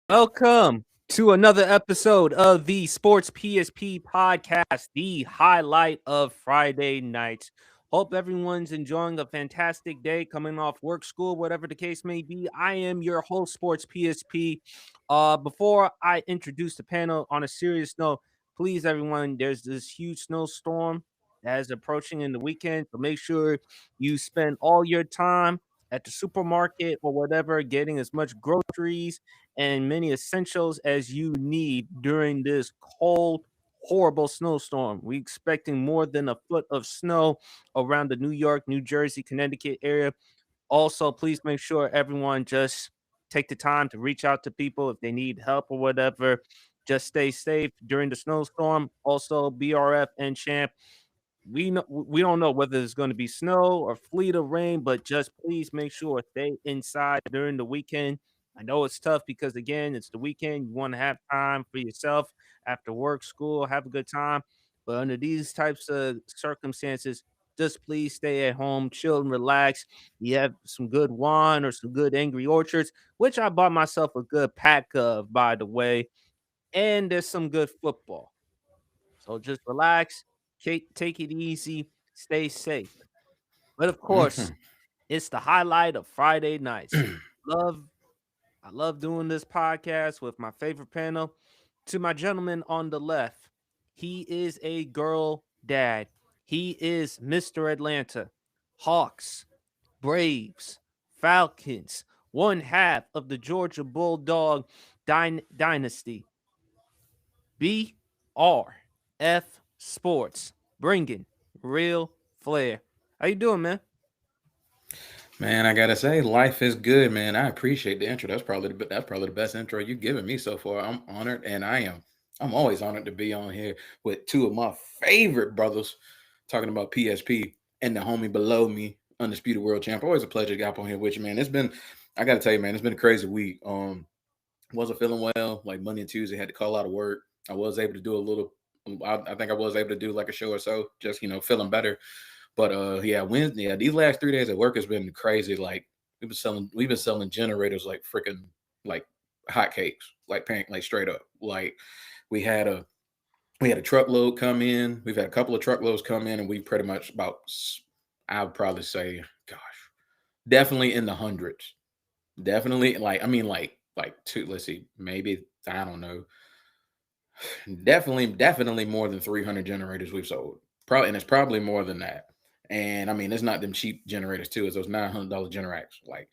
Welcome to another episode of the Sports PSP podcast, the highlight of Friday nights. Hope everyone's enjoying a fantastic day coming off work, school, whatever the case may be. I am your host, Sports PSP. Before I introduce the panel on a serious note, please, everyone, there's this huge snowstorm that is approaching in the weekend. So make sure you spend all your time at the supermarket or whatever, getting as much groceries and many essentials as you need during this cold, horrible snowstorm. We're expecting more than a foot of snow around the New York, New Jersey, Connecticut area. Also, please make sure everyone just take the time to reach out to people if they need help or whatever. Just stay safe during the snowstorm. Also, BRF and Champ, we don't know whether it's going to be snow or fleet of rain, but just please make sure stay inside during the weekend. I know it's tough because again, it's the weekend. You want to have time for yourself after work, school, have a good time. But under these types of circumstances, just please stay at home, chill and relax. You have some good wine or some good Angry Orchards, which I bought myself a good pack of, by the way. And there's some good football. So just relax, take it easy, stay safe. But of course, Mhm. it's the highlight of Friday nights. Love, I love doing this podcast with my favorite panel. To my gentleman on the left, he is a girl dad. He is Mr. Atlanta, Hawks, Braves, Falcons, one half of the Georgia Bulldog dynasty. BRF Sports, bringing real flair. How you doing, man? Man, I gotta say, life is good, man. I appreciate the intro. That's probably the best intro you've given me so far. I'm honored, and I'm always honored to be on here with two of my favorite brothers talking about PSP and the homie below me, undisputed world champ. Always a pleasure to get up on here with you, man. I gotta tell you, man, it's been a crazy week. Wasn't feeling well. Like Monday and Tuesday, had to call out of work. I was able to do a little. I think I was able to do like a show or so, just feeling better. But yeah, Wednesday, yeah, these last 3 days at work has been crazy. Like we've been selling generators like freaking like hotcakes, like straight up. Like we had a we had a truckload come in. We've had a couple of truckloads come in, and we pretty much I would probably say, gosh, definitely in the hundreds. Definitely, like I mean, like two. Let's see, maybe I don't know. Definitely more than 300 generators we've sold. Probably, and it's probably more than that. And I mean, it's not them cheap generators too. It's those $900 Generacs. Like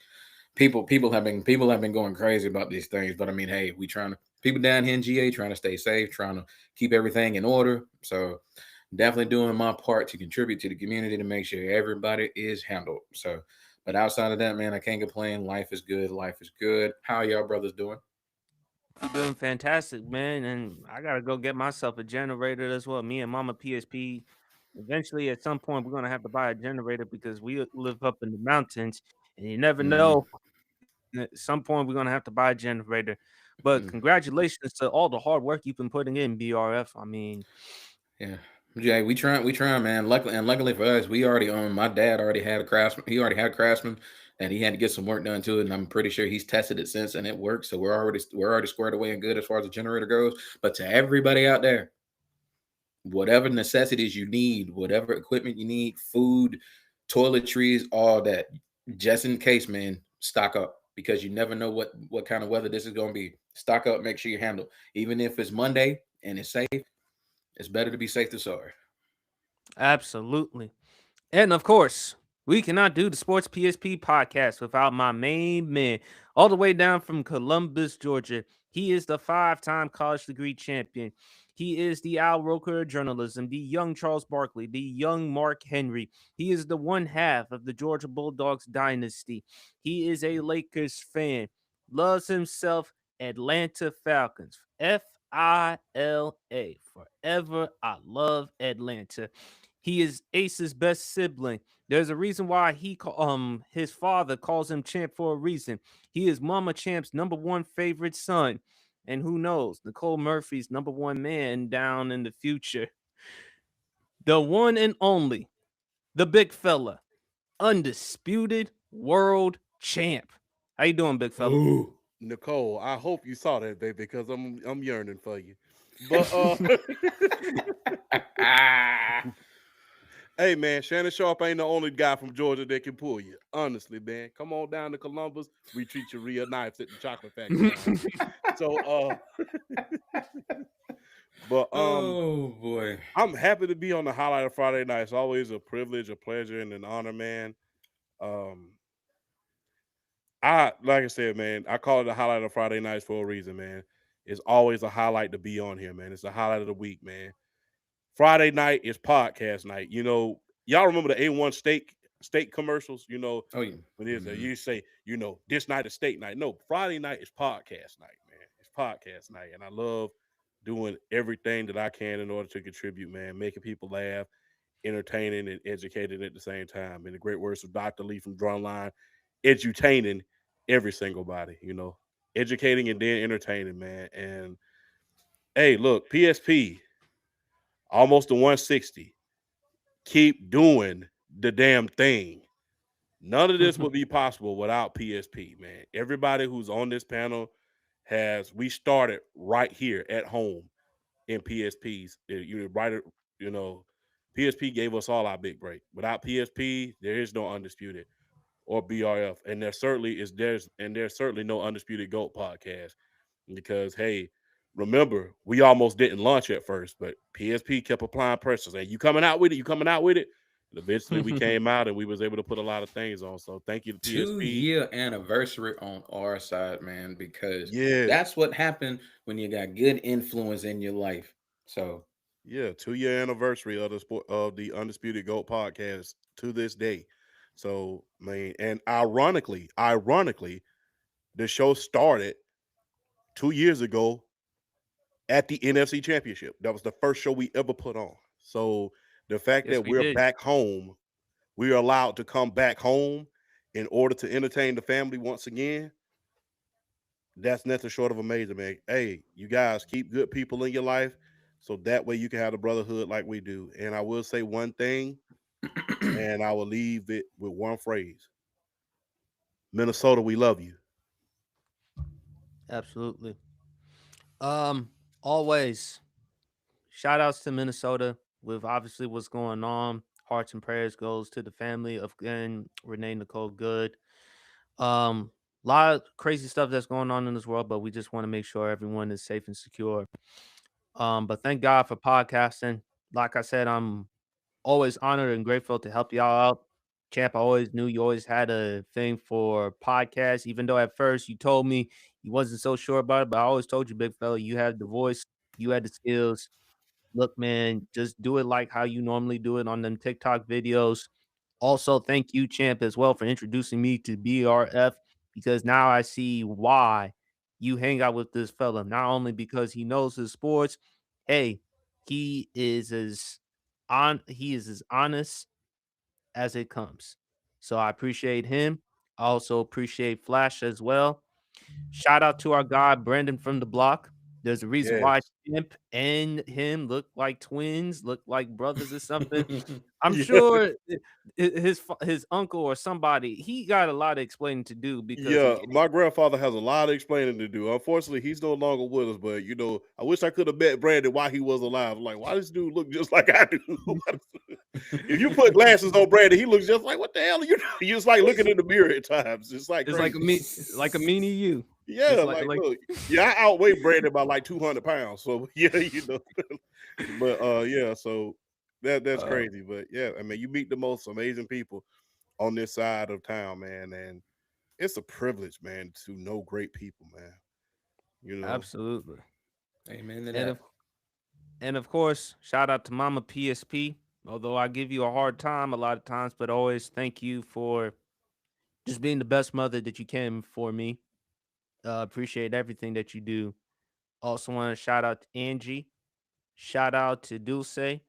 people have been going crazy about these things. But I mean, hey, we trying to people down here in GA trying to stay safe, trying to keep everything in order. So definitely doing my part to contribute to the community to make sure everybody is handled. So, but outside of that, man, I can't complain. Life is good. Life is good. How are y'all brothers doing? I'm doing fantastic, man. And I gotta go get myself a generator as well. Me and Mama PSP. Eventually, at some point, we're gonna have to buy a generator because we live up in the mountains, and you never Mm, know. At some point, we're gonna have to buy a generator. But congratulations to all the hard work you've been putting in, BRF. I mean, Yeah. Yeah, we trying, man. Luckily for us, we already own. My dad already had a craftsman. He already had a craftsman, and he had to get some work done to it. And I'm pretty sure he's tested it since, and it works. So we're already squared away and good as far as the generator goes. But to everybody out there, whatever necessities you need, whatever equipment you need, food, toiletries, all that, just in case, man, stock up because you never know what kind of weather this is going to be. Stock up, make sure you handle. Even if it's Monday and it's safe, it's better to be safe than sorry. absolutely. And of course, we cannot do the Sports PSP podcast without my main man, all the way down from Columbus, Georgia. He is the five-time college degree champion. He is the Al Roker of journalism, the young Charles Barkley, the young Mark Henry. He is the one half of the Georgia Bulldogs dynasty. He is a Lakers fan, loves himself Atlanta Falcons. FILA. Forever, I love Atlanta. He is Ace's best sibling. There's a reason why his father calls him Champ for a reason. He is Mama Champ's number one favorite son. And who knows, Nicole Murphy's number one man down in the future. The one and only, the big fella, undisputed world champ. How you doing, big fella? Nicole, I hope you saw that, baby, because I'm yearning for you. But hey man, Shannon Sharp ain't the only guy from Georgia that can pull you. Honestly, man. Come on down to Columbus. We treat you real nice at the chocolate factory down here. So but Oh boy. I'm happy to be on the highlight of Friday night. It's always a privilege, a pleasure, and an honor, man. Um I like I said, man, I call it the highlight of Friday nights for a reason, man. It's always a highlight to be on here, man. It's the highlight of the week, man. Friday night is podcast night. Y'all remember the A1 steak commercials? Oh yeah. When it is Mhm. you say, this night is steak night. No, Friday night is podcast night, man. It's podcast night. And I love doing everything that I can in order to contribute, man, making people laugh, entertaining and educating at the same time. In the great words of Dr. Lee from Drumline, edutaining every single body. Educating and then entertaining, man. And hey, look, PSP, almost to 160. Keep doing the damn thing. None of this would be possible without PSP, man. Everybody who's on this panel we started right here at home in PSPs. You know, PSP gave us all our big break. Without PSP, there is no undisputed or BRF, and there's certainly no undisputed GOAT podcast because hey, remember we almost didn't launch at first, but PSP kept applying pressure. Saying, "You coming out with it? You coming out with it?" And eventually, we came out and we was able to put a lot of things on. So thank you to Two PSP. year anniversary on our side, man, because Yes, that's what happened when you got good influence in your life. So yeah, 2 year anniversary of the Undisputed GOAT podcast to this day. So man, and ironically, the show started 2 years ago at the NFC Championship. That was the first show we ever put on. So the fact Yes, that we we're did. back home, we are allowed to come back home in order to entertain the family once again. That's nothing short of amazing, man. Hey, you guys keep good people in your life so that way you can have the brotherhood like we do. And I will say one thing, and I will leave it with one phrase: Minnesota, we love you. Absolutely. Um, Always shout outs to Minnesota with obviously what's going on. Hearts and prayers goes to the family of Renee Nicole Good. Um, a lot of crazy stuff that's going on in this world, but we just want to make sure everyone is safe and secure. But thank God for podcasting. Like I said, I'm always honored and grateful to help y'all out. Champ, I always knew you always had a thing for podcasts, even though at first you told me you wasn't so sure about it. But I always told you, big fella, you had the voice, you had the skills. Look, man, just do it like how you normally do it on them TikTok videos. Also, thank you, Champ, as well for introducing me to BRF because now I see why you hang out with this fella. Not only because he knows his sports, hey, he is as he is as honest as it comes. So I appreciate him. I also appreciate Flash as well. Shout out to our guy Brandon from the block. There's a reason why Yes. Chimp and him look like twins, look like brothers or something. I'm Yeah. sure his uncle or somebody he got a lot of explaining to do because he Yeah, my grandfather has a lot of explaining to do. Unfortunately, he's no longer with us, but I wish I could have met Brandon while he was alive. Like, why does this dude look just like I do? If you put glasses on Brandon, he looks just like what the hell are you doing? You just like looking in the mirror at times. It's like it's like crazy. like a mini you. Yeah, Just like like look, yeah, I outweigh Brandon by like 200 pounds. So yeah, but yeah, so that's uh, crazy. But yeah, I mean, you meet the most amazing people on this side of town, man, and it's a privilege, man, to know great people, man. You know, absolutely. Amen to And that. of and of course, shout out to Mama PSP. Although I give you a hard time a lot of times, but always thank you for just being the best mother that you can for me. Appreciate everything that you do. Also want to shout out to Angie. Shout out to Dulce.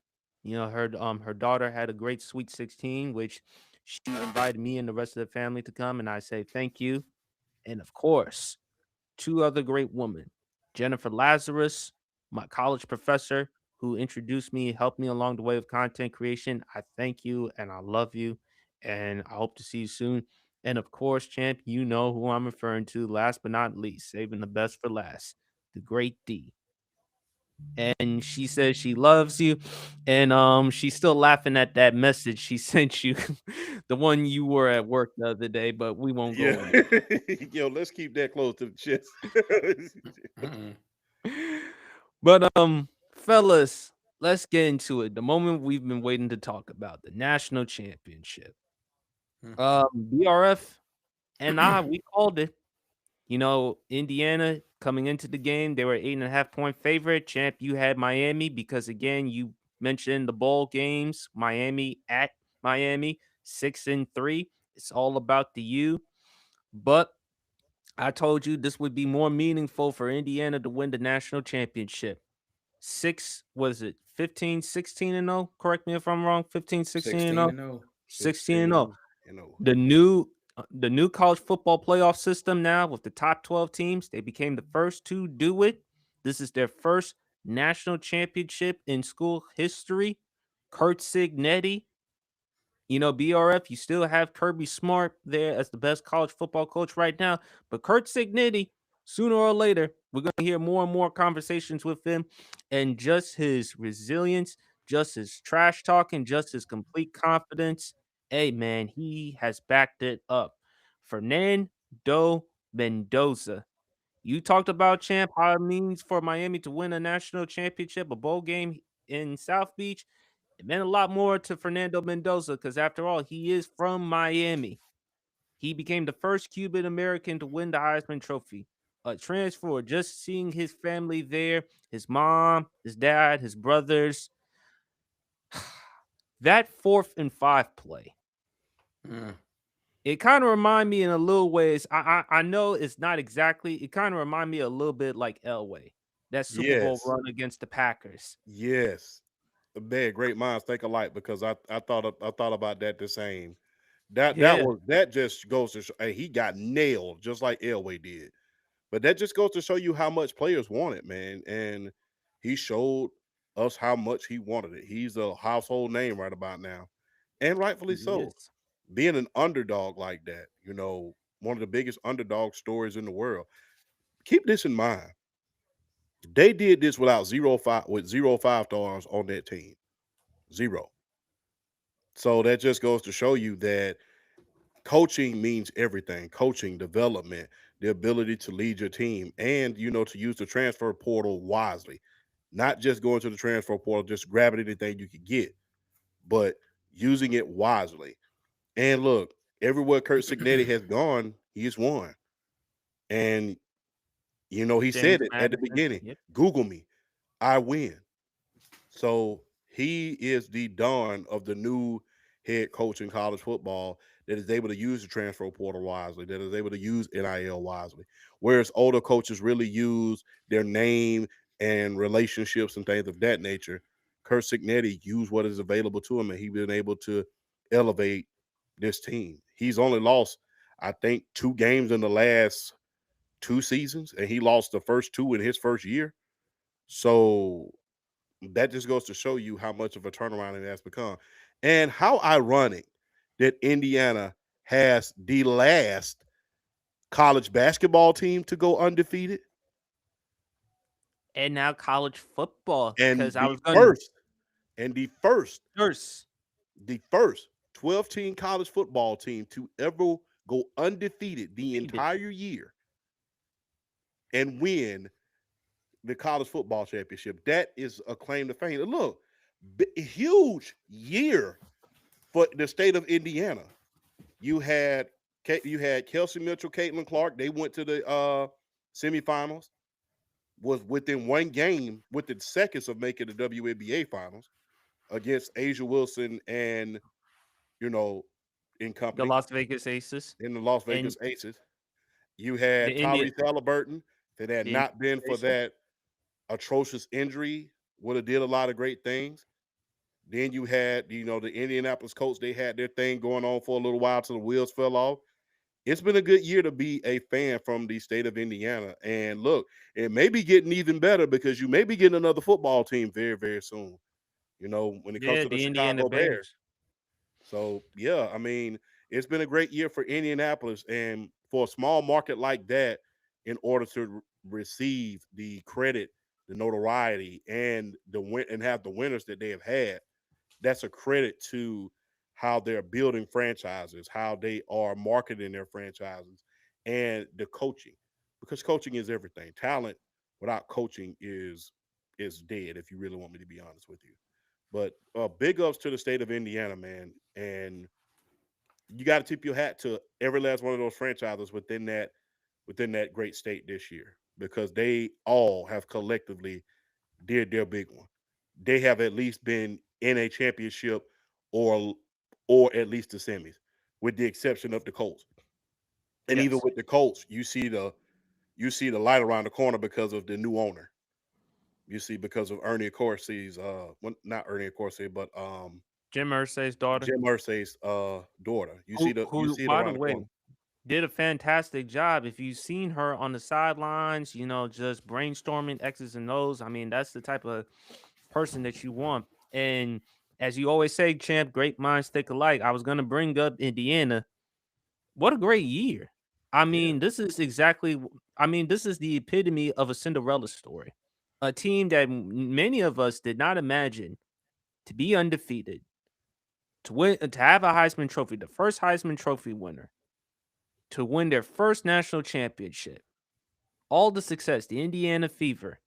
Her daughter had a great Sweet 16, which she invited me and the rest of the family to come, and I say thank you. And of course, two other great women, Jennifer Lazarus, my college professor, who introduced me, helped me along the way of content creation. I thank you and I love you, and I hope to see you soon. And of course, champ, you know who I'm referring to. Last but not least, saving the best for last, the great D. And she says she loves you, and she's still laughing at that message she sent you, the one you were at work the other day. But we won't go Yeah. into Yo, let's keep that close to the chest. Mm-mm. it. But fellas, let's get into it. The moment we've been waiting to talk about, the national championship. Mm. BRF and we called it. You know, Indiana coming into the game, they were 8.5 point favorite. Champ, you had Miami because again, you mentioned the bowl games. Miami at Miami, 6-3. It's all about the U. But I told you this would be more meaningful for Indiana to win the national championship. Was it 15, 16 and 0? Correct me if I'm wrong. 15, 16 and 0. 16-0. 16 and 0. You know. The new college football playoff system now with the top 12 teams, they became the first to do it. This is their first national championship in school history. Kurt Cignetti, BRF, you still have Kirby Smart there as the best college football coach right now, but Kurt Cignetti, sooner or later, we're going to hear more and more conversations with him, and just his resilience, just his trash talking, just his complete confidence. Hey, man, he has backed it up. Fernando Mendoza. You talked about, champ, how it means for Miami to win a national championship, a bowl game in South Beach. It meant a lot more to Fernando Mendoza because, after all, he is from Miami. He became the first Cuban American to win the Heisman Trophy. A transfer, just seeing his family there, his mom, his dad, his brothers. That 4th and 5 play, Mm. it kind of remind me in a little ways. I know it's not exactly. It kind of remind me a little bit like Elway, that Super Bowl Yes. run against the Packers. Yes. Man, great minds think alike because I thought about that the same. Yeah, That just goes to show, hey, he got nailed just like Elway did. But that just goes to show you how much players want it, man. And he showed us how much he wanted it. He's a household name right about now. And rightfully he so. is. Being an underdog like that, one of the biggest underdog stories in the world. Keep this in mind. They did this without 0 5 stars on that team. Zero. So that just goes to show you that coaching means everything. Coaching, development, the ability to lead your team, and to use the transfer portal wisely. Not just going to the transfer portal, just grabbing anything you could get, but using it wisely. And look, everywhere Kurt Cignetti has gone, he's won. And he James said it at the Madison. beginning. Yep. Google me, I win. So he is the dawn of the new head coach in college football that is able to use the transfer portal wisely, that is able to use NIL wisely. Whereas older coaches really use their name and relationships and things of that nature. Kurt Cignetti used what is available to him, and he's been able to elevate this team. He's only lost, I think, 2 games in the last 2 seasons, and he lost the first 2 in his first year. So that just goes to show you how much of a turnaround it has become. And how ironic that Indiana has the last college basketball team to go undefeated And now college football, and because I the was going to first and the first first. the first 12-team college football team to ever go undefeated the entire year and win the college football championship. That is a claim to fame. And look, huge year for the state of Indiana. You had Kelsey Mitchell, Caitlin Clark. They went to the semifinals. Was within 1 game, within seconds of making the WNBA finals against Asia Wilson and in The company Las Vegas Aces in the Las and Vegas Aces. You the had Indian. Tyrese Halliburton. If it had The not been for Indian that atrocious injury, would have did a lot of great things. Then you had, the Indianapolis Colts. They had their thing going on for a little while till the wheels fell off. It's been a good year to be a fan from the state of Indiana. And look, it may be getting even better because you may be getting another football team very, very soon. When it comes Yeah, to the the Indiana Chicago Bears. Bears. So, yeah, I mean, it's been a great year for Indianapolis, and for a small market like that, in order to receive the credit, the notoriety, and the win and have the winners that they have had, that's a credit to how they're building franchises, how they are marketing their franchises, and the coaching. Because coaching is everything. Talent without coaching is dead. If you really want me to be honest with you, but big ups to the state of Indiana, man, and you got to tip your hat to every last one of those franchises within that great state this year because they all have collectively did their big one. They have at least been in a championship or or at least the semis, with the exception of the Colts. And even Yes. with the Colts, you see the light around the corner because of the new owner. You see because of Ernie Accorsi's well, not Ernie Accorsi, but Jim Irsay's daughter, Jim Irsay's daughter. You see you who see it by the around the way corner. did a fantastic job. If you've seen her on the sidelines, just brainstorming X's and O's. I mean, that's the type of person that you want. And as you always say, champ, great minds think alike. I was gonna bring up Indiana. What a great year. I Yeah. mean, this is this is the epitome of a Cinderella story. A team that many of us did not imagine to be undefeated, to win, to have a Heisman Trophy, the first Heisman Trophy winner, to win their first national championship. All the success, the Indiana Fever,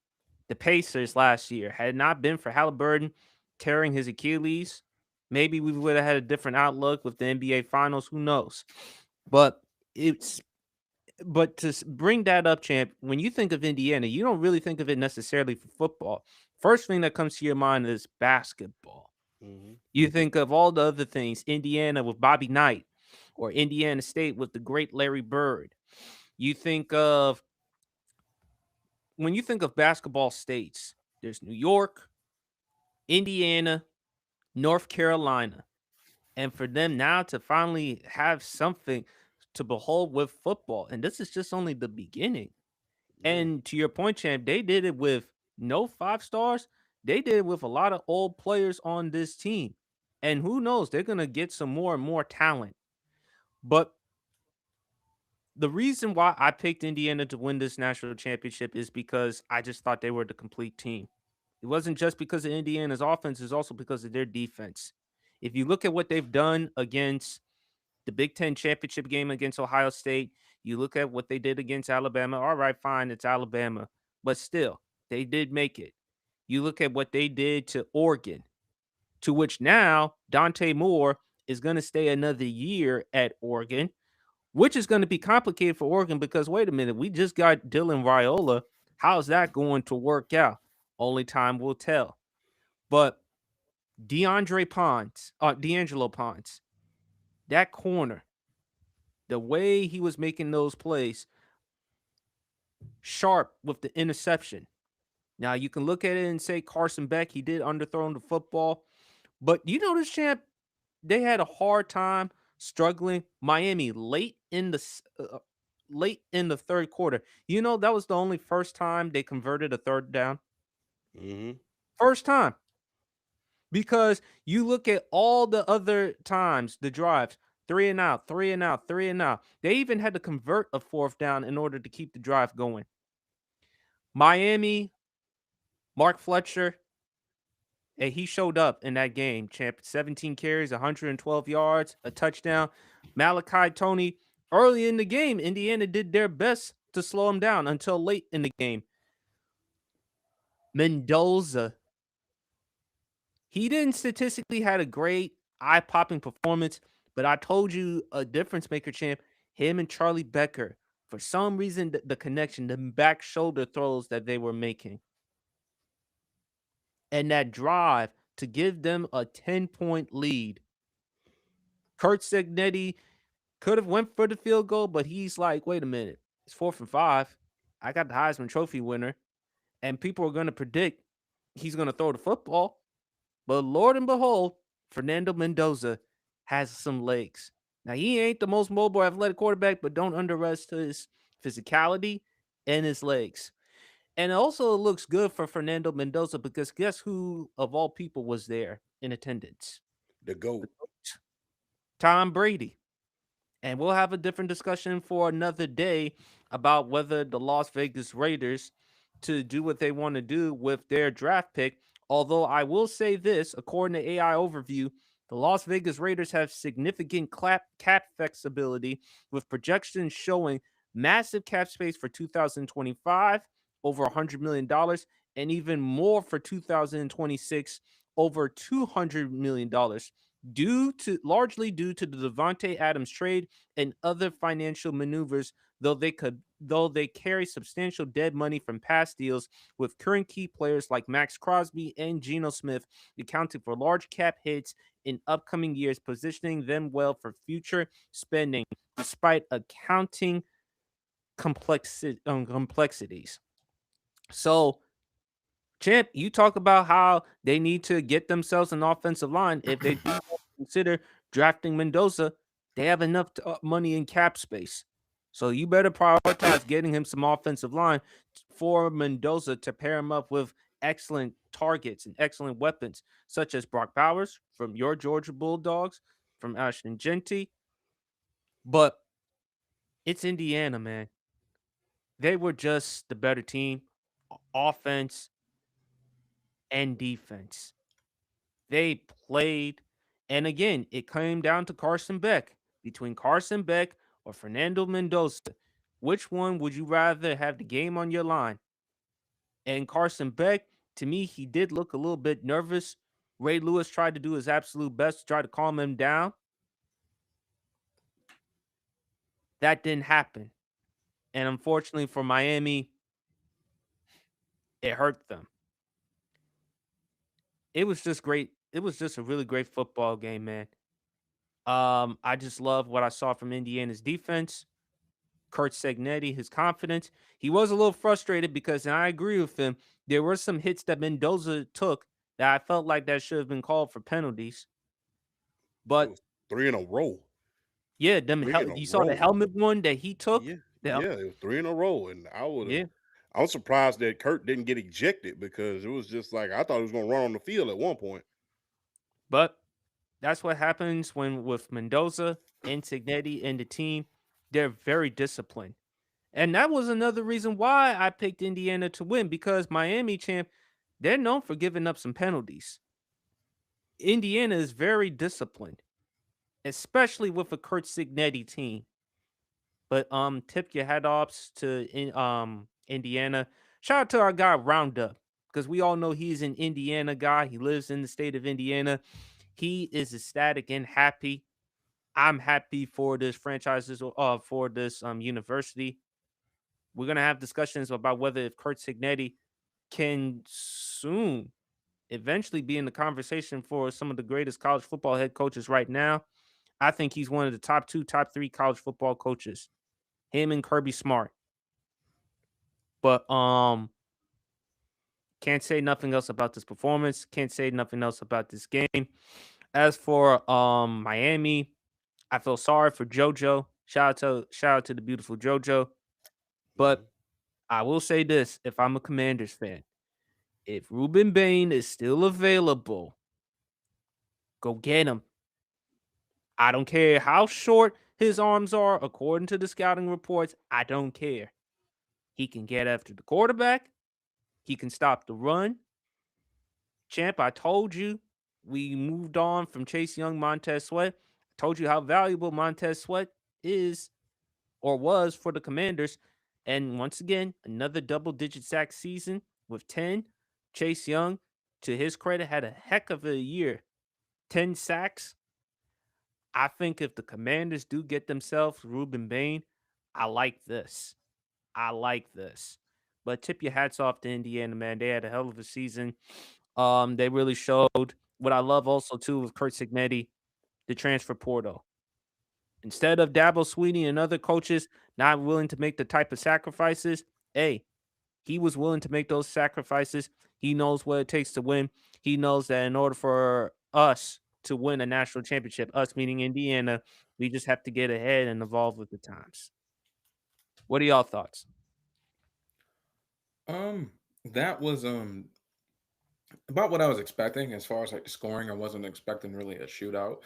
the Pacers last year, had it not been for Halliburton tearing his Achilles, maybe we would have had a different outlook with the NBA Finals. Who knows? But it's but to bring that up, champ, when you think of Indiana, you don't really think of it necessarily for football. First thing that comes to your mind is basketball. Hmm. You think of all the other things, Indiana with Bobby Knight, or Indiana State with the great Larry Bird. You think of when you think of basketball states, there's New York, Indiana, North Carolina. And for them now to finally have something to behold with football, and this is just only the beginning. Yeah. And to your point, champ, they did it with no 5 stars. They did it with a lot of old players on this team. And who knows, they're going to get some more and more talent. But the reason why I picked Indiana to win this national championship is because I just thought they were the complete team. It wasn't just because of Indiana's offense, it's also because of their defense. If you look at what they've done against the Big Ten championship game against Ohio State, you look at what they did against Alabama. All right, fine, it's Alabama, but still, they did make it. You look at what they did to Oregon, to which now Dante Moore is going to stay another year at Oregon, which is going to be complicated for Oregon because wait a minute, we just got Dylan Raiola. How's that going to work out? Only time will tell. But D'Angelo Ponce, that corner, the way he was making those plays, sharp with the interception. Now you can look at it and say Carson Beck, he did underthrow the football, but you notice, champ, they had a hard time struggling Miami late in the third quarter. That was the only first time they converted a third down. Hmm. First time. Because you look at all the other times, the drives, 3 and out, 3 and out, 3 and out. They even had to convert a fourth down in order to keep the drive going. Miami, Mark Fletcher, and he showed up in that game, champ. 17 carries, 112 yards, a touchdown. Malachi Tony, early in the game, Indiana did their best to slow him down until late in the game. Mendoza, he didn't statistically had a great eye-popping performance, but I told you a difference maker, champ. Him and Charlie Becker, for some reason, the connection, the back shoulder throws that they were making, and that drive to give them a 10-point lead. Kurt Signetti could have went for the field goal, but he's like, wait a minute, it's 4th and 5. I got the Heisman Trophy winner, and people are going to predict he's going to throw the football. But Lord and behold, Fernando Mendoza has some legs. Now, he ain't the most mobile athletic quarterback, but don't underestimate his physicality and his legs. And also, it looks good for Fernando Mendoza because guess who, of all people, was there in attendance? The GOAT. Tom Brady. And we'll have a different discussion for another day about whether the Las Vegas Raiders to do what they want to do with their draft pick. Although I will say this, according to AI Overview, the Las Vegas Raiders have significant cap flexibility with projections showing massive cap space for 2025, over $100 million, and even more for 2026, over $200 million, largely due to the Devontae Adams trade and other financial maneuvers, though they carry substantial dead money from past deals, with current key players like Max Crosby and Geno Smith accounting for large cap hits in upcoming years, positioning them well for future spending despite accounting complexities. So, Champ, you talk about how they need to get themselves an offensive line. If they do consider drafting Mendoza, they have enough money in cap space. So you better prioritize getting him some offensive line for Mendoza to pair him up with excellent targets and excellent weapons, such as Brock Bowers from your Georgia Bulldogs, from Ashton Genty. But it's Indiana, man. They were just the better team, offense and defense. They played, and again, it came down to Carson Beck. Between Carson Beck or Fernando Mendoza, which one would you rather have the game on your line? And Carson Beck, to me, he did look a little bit nervous. Ray Lewis tried to do his absolute best to try to calm him down. That didn't happen. And unfortunately for Miami, it hurt them. It was just great. It was just a really great football game, man. I just love what I saw from Indiana's defense. Kurt Segnetti, his confidence. He was a little frustrated because, and I agree with him, there were some hits that Mendoza took that I felt like that should have been called for penalties. It But was 3 in a row. yeah, 3 in a you saw the row. helmet one that he took. Yeah, The hel- yeah, it was 3 in a row, and yeah, I was surprised that Kurt didn't get ejected because it was just like I thought he was gonna run on the field at one point. but that's what happens when with Mendoza and Segnetti and the team, they're very disciplined. And that was another reason why I picked Indiana to win, because Miami, champ, they're known for giving up some penalties. Indiana is very disciplined, especially with a Kurt Signetti team. But tip your hat offs to Indiana. Shout out to our guy Roundup, because we all know he's an Indiana guy. He lives in the state of Indiana. He is ecstatic and happy. I'm happy for this franchises for this university. We're gonna have discussions about whether if Kurt Signetti can soon eventually be in the conversation for some of the greatest college football head coaches right now. I think he's one of the top 2, top 3 college football coaches. Him and Kirby Smart. But can't say nothing else about this performance. Can't say nothing else about this game. As for Miami, I feel sorry for JoJo. Shout out to the beautiful JoJo. But I will say this, if I'm a Commanders fan, if Ruben Bain is still available, go get him. I don't care how short his arms are, according to the scouting reports. I don't care. He can get after the quarterback. He can stop the run. Champ, I told you we moved on from Chase Young, Montez Sweat. I told you how valuable Montez Sweat is or was for the Commanders. And once again, another double-digit sack season with 10. Chase Young, to his credit, had a heck of a year. 10 sacks. I think if the Commanders do get themselves Ruben Bain, I like this. I like this. But tip your hats off to Indiana, man. They had a hell of a season. They really showed what I love also too with Kurt Signetti, the transfer portal. Instead of Dabo Sweeney and other coaches not willing to make the type of sacrifices, hey, he was willing to make those sacrifices. He knows what it takes to win. He knows that in order for us to win a national championship, us meaning Indiana, we just have to get ahead and evolve with the times. What are y'all thoughts? That was about what I was expecting as far as like the scoring. I wasn't expecting really a shootout.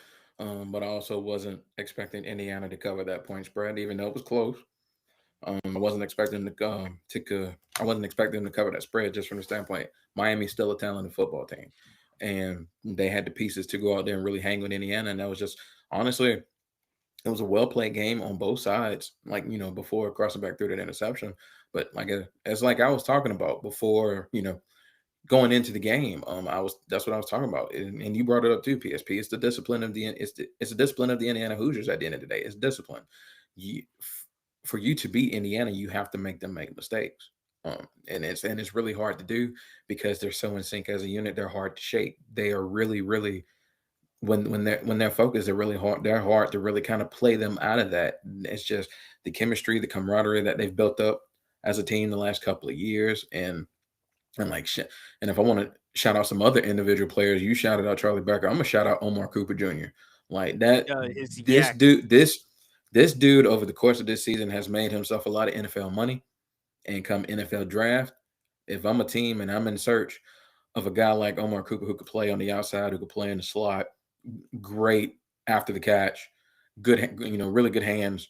but I also wasn't expecting Indiana to cover that point spread, even though it was close. I wasn't expecting I wasn't expecting them to cover that spread just from the standpoint Miami's still a talented football team, and they had the pieces to go out there and really hang with Indiana, and that was just honestly it was a well played game on both sides. Like before crossing back through that interception, but it's like I was talking about before, going into the game. That's what I was talking about, and you brought it up too. PSP. It's the discipline of it's the discipline of the Indiana Hoosiers. At the end of the day, it's discipline. For you to beat Indiana, you have to make them make mistakes. And it's really hard to do because they're so in sync as a unit. They're hard to shake. They are really, really when they're focused, they're really hard. They're hard to really kind of play them out of that. It's just the chemistry, the camaraderie that they've built up as a team the last couple of years, and like shit. And if I want to shout out some other individual players, you shouted out Charlie Becker. I'm gonna shout out Omar Cooper Jr. Like that. This dude over the course of this season has made himself a lot of NFL money, and come NFL draft, if I'm a team and I'm in search of a guy like Omar Cooper who could play on the outside, who could play in the slot, great after the catch, good, really good hands,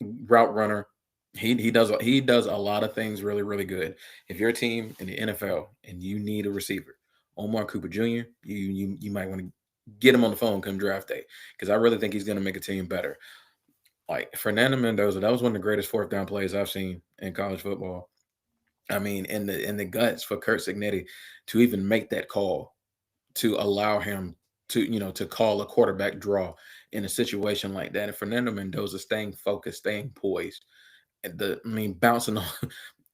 route runner. He does a lot of things really, really good. If you're a team in the NFL and you need a receiver, Omar Cooper Jr., you might want to get him on the phone come draft day, because I really think he's going to make a team better. Like Fernando Mendoza, that was one of the greatest fourth down plays I've seen in college football. I mean, in the guts for Curt Cignetti to even make that call, to allow him to call a quarterback draw in a situation like that. And Fernando Mendoza staying focused, staying poised, and bouncing on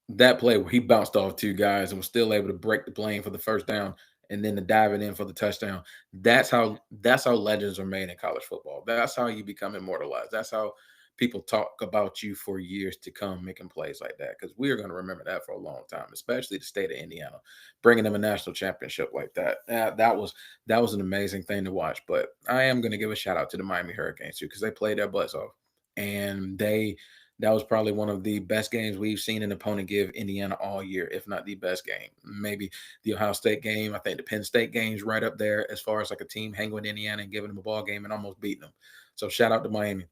that play where he bounced off two guys and was still able to break the plane for the first down and then to dive it in for the touchdown. That's how legends are made in college football. That's how you become immortalized. That's how people talk about you for years to come, making plays like that, because we are going to remember that for a long time, especially the state of Indiana bringing them a national championship like that. That was an amazing thing to watch. But I am going to give a shout out to the Miami Hurricanes too, because they played their butts off, and that was probably one of the best games we've seen an opponent give Indiana all year, if not the best game. Maybe the Ohio State game. I think the Penn State game's right up there as far as like a team hanging with Indiana and giving them a ball game and almost beating them. So shout out to Miami.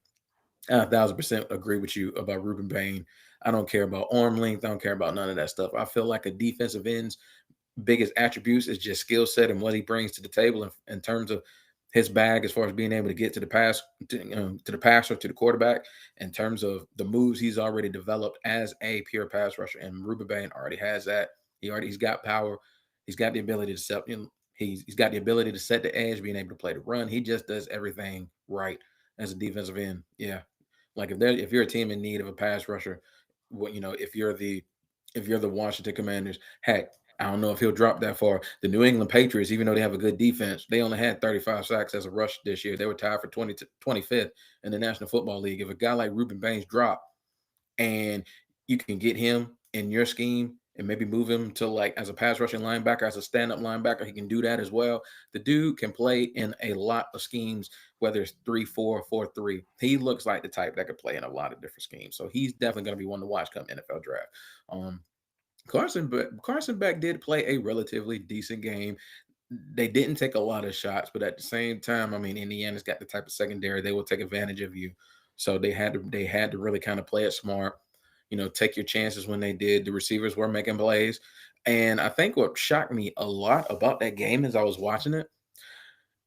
I 1,000% agree with you about Ruben Bain. I don't care about arm length. I don't care about none of that stuff. I feel like a defensive end's biggest attributes is just skill set and what he brings to the table in terms of his bag, as far as being able to get to the to the passer, to the quarterback, in terms of the moves he's already developed as a pure pass rusher. And Ruben Bain already has that. He's got power. He's got the ability to set. He's got the ability to set the edge, being able to play the run. He just does everything right as a defensive end. Yeah, like if you're a team in need of a pass rusher, if you're the Washington Commanders, heck, I don't know if he'll drop that far. The New England Patriots, even though they have a good defense, they only had 35 sacks as a rush this year. They were tied for 25th in the National Football League. If a guy like Ruben Baines drop and you can get him in your scheme and maybe move him to like as a pass rushing linebacker, as a stand-up linebacker, he can do that as well. The dude can play in a lot of schemes, whether it's 3-4 or 4-3. He looks like the type that could play in a lot of different schemes. So he's definitely going to be one to watch come NFL draft. Carson Beck did play a relatively decent game. They didn't take a lot of shots, but at the same time, I mean, Indiana's got the type of secondary, they will take advantage of you. So they had to really kind of play it smart. Take your chances when they did. The receivers were making plays. And I think what shocked me a lot about that game as I was watching it,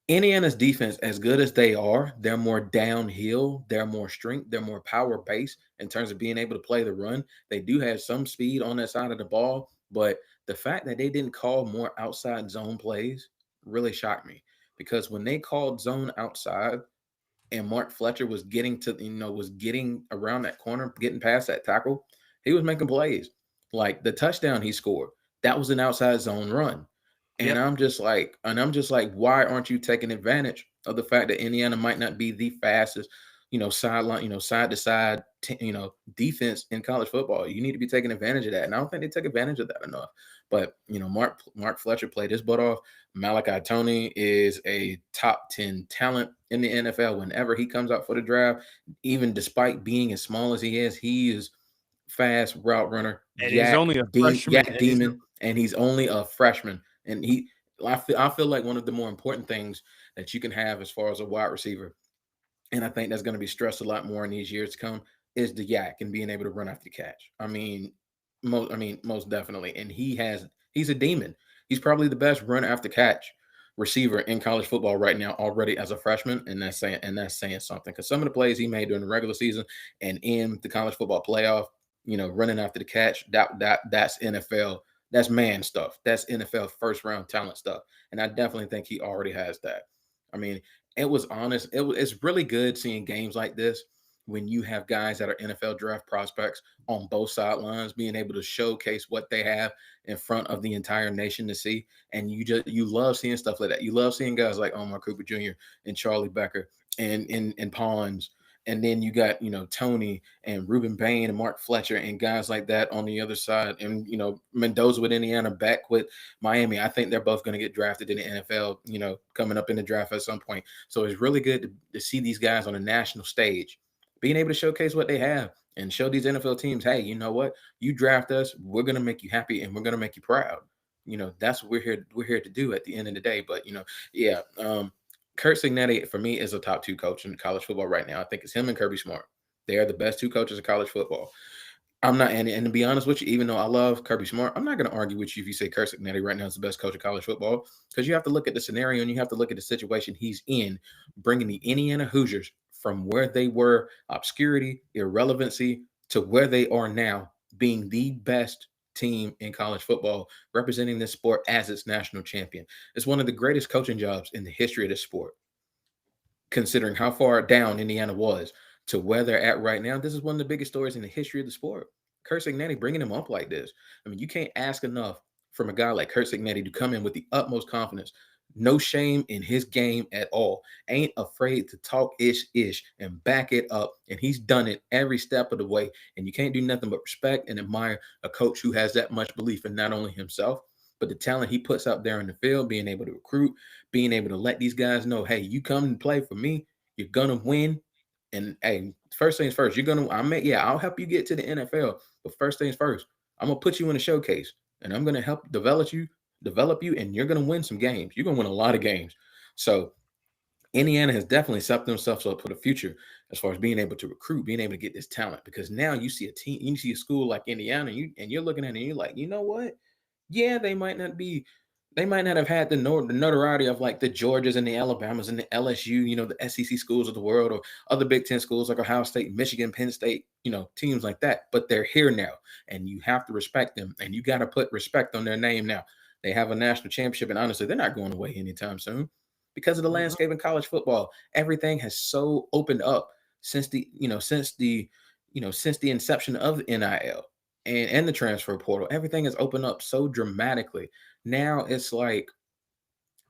Indiana's defense, as good as they are, they're more downhill, they're more strength, they're more power based in terms of being able to play the run. They do have some speed on that side of the ball, but the fact that they didn't call more outside zone plays really shocked me, because when they called zone outside and Mark Fletcher was getting around that corner, getting past that tackle, he was making plays. Like the touchdown he scored, that was an outside zone run. And Yep. I'm just like, why aren't you taking advantage of the fact that Indiana might not be the fastest, sideline, side to side, defense in college football? You need to be taking advantage of that. And I don't think they take advantage of that enough. But Mark Fletcher played his butt off. Malachi Tony is a top 10 talent in the NFL. Whenever he comes out for the draft, even despite being as small as he is fast route runner, And he's only a freshman. Demon, and he's only a freshman. And I feel like one of the more important things that you can have as far as a wide receiver, and I think that's going to be stressed a lot more in these years to come, is the yak and being able to run after the catch. Most definitely. And he's a demon. He's probably the best run after catch receiver in college football right now already as a freshman, and that's saying something, because some of the plays he made during the regular season and in the college football playoff, running after the catch, that's NFL, that's man stuff. That's NFL first round talent stuff. And I definitely think he already has that. I mean, it's really good seeing games like this when you have guys that are NFL draft prospects on both sidelines being able to showcase what they have in front of the entire nation to see. And you love seeing stuff like that. You love seeing guys like Omar Cooper Jr. and Charlie Becker and Pons. And then you got, Tony and Ruben Bain and Mark Fletcher and guys like that on the other side. And, Mendoza with Indiana, Beck with Miami. I think they're both going to get drafted in the NFL, coming up in the draft at some point. So it's really good to see these guys on a national stage being able to showcase what they have and show these NFL teams, hey, you know what? You draft us, we're going to make you happy and we're going to make you proud. That's what we're here to do at the end of the day. But, yeah, Kurt Cignetti, for me, is a top 2 coach in college football right now. I think it's him and Kirby Smart. They are the best 2 coaches in college football. I'm not, and to be honest with you, even though I love Kirby Smart, I'm not going to argue with you if you say Kurt Cignetti right now is the best coach of college football, because you have to look at the scenario and you have to look at the situation he's in, bringing the Indiana Hoosiers from where they were, obscurity, irrelevancy, to where they are now, being the best team in college football, representing this sport as its national champion. It's one of the greatest coaching jobs in the history of the sport, considering how far down Indiana was to where they're at right now. This is one of the biggest stories in the history of the sport. Kurt Cignetti bringing him up like this. I mean, you can't ask enough from a guy like Kurt Cignetti to come in with the utmost confidence, no shame in his game at all, ain't afraid to talk ish and back it up. And he's done it every step of the way. And you can't do nothing but respect and admire a coach who has that much belief in not only himself, but the talent he puts out there in the field, being able to recruit, being able to let these guys know, hey, you come and play for me, you're gonna win. And hey, first things first, I'll help you get to the NFL. But first things first, I'm gonna put you in a showcase and I'm gonna help develop you, and you're gonna win some games. You're gonna win a lot of games. So Indiana has definitely set themselves up for the future as far as being able to recruit, being able to get this talent. Because now you see a team, you see a school like Indiana, and you're looking at it and you're like, you know what? Yeah, they might not have had the notoriety of like the Georgias and the Alabamas and the LSU, the SEC schools of the world, or other Big Ten schools like Ohio State, Michigan, Penn State, teams like that. But they're here now, and you have to respect them, and you got to put respect on their name now. They have a national championship, and honestly, they're not going away anytime soon because of the landscape in college football. Everything has so opened up since the inception of NIL and the transfer portal. Everything has opened up so dramatically. Now it's like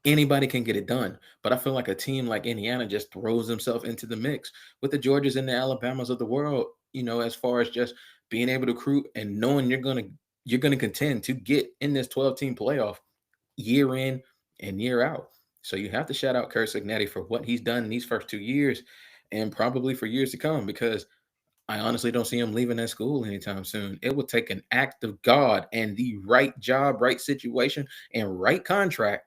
anybody can get it done. But I feel like a team like Indiana just throws themselves into the mix with the Georgias and the Alabamas of the world, as far as just being able to recruit and knowing you're gonna contend to get in this 12-team playoff year in and year out. So you have to shout out Kurt Cignetti for what he's done in these first 2 years and probably for years to come, because I honestly don't see him leaving that school anytime soon. It will take an act of God and the right job, right situation, and right contract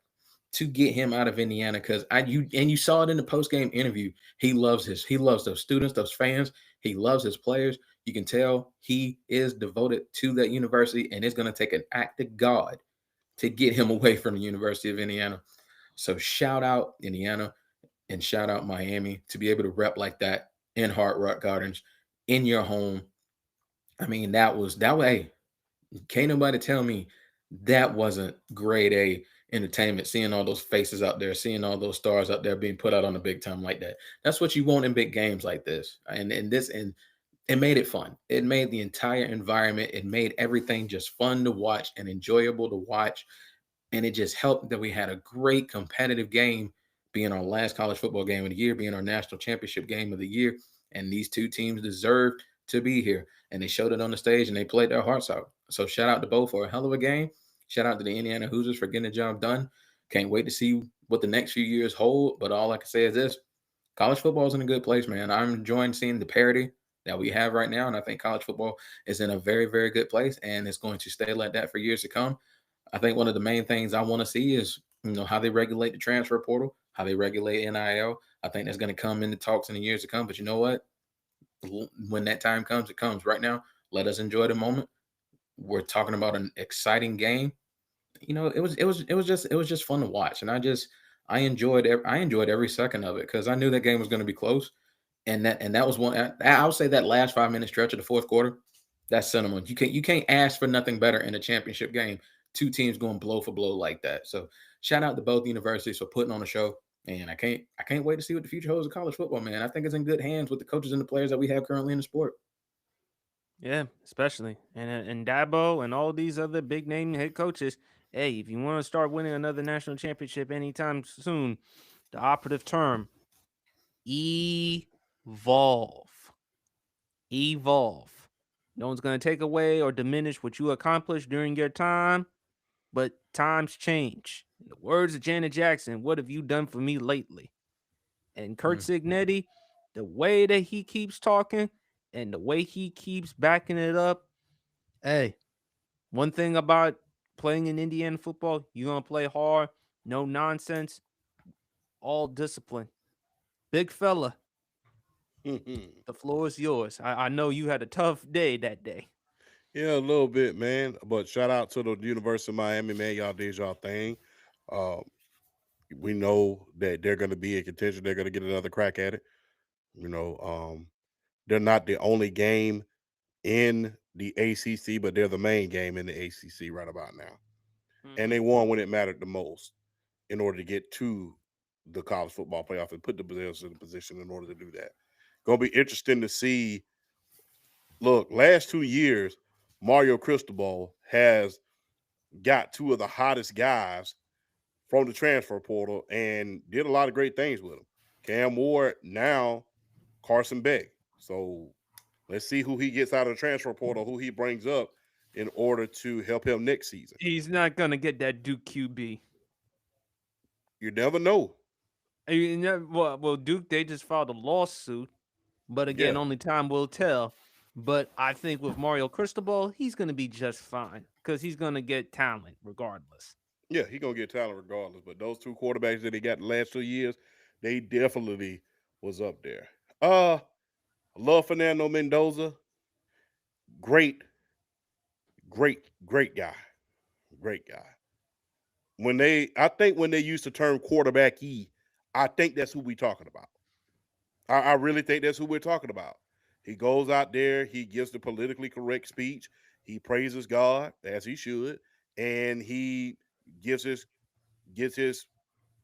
to get him out of Indiana. Because you saw it in the post-game interview. He loves those students, those fans. He loves his players. You can tell he is devoted to that university, and it's going to take an act of God to get him away from the University of Indiana. So shout out Indiana and shout out Miami to be able to rep like that in Hard Rock Gardens in your home. I mean, that way. Can't nobody tell me that wasn't grade A entertainment, seeing all those faces out there, seeing all those stars out there being put out on the big time like that. That's what you want in big games like this. And it made it fun. It made the entire environment, it made everything just fun to watch and enjoyable to watch. And it just helped that we had a great competitive game, being our last college football game of the year, being our national championship game of the year. And these 2 teams deserved to be here. And they showed it on the stage and they played their hearts out. So shout out to both for a hell of a game. Shout out to the Indiana Hoosiers for getting the job done. Can't wait to see what the next few years hold. But all I can say is this: college football is in a good place, man. I'm enjoying seeing the parity that we have right now. And I think college football is in a very, very good place. And it's going to stay like that for years to come. I think one of the main things I want to see is how they regulate the transfer portal, how they regulate NIL. I think that's going to come into talks in the years to come. But you know what? When that time comes, it comes. Right now, let us enjoy the moment. We're talking about an exciting game. It was just fun to watch, and I enjoyed every second of it because I knew that game was going to be close, and that was one. I would say that last 5 minute stretch of the fourth quarter, that's sentiment. You can't ask for nothing better in a championship game. Two teams going blow for blow like that. So shout out to both universities for putting on a show, and I can't wait to see what the future holds of college football, man. I think it's in good hands with the coaches and the players that we have currently in the sport. Yeah, especially and Dabo and all these other big name head coaches. Hey, if you want to start winning another national championship anytime soon, the operative term: evolve. Evolve. No one's going to take away or diminish what you accomplished during your time, but times change. In the words of Janet Jackson, what have you done for me lately? And Kurt Signetti, the way that he keeps talking and the way he keeps backing it up. Hey, one thing about playing in Indiana football, you're going to play hard, no nonsense, all discipline. Big fella, the floor is yours. I know you had a tough day that day. Yeah, a little bit, man. But shout out to the University of Miami, man. Y'all did y'all thing. We know that they're going to be in contention. They're going to get another crack at it. They're not the only game in the ACC, but they're the main game in the ACC right about now. And they won when it mattered the most in order to get to the college football playoff and put the Bills in a position in order to do that. Going to be interesting to see. Look, last 2 years, Mario Cristobal has got two of the hottest guys from the transfer portal and did a lot of great things with them. Cam Ward, now Carson Beck. So let's see who he gets out of the transfer portal, who he brings up in order to help him next season. He's not going to get that Duke QB. You never know. Well, Duke, they just filed a lawsuit. But again, only time will tell. But I think with Mario Cristobal, he's going to be just fine because he's going to get talent regardless. Yeah, he's going to get talent regardless. But those two quarterbacks that he got the last 2 years, they definitely was up there. I love Fernando Mendoza. Great guy. Great guy. I think when they use the term quarterback I think that's who we're talking about. I really think that's who we're talking about. He goes out there, he gives the politically correct speech, he praises God as he should, and he gives his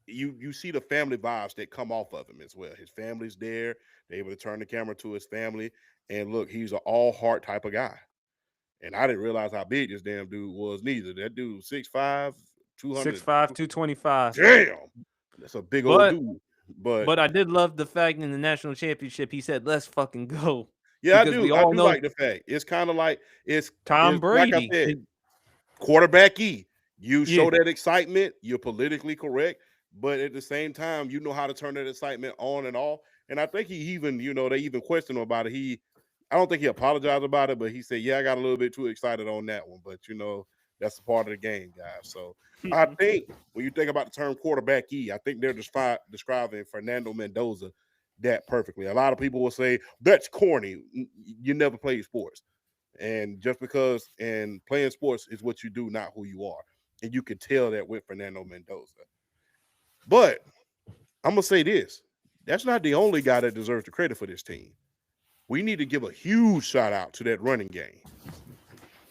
you see the family vibes that come off of him as well. His family's there, they're able to turn the camera to his family, and look, he's an all heart type of guy. And I didn't realize how big this damn dude was neither. That dude 6'5", 200. 6'5", 225. Damn. That's a big old dude. But I did love the fact in the national championship he said, "Let's fucking go." Yeah, I do like the fact. It's kind of like it's Tom Brady. Like I said, quarterback You show that excitement. You're politically correct, but at the same time, you know how to turn that excitement on and off. And I think he even, they even questioned him about it. I don't think he apologized about it, but he said, "Yeah, I got a little bit too excited on that one." But that's a part of the game, guys. So I think when you think about the term quarterback I think they're describing Fernando Mendoza that perfectly. A lot of people will say that's corny. You never played sports. And just because playing sports is what you do, not who you are. And you can tell that with Fernando Mendoza. But I'm going to say this. That's not the only guy that deserves the credit for this team. We need to give a huge shout out to that running game.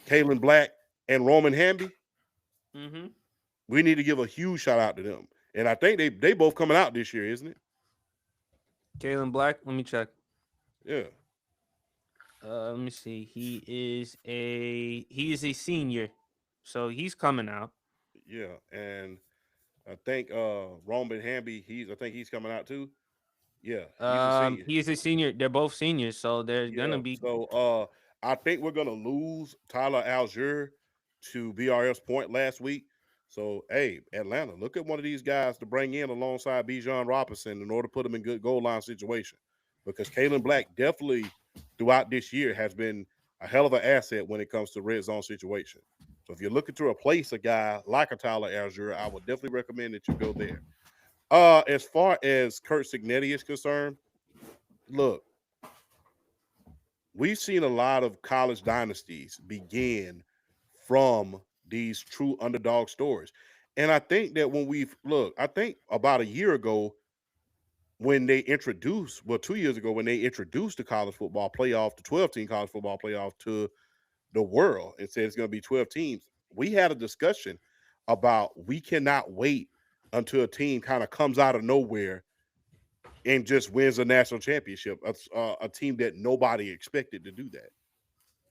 Kalen Black and Roman Hamby. Mm-hmm. We need to give a huge shout out to them. And I think they both coming out this year, isn't it? Kalen Black, let me check. Yeah. Let me see. He is a senior, so he's coming out. Yeah, and I think Roman Hamby, I think he's coming out too. Yeah, he's a senior. They're both seniors, so they're gonna be. So I think we're gonna lose Tyler Algier to BRF's point last week. So hey, Atlanta, look at one of these guys to bring in alongside Bijan Robinson in order to put them in good goal line situation, because Kalen Black definitely throughout this year has been a hell of an asset when it comes to red zone situation. So if you're looking to replace a guy like a Tyler Algier, I would definitely recommend that you go there. As far as Curt Cignetti is concerned, look, we've seen a lot of college dynasties begin from these true underdog stories. And I think that I think about a year ago when they introduced, 2 years ago when they introduced the college football playoff, the 12-team college football playoff to the world and said it's going to be 12 teams, we had a discussion about we cannot wait until a team kind of comes out of nowhere and just wins a national championship, a team that nobody expected to do that.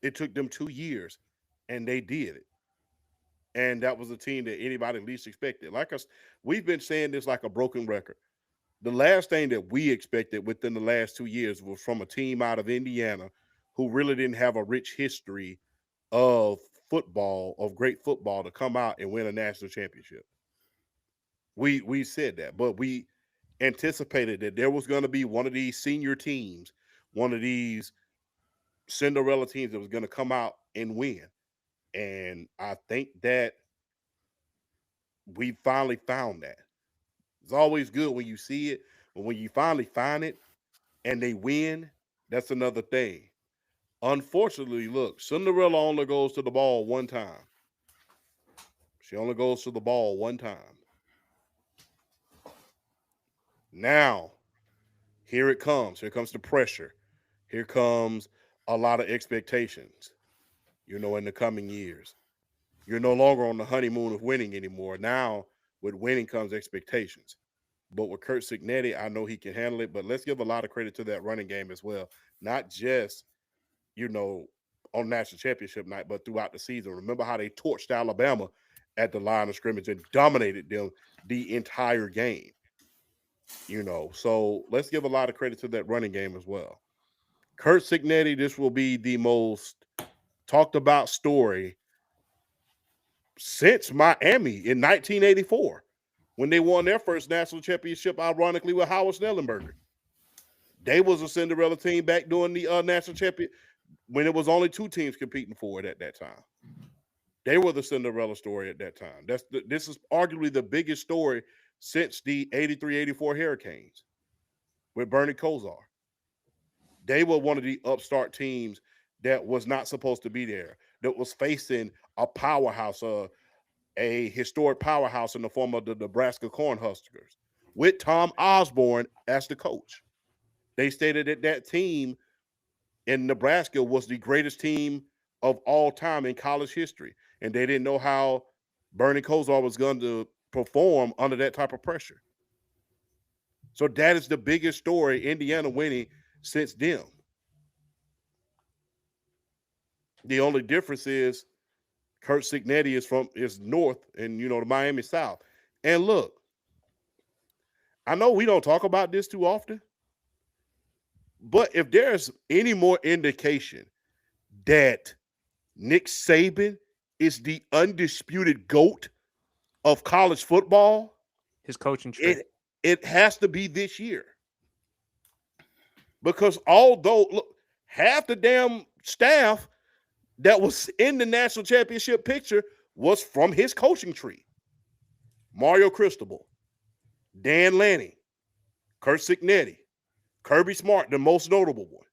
It took them 2 years, and they did it. And that was a team that anybody least expected. Like us, we've been saying this like a broken record. The last thing that we expected within the last 2 years was from a team out of Indiana who really didn't have a rich history of football, of great football, to come out and win a national championship. We said that, but we anticipated that there was going to be one of these senior teams, one of these Cinderella teams that was going to come out and win. And I think that we finally found that. It's always good when you see it, but when you finally find it and they win, that's another thing. Unfortunately, look, Cinderella only goes to the ball one time. She only goes to the ball one time. Now, here it comes. Here comes the pressure. Here comes a lot of expectations, in the coming years. You're no longer on the honeymoon of winning anymore. Now, with winning comes expectations. But with Curt Cignetti, I know he can handle it. But let's give a lot of credit to that running game as well. Not just, on national championship night, but throughout the season. Remember how they torched Alabama at the line of scrimmage and dominated them the entire game. So let's give a lot of credit to that running game as well. Curt Cignetti, this will be the most talked about story since Miami in 1984 when they won their first national championship, ironically, with Howard Schnellenberger. They was a Cinderella team back during the national champion when it was only 2 teams competing for it at that time. They were the Cinderella story at that time. This is arguably the biggest story since the 83-84 Hurricanes with Bernie Kosar. They were one of the upstart teams that was not supposed to be there, that was facing a powerhouse, a historic powerhouse in the form of the Nebraska Cornhuskers, with Tom Osborne as the coach. They stated that that team in Nebraska was the greatest team of all time in college history, and they didn't know how Bernie Kosar was going to perform under that type of pressure. So that is the biggest story, Indiana winning since them. The only difference is Curt Cignetti is north and the Miami South. And look, I know we don't talk about this too often, but if there's any more indication that Nick Saban is the undisputed GOAT of college football, his coaching tree, it has to be this year. Because although, look, half the damn staff that was in the national championship picture was from his coaching tree. Mario Cristobal, Dan Lanning, Curt Cignetti, Kirby Smart, the most notable one.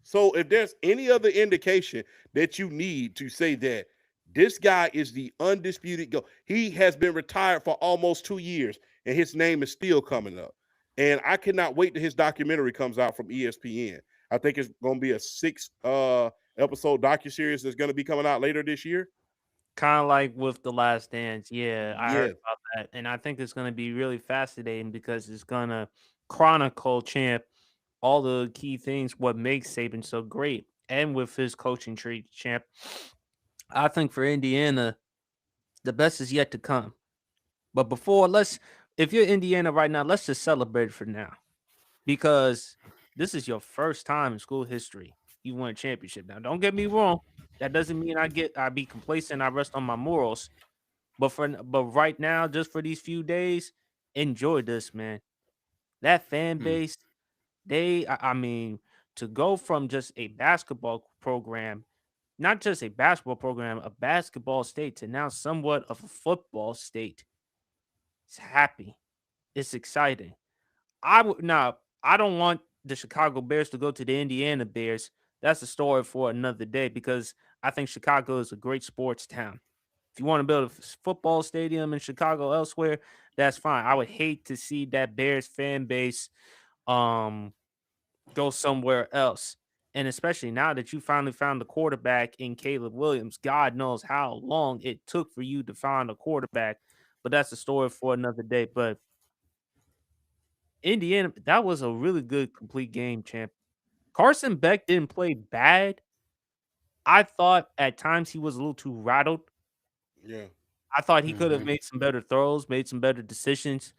So if there's any other indication that you need to say that this guy is the undisputed GOAT, he has been retired for almost 2 years, and his name is still coming up. And I cannot wait till his documentary comes out from ESPN. I think it's going to be a 6 episode docuseries that's going to be coming out later this year. Kind of like with The Last Dance. Yeah, I heard about that. And I think it's going to be really fascinating because it's going to chronicle, Champ, all the key things, what makes Saban so great. And with his coaching tree, Champ, I think for Indiana, the best is yet to come. But if you're Indiana right now, let's just celebrate for now. Because this is your first time in school history you won a championship. Now, don't get me wrong. That doesn't mean I be complacent. I rest on my morals. But right now, just for these few days, enjoy this, man. That fan base, I mean, to go from just a basketball program not just a basketball program, a basketball state to now somewhat of a football state. It's happy. It's exciting. I don't want the Chicago Bears to go to the Indiana Bears. That's a story for another day because I think Chicago is a great sports town. If you want to build a football stadium in Chicago elsewhere, that's fine. I would hate to see that Bears fan base um go somewhere else. And especially now that you finally found the quarterback in Caleb Williams, God knows how long it took for you to find a quarterback, but that's a story for another day. But Indiana, that was a really good complete game, champ. Carson Beck didn't play bad. I thought at times he was a little too rattled. Yeah. I thought he could have Mhm. made some better throws, made some better decisions.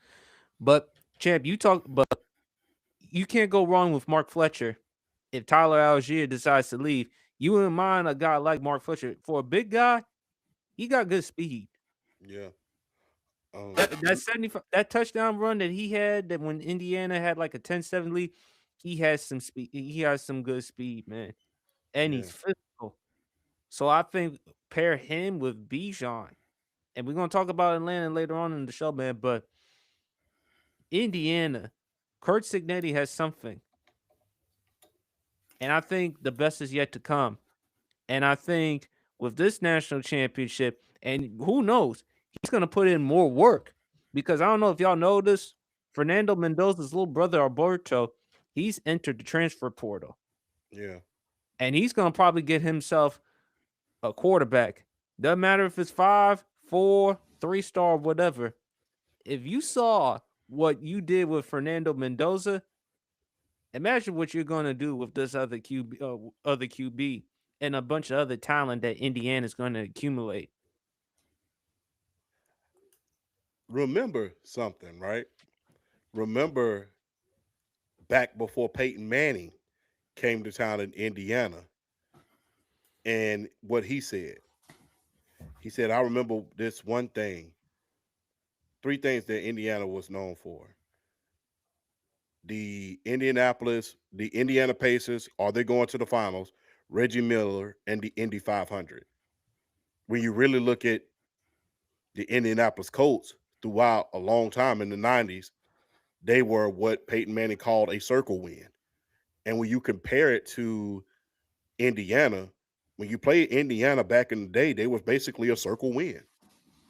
But champ, but you can't go wrong with Mark Fletcher. If Tyler Algier decides to leave, you wouldn't mind a guy like Mark Fletcher. For a big guy, he got good speed. Yeah. That 75 that touchdown run that he had that when Indiana had like a 10-7 lead, he has some speed. He has some good speed, man. And Yeah. he's physical. So I think pair him with Bijan. And we're gonna talk about Atlanta later on in the show, man. But Indiana, Kurt Signetti has something. And I think the best is yet to come. And I think with this national championship, and who knows, he's going to put in more work because I don't know if y'all know this. Fernando Mendoza's little brother, Alberto, he's entered the transfer portal Yeah. and he's going to probably get himself a quarterback. Doesn't matter if it's 5, 4, 3-star, whatever. If you saw what you did with Fernando Mendoza, imagine what you're going to do with this other QB and a bunch of other talent that Indiana's going to accumulate. Remember something, right? Remember back before Peyton Manning came to town in Indiana and what he said. He said, I remember this one thing, three things that Indiana was known for. The Indiana Pacers, are they going to the finals? Reggie Miller and the Indy 500. When you really look at the Indianapolis Colts throughout a long time in the 90s, they were what Peyton Manning called a circle win. And when you compare it to Indiana, when you played Indiana back in the day, they was basically a circle win.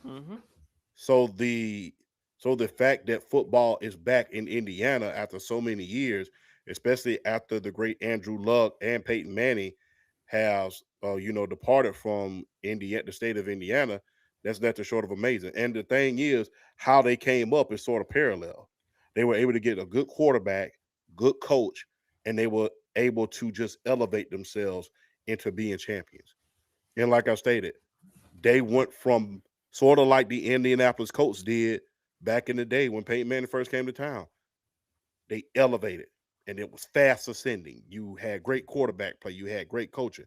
Mm-hmm. So the fact that football is back in Indiana after so many years, especially after the great Andrew Luck and Peyton Manning has departed from Indiana, the state of Indiana, that's nothing short of amazing. And the thing is, how they came up is sort of parallel. They were able to get a good quarterback, good coach, and they were able to just elevate themselves into being champions. And like I stated, they went from sort of like the Indianapolis Colts did back in the day when Peyton Manning first came to town. They elevated and it was fast ascending. You had great quarterback play, you had great coaching,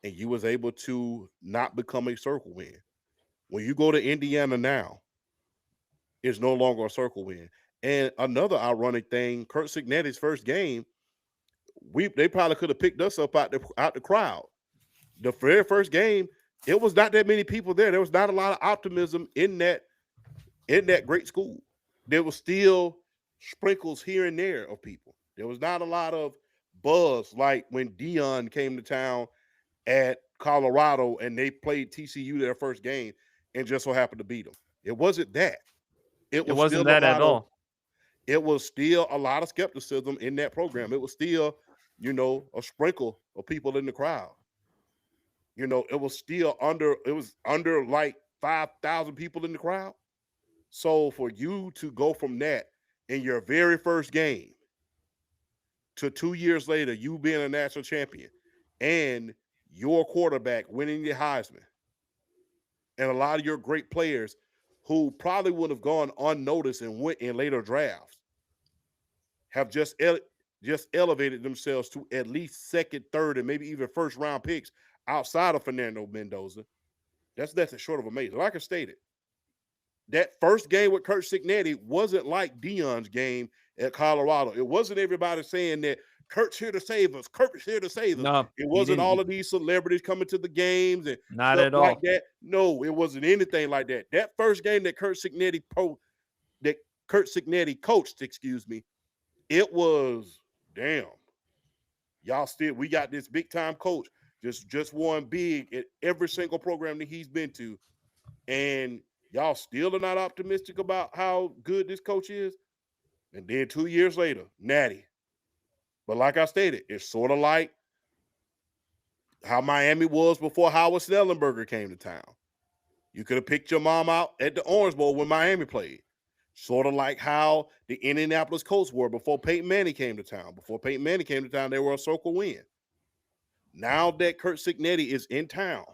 and you was able to not become a circle win. When you go to Indiana now, it's no longer a circle win. And another ironic thing, Kurt Signetti's first game, they probably could have picked us up out the crowd. The very first game, it was not that many people there. There was not a lot of optimism in that great school. There was still sprinkles here and there of people. There was not a lot of buzz like when Deion came to town at Colorado and they played TCU their first game and just so happened to beat them. It wasn't that. It It was wasn't still a that at lot of all. it was still a lot of skepticism in that program. It was still, a sprinkle of people in the crowd. It was under like 5,000 people in the crowd. So for you to go from that in your very first game to 2 years later, you being a national champion and your quarterback winning the Heisman and a lot of your great players who probably would have gone unnoticed and went in later drafts have just elevated themselves to at least second, third, and maybe even first round picks outside of Fernando Mendoza. That's nothing short of amazing. Like I stated, that first game with Kurt Signetti wasn't like Deion's game at Colorado. It wasn't everybody saying that Kurt's here to save us. Kurt's here to save us. No, It he wasn't didn't. all of these celebrities coming to the games and Not stuff at like all. that. No, it wasn't anything like that. That first game that Kurt Signetti coached, it was damn. Y'all still, we got this big time coach, just won big at every single program that he's been to, and y'all still are not optimistic about how good this coach is. And then 2 years later, Natty. But like I stated, it's sort of like how Miami was before Howard Snellenberger came to town. You could have picked your mom out at the Orange Bowl when Miami played. Sort of like how the Indianapolis Colts were before Peyton Manning came to town. Before Peyton Manning came to town, they were a circle win. Now that Kurt Signetti is in town,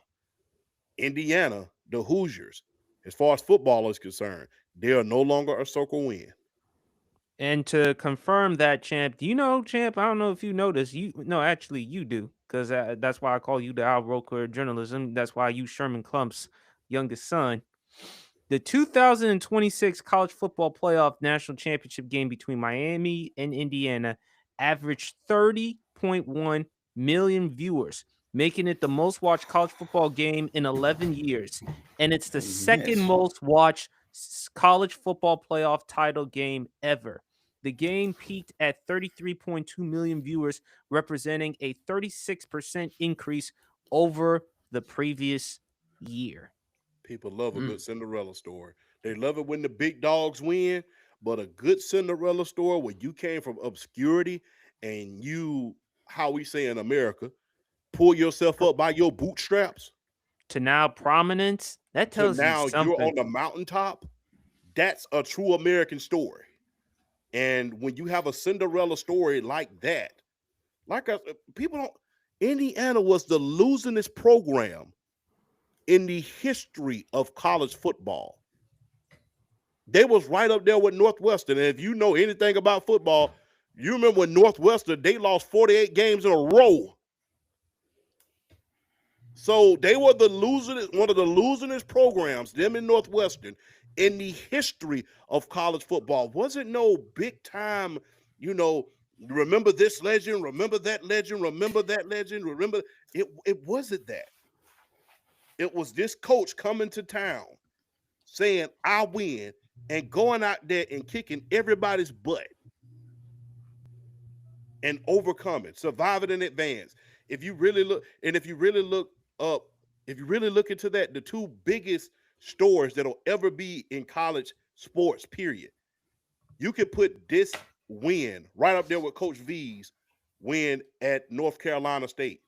Indiana, the Hoosiers, as far as football is concerned, they are no longer a circle win. And to confirm that, Champ, do you know, Champ? I don't know if you know this. Actually, you do, because that's why I call you the Al Roker of journalism. That's why you Sherman Klump's youngest son. The 2026 college football playoff national championship game between Miami and Indiana averaged 30.1 million viewers, making it the most watched college football game in 11 years. And it's the second Yes. most watched college football playoff title game ever. The game peaked at 33.2 million viewers, representing a 36% increase over the previous year. People love a good Cinderella story. They love it when the big dogs win, but a good Cinderella story where you came from obscurity and you, how we say in America, pull yourself up by your bootstraps To now prominence, that to tells you now something. you're on the mountaintop. That's a true American story. And when you have a Cinderella story like that, Indiana was the losingest program in the history of college football. They was right up there with Northwestern. And if you know anything about football, you remember when Northwestern, they lost 48 games in a row. So they were one of the losingest programs, them in Northwestern, in the history of college football. Wasn't no big time, remember this legend, remember that legend, remember that legend, remember it wasn't that. It was this coach coming to town saying, I win, and going out there and kicking everybody's butt and overcoming, surviving in advance. If you really look into that, the two biggest stories that'll ever be in college sports, period, you could put this win right up there with Coach V's win at North Carolina State.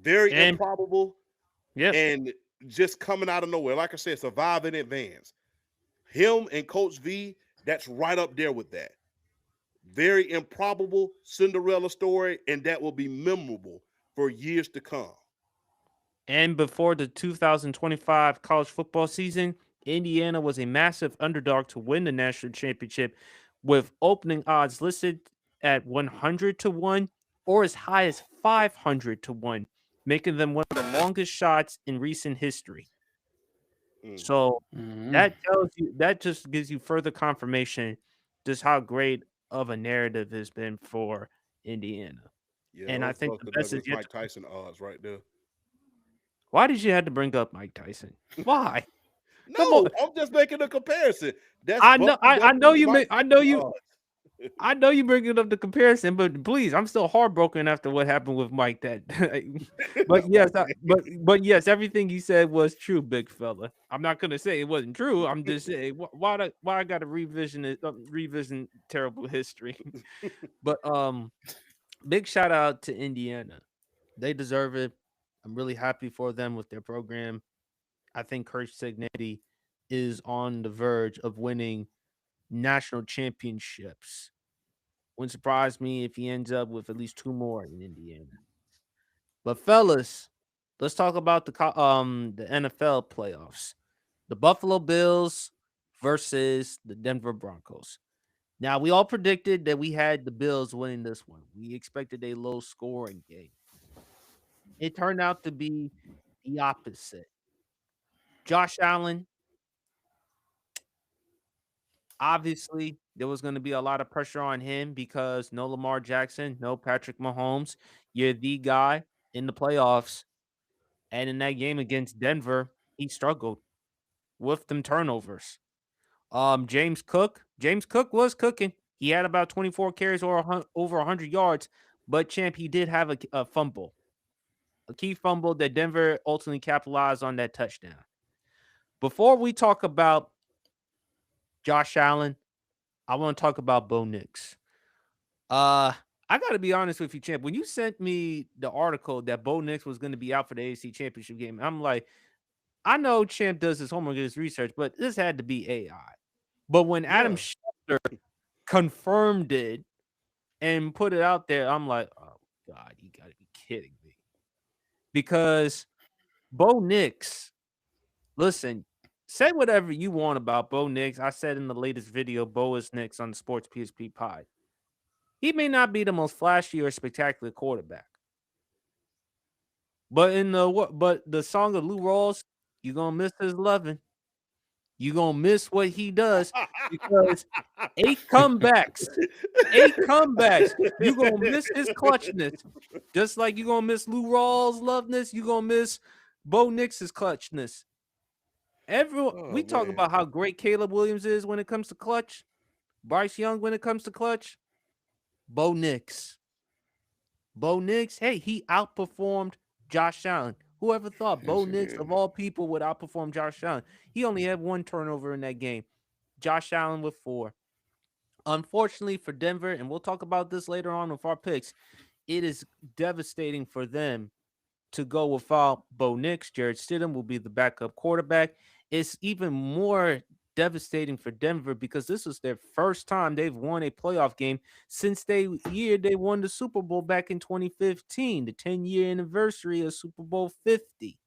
Very improbable. Yeah. And just coming out of nowhere. Like I said, survive in advance. Him and Coach V, that's right up there with that. Very improbable Cinderella story, and that will be memorable for years to come. And before the 2025 college football season, Indiana was a massive underdog to win the national championship, with opening odds listed at 100-1 or as high as 500-1, making them one of the longest shots in recent history. So that just gives you further confirmation just how great of a narrative has been for Indiana. Yeah, and I think the best is yet Mike Tyson odds right there. Why did you have to bring up Mike Tyson? Why? No, I'm just making a comparison. That's I know you bring it up the comparison, but please, I'm still heartbroken after what happened with Mike. But yes, everything you said was true, big fella. I'm not gonna say it wasn't true. I'm just saying why I got to revision terrible history. But big shout out to Indiana. They deserve it. I'm really happy for them with their program. I think Kurt Signetti is on the verge of winning national championships. Wouldn't surprise me if he ends up with at least 2 more in Indiana. But fellas, let's talk about the NFL playoffs. The Buffalo Bills versus the Denver Broncos. Now, we all predicted that we had the Bills winning this one. We expected a low scoring game. It turned out to be the opposite. Josh Allen, obviously, there was going to be a lot of pressure on him because no Lamar Jackson, no Patrick Mahomes. You're the guy in the playoffs. And in that game against Denver, he struggled with them turnovers. James Cook was cooking. He had about 24 carries or over 100 yards, but champ, he did have a fumble, a key fumble that Denver ultimately capitalized on that touchdown. Before we talk about Josh Allen, I want to talk about Bo Nix. I got to be honest with you, champ. When you sent me the article that Bo Nix was going to be out for the AFC Championship game, I'm like, I know champ does his homework, his research, but this had to be AI. But when Adam Yeah. Schefter confirmed it and put it out there, I'm like, oh God, you got to be kidding me. Because Bo Nix, listen, say whatever you want about Bo Nix. I said in the latest video, Bo is Nix on the Sports PSP Pod. He may not be the most flashy or spectacular quarterback, but the song of Lou Rawls, you're gonna miss his loving. You're gonna miss what he does because 8 comebacks. 8 comebacks. You're gonna miss his clutchness. Just like you're gonna miss Lou Rawls' loveness, you're gonna miss Bo Nix's clutchness. We talk about how great Caleb Williams is when it comes to clutch. Bryce Young when it comes to clutch. Bo Nix. Bo Nix, hey, he outperformed Josh Allen. Whoever thought Yes, Bo he Nix did. of all people would outperform Josh Allen? He only had 1 turnover in that game. Josh Allen with 4. Unfortunately for Denver, and we'll talk about this later on with our picks, it is devastating for them to go without Bo Nix. Jarrett Stidham will be the backup quarterback. It's even more devastating for Denver because this was their first time they've won a playoff game since they won the Super Bowl back in 2015, the 10-year anniversary of Super Bowl 50.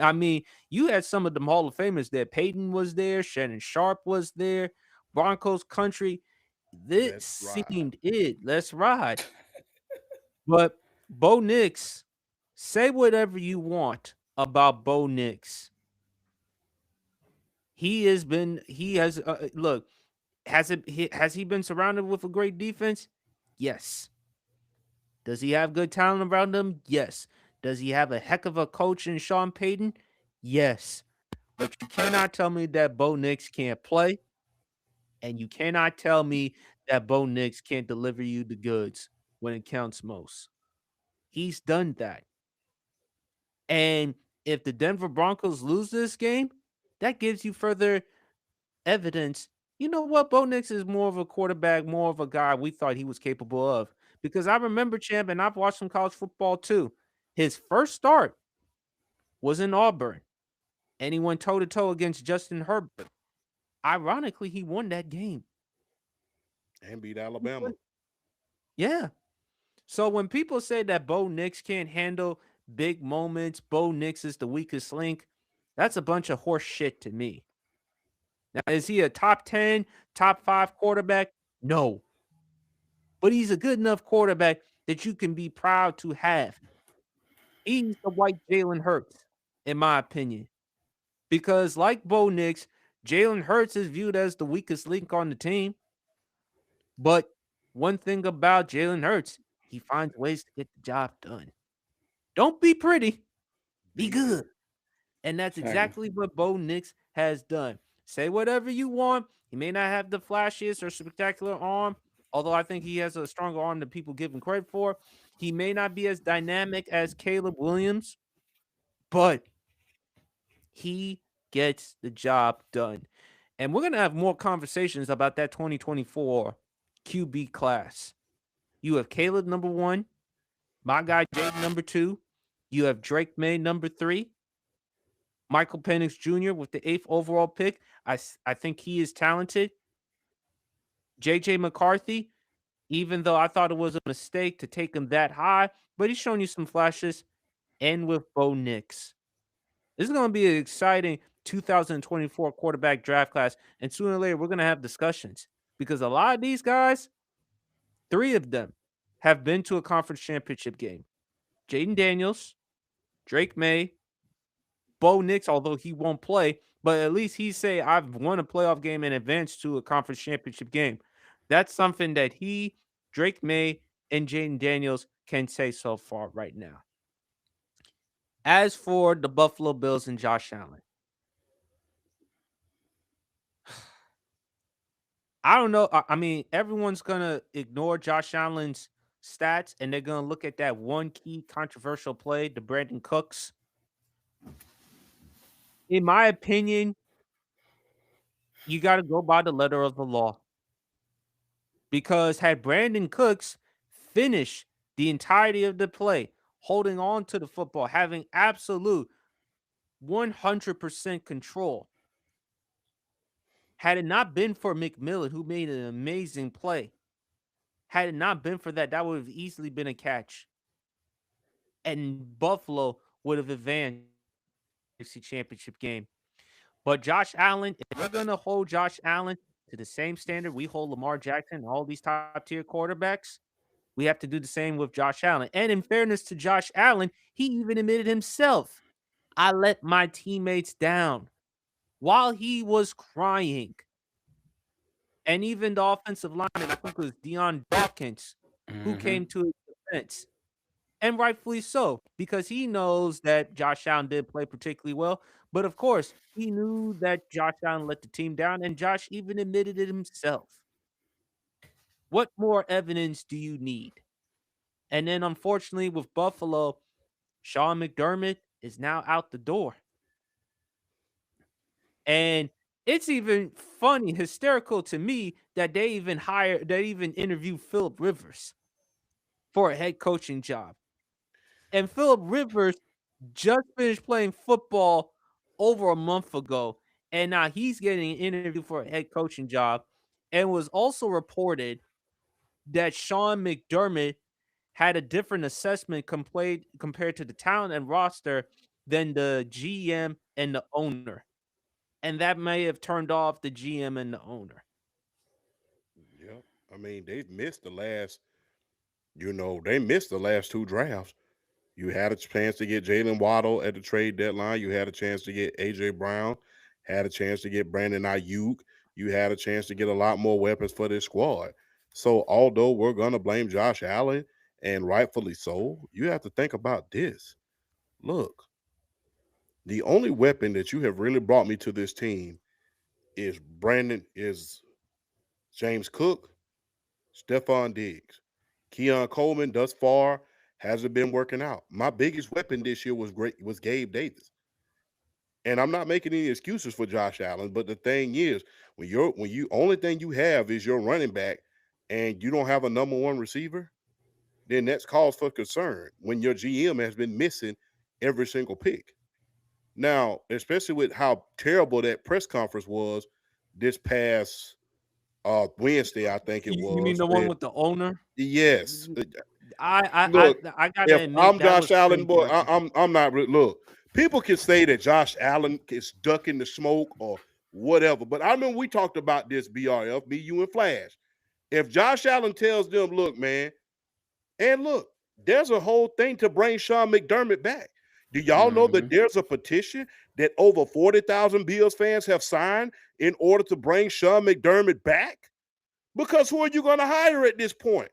I mean, you had some of them Hall of Famers there. Peyton was there, Shannon Sharp was there, Broncos country. This seemed it. Let's ride. But Bo Nix, say whatever you want about Bo Nix. He has look, has he been surrounded with a great defense? Yes. Does he have good talent around him? Yes. Does he have a heck of a coach in Sean Payton? Yes. But you cannot tell me that Bo Nix can't play, and you cannot tell me that Bo Nix can't deliver you the goods when it counts most. He's done that. And if the Denver Broncos lose this game, that gives you further evidence. You know what? Bo Nix is more of a quarterback, more of a guy we thought he was capable of. Because I remember, champ, and I've watched some college football too. His first start was in Auburn, and he went toe to toe against Justin Herbert. Ironically, he won that game and beat Alabama. Yeah. So when people say that Bo Nix can't handle big moments, Bo Nix is the weakest link, that's a bunch of horse shit to me. Now, is he a top 10, top 5 quarterback? No. But he's a good enough quarterback that you can be proud to have. He's the white Jalen Hurts, in my opinion. Because like Bo Nix, Jalen Hurts is viewed as the weakest link on the team. But one thing about Jalen Hurts, he finds ways to get the job done. Don't be pretty, be good. And that's exactly what Bo Nix has done. Say whatever you want. He may not have the flashiest or spectacular arm, although I think he has a stronger arm than people give him credit for. He may not be as dynamic as Caleb Williams, but he gets the job done. And we're going to have more conversations about that 2024 QB class. You have Caleb number 1, my guy Jaden number 2. You have Drake May number 3. Michael Penix Jr. with the 8th overall pick. I think he is talented. JJ McCarthy, even though I thought it was a mistake to take him that high, but he's shown you some flashes. And with Bo Nix. This is going to be an exciting 2024 quarterback draft class. And sooner or later, we're going to have discussions because a lot of these guys, 3 of them, have been to a conference championship game. Jaden Daniels, Drake May, Bo Nix, although he won't play, but at least he say I've won a playoff game and advanced to a conference championship game. That's something that he, Drake May, and Jaden Daniels can say so far right now. As for the Buffalo Bills and Josh Allen, I don't know. I mean, everyone's gonna ignore Josh Allen's stats, and they're gonna look at that one key controversial play, the Brandon Cooks. In my opinion, you got to go by the letter of the law. Because had Brandon Cooks finished the entirety of the play, holding on to the football, having absolute 100% control, had it not been for McMillan, who made an amazing play, had it not been for that, that would have easily been a catch. And Buffalo would have advanced the AFC Championship game. But Josh Allen, if we're going to hold Josh Allen to the same standard we hold Lamar Jackson and all these top tier quarterbacks, we have to do the same with Josh Allen. And in fairness to Josh Allen, he even admitted himself, I let my teammates down while he was crying. And even the offensive lineman, I think it was Deion Dawkins, who came to his defense. And rightfully so, because he knows that Josh Allen did play particularly well. But of course, he knew that Josh Allen let the team down, and Josh even admitted it himself. What more evidence do you need? And then, unfortunately, with Buffalo, Sean McDermott is now out the door. And it's even funny, hysterical to me that they even interviewed Philip Rivers for a head coaching job. And Philip Rivers just finished playing football over a month ago, and now he's getting an interview for a head coaching job. And was also reported that Sean McDermott had a different assessment compared to the talent and roster than the GM and the owner. And that may have turned off the GM and the owner. Yeah. I mean, they missed the last two drafts. You had a chance to get Jalen Waddle at the trade deadline. You had a chance to get AJ Brown, had a chance to get Brandon Ayuk. You had a chance to get a lot more weapons for this squad. So, although we're going to blame Josh Allen, and rightfully so, you have to think about this. Look, the only weapon that you have really brought me to this team is James Cook, Stephon Diggs. Keon Coleman thus far hasn't been working out. My biggest weapon this year was Gabe Davis. And I'm not making any excuses for Josh Allen, but the thing is, when you only thing you have is your running back and you don't have a number one receiver, then that's cause for concern when your GM has been missing every single pick. Now, especially with how terrible that press conference was this past Wednesday, I think it You mean was. the one with the owner? Yes. I Look, I gotta if admit I'm that Josh was Allen, boy, cringeworthy. I'm not. Look, people can say that Josh Allen is ducking the smoke or whatever, but I remember we talked about this, BRF, me, you, and Flash. If Josh Allen tells them, look, man, and look, there's a whole thing to bring Sean McDermott back. Do y'all know that there's a petition that over 40,000 Bills fans have signed in order to bring Sean McDermott back? Because who are you going to hire at this point?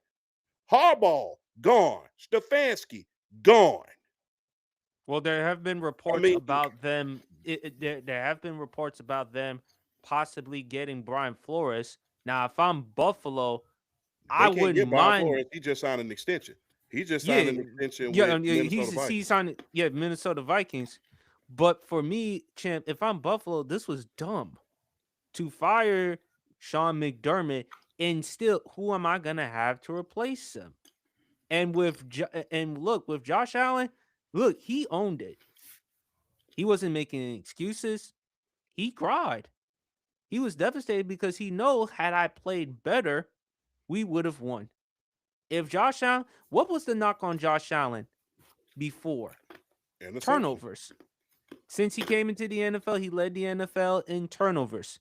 Harbaugh, gone. Stefanski, gone. Well, there have been I reports mean, about them. There have been reports about them possibly getting Brian Flores. Now, if I'm Buffalo, I they can't wouldn't get Brian mind. Flores. He just signed an extension. He just signed Yeah, an extension yeah, with yeah, Minnesota Vikings. he's on Minnesota Vikings. But for me, champ, if I'm Buffalo, this was dumb to fire Sean McDermott, and still, who am I gonna have to replace him? And with Josh Allen, look, he owned it. He wasn't making any excuses. He cried. He was devastated because he know had I played better, we would have won. If Josh Allen, what was the knock on Josh Allen before? Interception. Turnovers. Since he came into the NFL, he led the NFL in turnovers.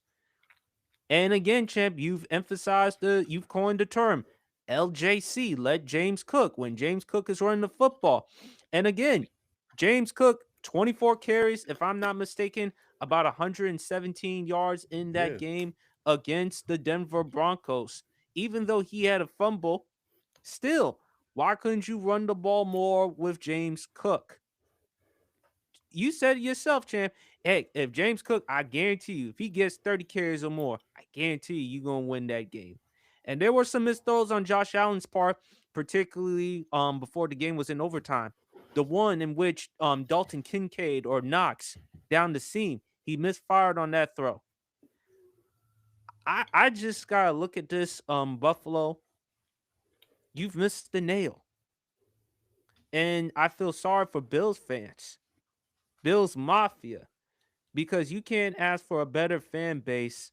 And again, champ, you've coined the term LJC, let James Cook, when James Cook is running the football. And again, James Cook, 24 carries, if I'm not mistaken, about 117 yards in that Yes. game against the Denver Broncos. even though he had a fumble, still, why couldn't you run the ball more with James Cook? You said it yourself, champ. Hey, if James Cook, I guarantee you, if he gets 30 carries or more, I guarantee you're going to win that game. And there were some missed throws on Josh Allen's part, particularly before the game was in overtime. The one in which Dalton Kincaid or Knox down the seam, he misfired on that throw. I just got to look at this, Buffalo. You've missed the nail. And I feel sorry for Bills fans, Bills Mafia, because you can't ask for a better fan base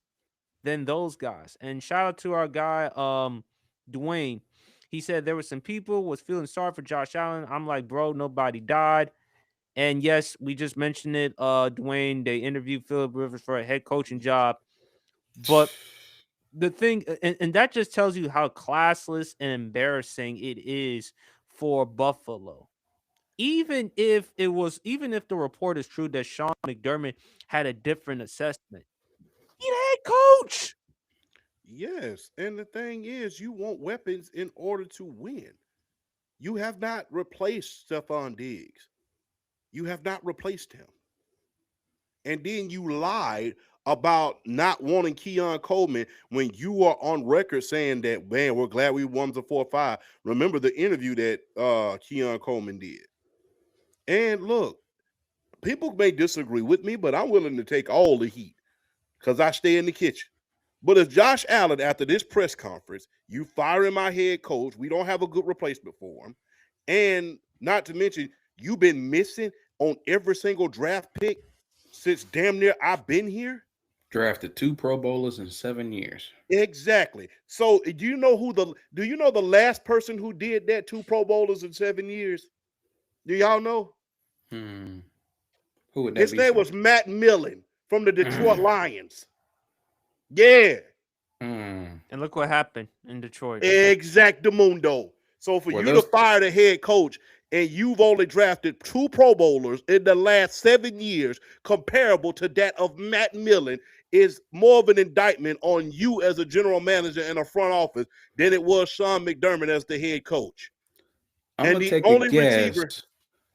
than those guys. And shout out to our guy, Dwayne. He said there were some people was feeling sorry for Josh Allen. I'm like, bro, nobody died. And yes, we just mentioned it. Dwayne, they interviewed Philip Rivers for a head coaching job. But the thing, and that just tells you how classless and embarrassing it is for Buffalo. Even if the report is true that Sean McDermott had a different assessment, he's the head coach. Yes, and the thing is, you want weapons in order to win. You have not replaced Stephon Diggs. You have not replaced him. And then you lied about not wanting Keon Coleman when you are on record saying that, man, we're glad we won the 4-5. Remember the interview that Keon Coleman did. And look, people may disagree with me, but I'm willing to take all the heat because I stay in the kitchen. But if Josh Allen, after this press conference, you firing my head coach, we don't have a good replacement for him. And not to mention, you've been missing on every single draft pick since damn near I've been here. Drafted 2 Pro Bowlers in 7 years. Exactly. So do you know the last person who did that, 2 Pro Bowlers in 7 years? Do y'all know? Who would that His be? name was Matt Millen from the Detroit Lions. Yeah. And look what happened in Detroit. Exactamundo. So for you to fire the head coach and you've only drafted 2 Pro Bowlers in the last 7 years, comparable to that of Matt Millen, is more of an indictment on you as a general manager in a front office than it was Sean McDermott as the head coach. I'm gonna take a guess.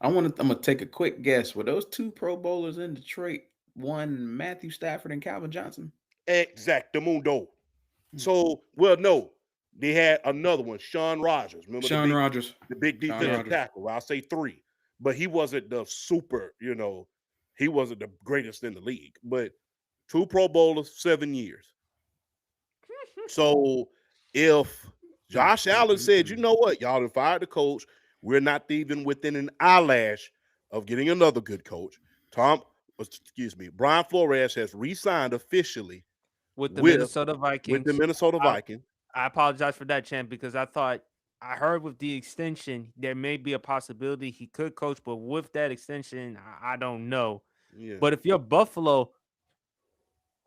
I'm gonna take a quick guess. Were those 2 Pro Bowlers in Detroit one Matthew Stafford and Calvin Johnson? Exactamundo. So, well, no. They had another one, Sean Rogers. Remember the big defensive tackle. I'll say 3. But he wasn't the super, he wasn't the greatest in the league. But 2 Pro Bowlers, 7 years. So if Josh Allen said, you know what, y'all have fired the coach, we're not even within an eyelash of getting another good coach. Brian Flores has re-signed officially with the Minnesota Vikings. I apologize for that, champ, because I heard with the extension there may be a possibility he could coach, but with that extension, I don't know. Yeah. But if you're Buffalo,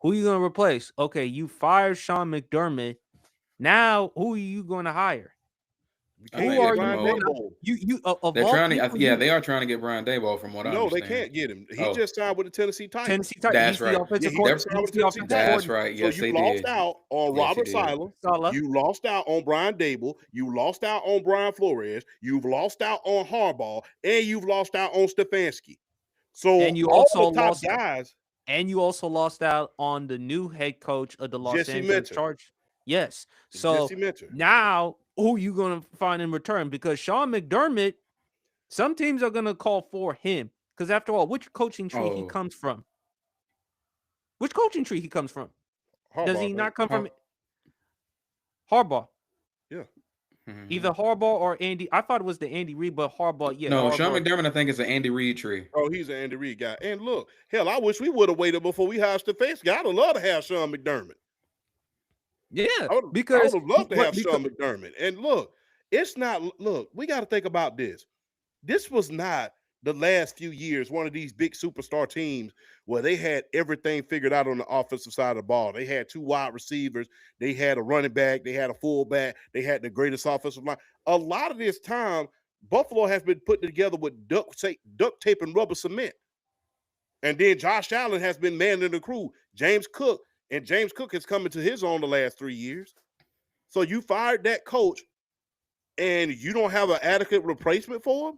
who are you going to replace? Okay, you fired Sean McDermott. Now, who are you going to hire? They are trying to get Brian Daboll from what I understand. No, they can't get him. He just signed with the Tennessee Titans. That's right. That's right. Yes, so you lost out on Robert Saleh. You lost out on Brian Daboll. You lost out on Brian Flores. You've lost out on Harbaugh, and you've lost out on Stefanski. So and you also lost guys. And you also lost out on the new head coach of the Los Angeles Chargers. Yes. So now, who are you going to find in return? Because Sean McDermott, some teams are going to call for him. Because after all, which coaching tree he comes from? Which coaching tree he comes from? Harbaugh, does he not come from Harbaugh? Yeah. Either Harbaugh or Andy. I thought it was the Andy Reid, but Harbaugh, yeah. No, Harbaugh. Sean McDermott, I think, is an Andy Reid tree. Oh, he's an Andy Reid guy. And look, hell, I wish we would have waited before we hired Stefanski. I'd have loved to have Sean McDermott. Yeah, because I would love to have Sean McDermott. And look, we got to think about this. This was not the last few years, one of these big superstar teams where they had everything figured out on the offensive side of the ball. They had 2 wide receivers. They had a running back. They had a fullback. They had the greatest offensive line. A lot of this time, Buffalo has been put together with duct tape and rubber cement. And then Josh Allen has been manning the crew. James Cook has come into his own the last 3 years. So you fired that coach, and you don't have an adequate replacement for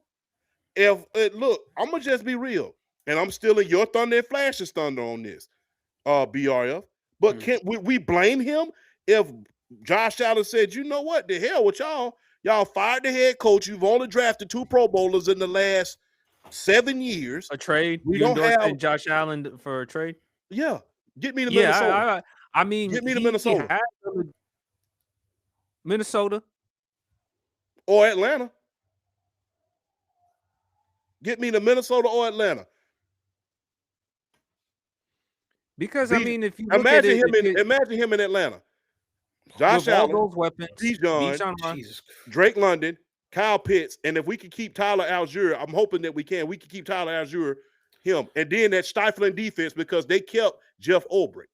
him. Look, I'm gonna just be real, and I'm stealing your thunder and Flash's thunder on this, BRF. But can we blame him if Josh Allen said, you know what, the hell with y'all? Y'all fired the head coach. You've only drafted 2 Pro Bowlers in the last 7 years. A trade? We You don't endorsing have. Josh Allen for a trade? Yeah, get me to Minnesota. I mean, Get me to he Minnesota. had Minnesota. Or Atlanta. Get me to Minnesota or Atlanta. Because I mean, if you look at Imagine it, imagine him in Atlanta. Josh with all Allen, those weapons, Bijan, Bijan, Drake London, Kyle Pitts, and if we can keep Tyler Algier, I'm hoping that we can. We can keep Tyler Algier, him, and then that stifling defense because they kept Jeff Ulbrich.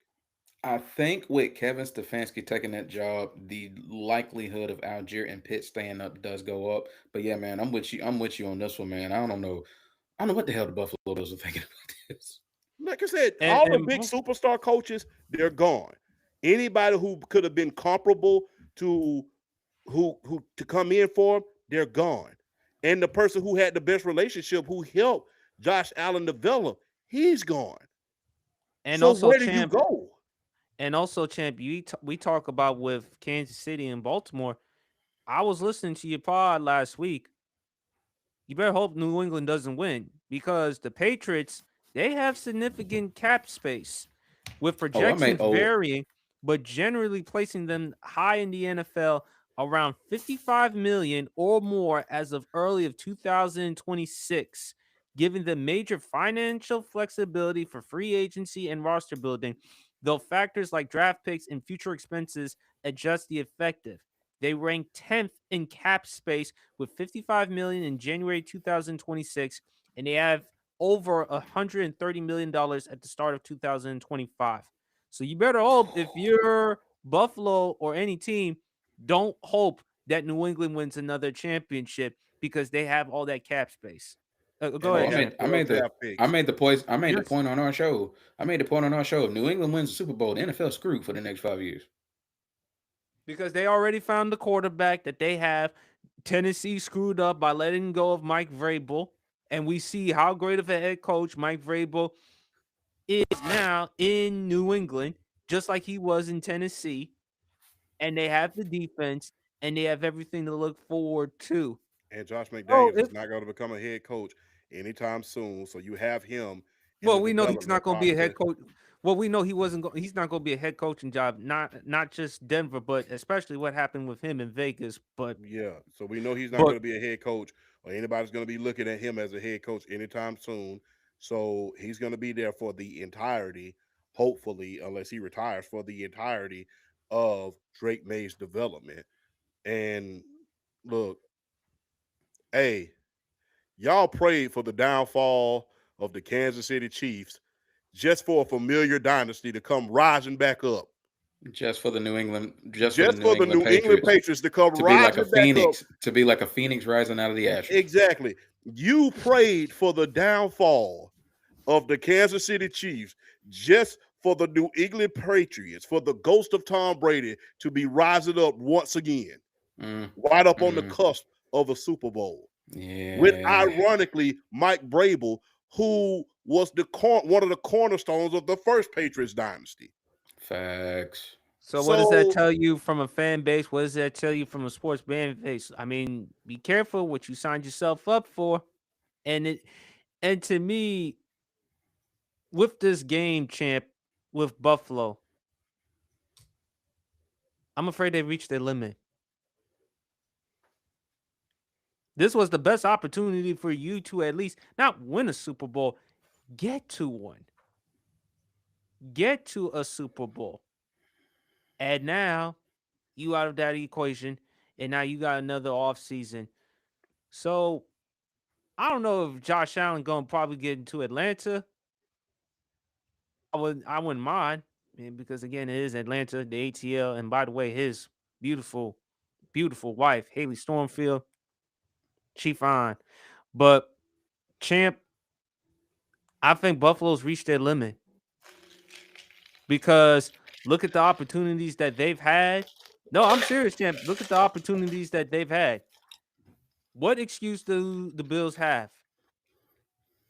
I think with Kevin Stefanski taking that job, the likelihood of Algier and Pitt staying up does go up. But yeah, man, I'm with you. I'm with you on this one, man. I don't know what the hell the Buffalo Bills are thinking about this. Like I said, all the big superstar coaches, they're gone. Anybody who could have been comparable to who to come in for them, they're gone. And the person who had the best relationship, who helped Josh Allen develop, he's gone. and so also where do Champ, you go? And also, Champ, we talk about with Kansas City and Baltimore. I was listening to your pod last week. You better hope New England doesn't win because the Patriots, they have significant cap space with projections varying, but generally placing them high in the NFL around 55 million or more as of early of 2026, giving them major financial flexibility for free agency and roster building, though factors like draft picks and future expenses adjust the effective. They rank 10th in cap space with 55 million in January 2026, and they have over $130 million at the start of 2025. So you better hope if you're Buffalo or any team, don't hope that New England wins another championship because they have all that cap space. Go ahead. I made the point on our show. If New England wins the Super Bowl, the NFL screwed for the next 5 years. Because they already found the quarterback that they have. Tennessee screwed up by letting go of Mike Vrabel. And we see how great of a head coach Mike Vrabel is now in New England, just like he was in Tennessee. And they have the defense, and they have everything to look forward to. And Josh McDaniels is not going to become a head coach anytime soon. So you have him. Well, we know he's not going to be a head coach. Well, we know he's not going to be a head coaching job, not just Denver, but especially what happened with him in Vegas. But yeah, so we know he's not going to be a head coach, or anybody's going to be looking at him as a head coach anytime soon. So he's going to be there for the entirety, hopefully, unless he retires, for the entirety of Drake May's development. And look, hey, y'all prayed for the downfall of the Kansas City Chiefs just for a familiar dynasty to come rising back up. Just for the New England, Patriots to come rising back up. To be like a phoenix rising out of the ashes. Exactly. You prayed for the downfall of the Kansas City Chiefs just for the New England Patriots, for the ghost of Tom Brady to be rising up once again, right up on the cusp of a Super Bowl. Yeah. With, ironically, Mike Vrabel, who was one of the cornerstones of the first Patriots dynasty. Facts. So what does that tell you from a fan base? What does that tell you from a sports fan base? I mean, be careful what you signed yourself up for. And to me, with this game, Champ, with Buffalo, I'm afraid they reached their limit. This was the best opportunity for you to at least not win a Super Bowl, get to one. Get to a Super Bowl. And now you out of that equation, and now you got another offseason. So I don't know if Josh Allen gonna probably get into Atlanta. I wouldn't mind, because again, it is Atlanta, the ATL, and by the way, his beautiful, beautiful wife, Haley Stormfield. She fine. But Champ, I think Buffalo's reached their limit. Because look at the opportunities that they've had No, I'm serious, champ. Look at the opportunities that they've had. What excuse do the Bills have?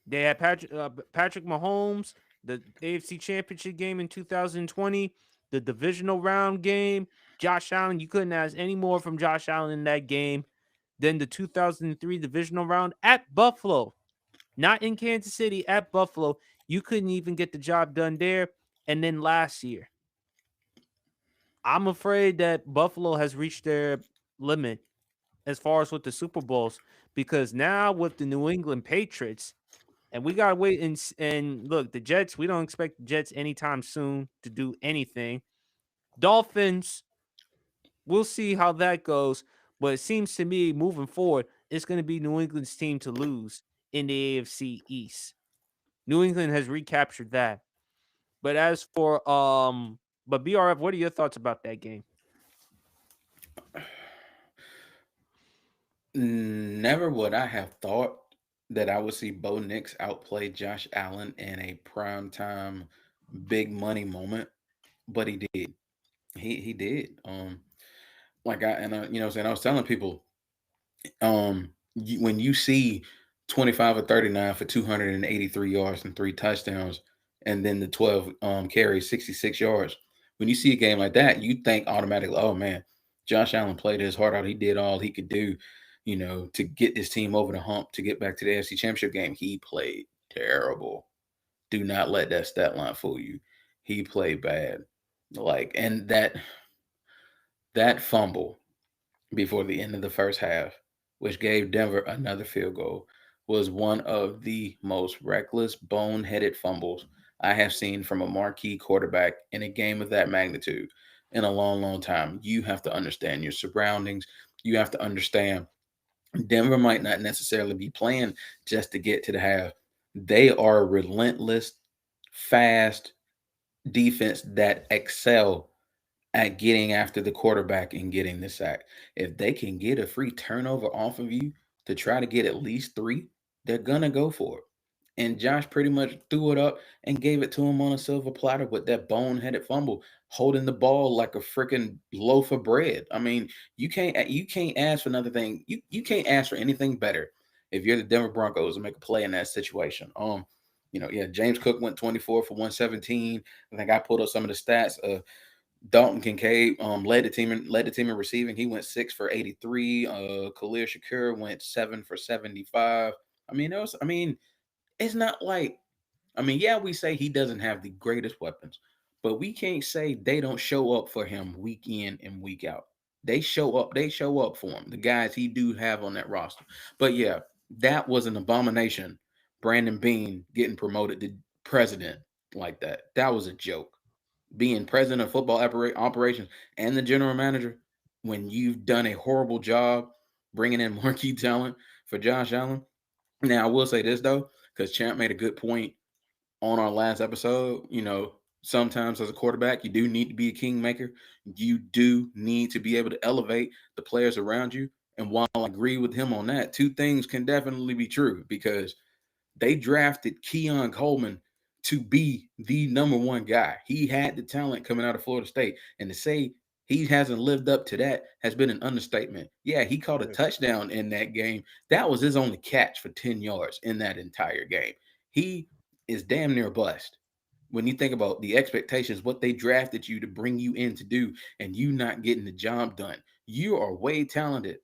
They had Patrick Mahomes, the AFC Championship game in 2020, the divisional round game. Josh Allen, you couldn't ask any more from Josh Allen in that game. Then the 2003 divisional round at Buffalo, not in Kansas City, at Buffalo. You couldn't even get the job done there. And then last year, I'm afraid that Buffalo has reached their limit as far as with the Super Bowls, because now with the New England Patriots, and we gotta wait and look, the Jets, we don't expect the Jets anytime soon to do anything. Dolphins, we'll see how that goes. But it seems to me moving forward, it's going to be New England's team to lose in the AFC East. New England has recaptured that. But as for but BRF, what are your thoughts about that game? Never would I have thought that I would see Bo Nix outplay Josh Allen in a primetime big money moment, but he did. He did. Like you know, what I'm saying, I was telling people, when you see 25 or 39 for 283 yards and 3 touchdowns, and then the 12 carries, 66 yards. When you see a game like that, you think automatically, oh man, Josh Allen played his heart out. He did all he could do, you know, to get this team over the hump to get back to the AFC Championship game. He played terrible. Do not let that stat line fool you. He played bad. And that fumble before the end of the first half, which gave Denver another field goal, was one of the most reckless, boneheaded fumbles I have seen from a marquee quarterback in a game of that magnitude in a long, long time. You have to understand your surroundings. You have to understand Denver might not necessarily be playing just to get to the half. They are relentless, fast defense that excel at getting after the quarterback and getting the sack. If they can get a free turnover off of you to try to get at least 3, they're gonna go for it. And Josh pretty much threw it up and gave it to him on a silver platter with that boneheaded fumble, holding the ball like a freaking loaf of bread. I mean, you can't ask for another thing. You can't ask for anything better if you're the Denver Broncos and make a play in that situation. James Cook went 24 for 117. I think I pulled up some of the stats. Dalton Kincaid led the team in receiving. He went 6 for 83. Khalil Shakur went 7 for 75. It's not like, yeah, we say he doesn't have the greatest weapons, but we can't say they don't show up for him week in and week out. They show up for him, the guys he do have on that roster. But yeah, that was an abomination. Brandon Beane getting promoted to president like that. That was a joke. Being president of football operations and the general manager when you've done a horrible job bringing in marquee talent for Josh Allen. Now, I will say this, though, because Champ made a good point on our last episode. Sometimes as a quarterback, you do need to be a kingmaker. You do need to be able to elevate the players around you. And while I agree with him on that, 2 things can definitely be true, because they drafted Keon Coleman to be the number 1 guy. He had the talent coming out of Florida State. And to say he hasn't lived up to that has been an understatement. Yeah, he caught a touchdown in that game. That was his only catch for 10 yards in that entire game. He is damn near bust. When you think about the expectations, what they drafted you to bring you in to do, and you not getting the job done, you are way talented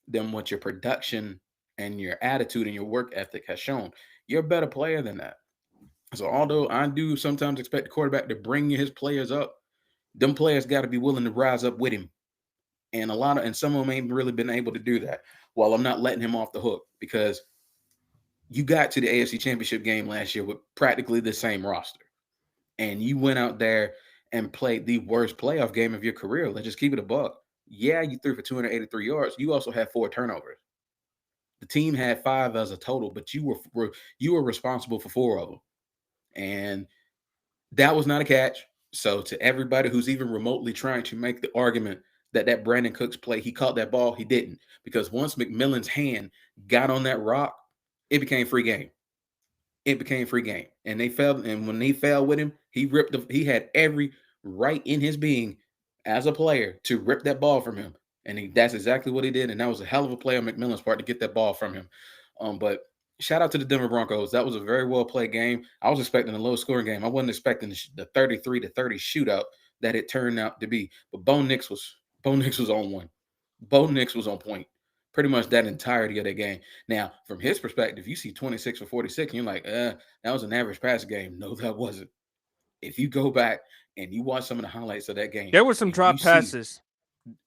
than what your production and your attitude and your work ethic has shown. You're a better player than that. So although I do sometimes expect the quarterback to bring his players up, them players got to be willing to rise up with him. And some of them ain't really been able to do that. While I'm not letting him off the hook, because you got to the AFC Championship game last year with practically the same roster. And you went out there and played the worst playoff game of your career. Let's just keep it a buck. Yeah, you threw for 283 yards. You also had 4 turnovers. The team had 5 as a total, but you were responsible for 4 of them. And that was not a catch. So to everybody who's even remotely trying to make the argument that Brandon Cooks play, he caught that ball, he didn't. Because once McMillan's hand got on that rock, it became free game. It became free game. And they fell. And when they fell with him, he had every right in his being as a player to rip that ball from him. And that's exactly what he did. And that was a hell of a play on McMillan's part to get that ball from him. But shout out to the Denver Broncos. That was a very well played game. I was expecting a low scoring game. I wasn't expecting the 33-30 shootout that it turned out to be. But Bo Nix was on one. Bo Nix was on point pretty much that entirety of that game. Now, from his perspective, you see 26 for 46, and you're like, that was an average pass game. No, that wasn't. If you go back and you watch some of the highlights of that game, there were some drop passes.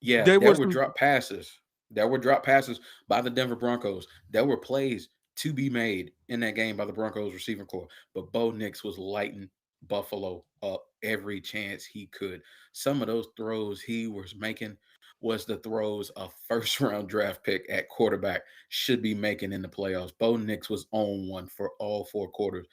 There were drop passes. There were drop passes by the Denver Broncos. There were plays to be made in that game by the Broncos receiving corps. But Bo Nix was lighting Buffalo up every chance he could. Some of those throws he was making was the throws a first-round draft pick at quarterback should be making in the playoffs. Bo Nix was on one for all 4 quarters.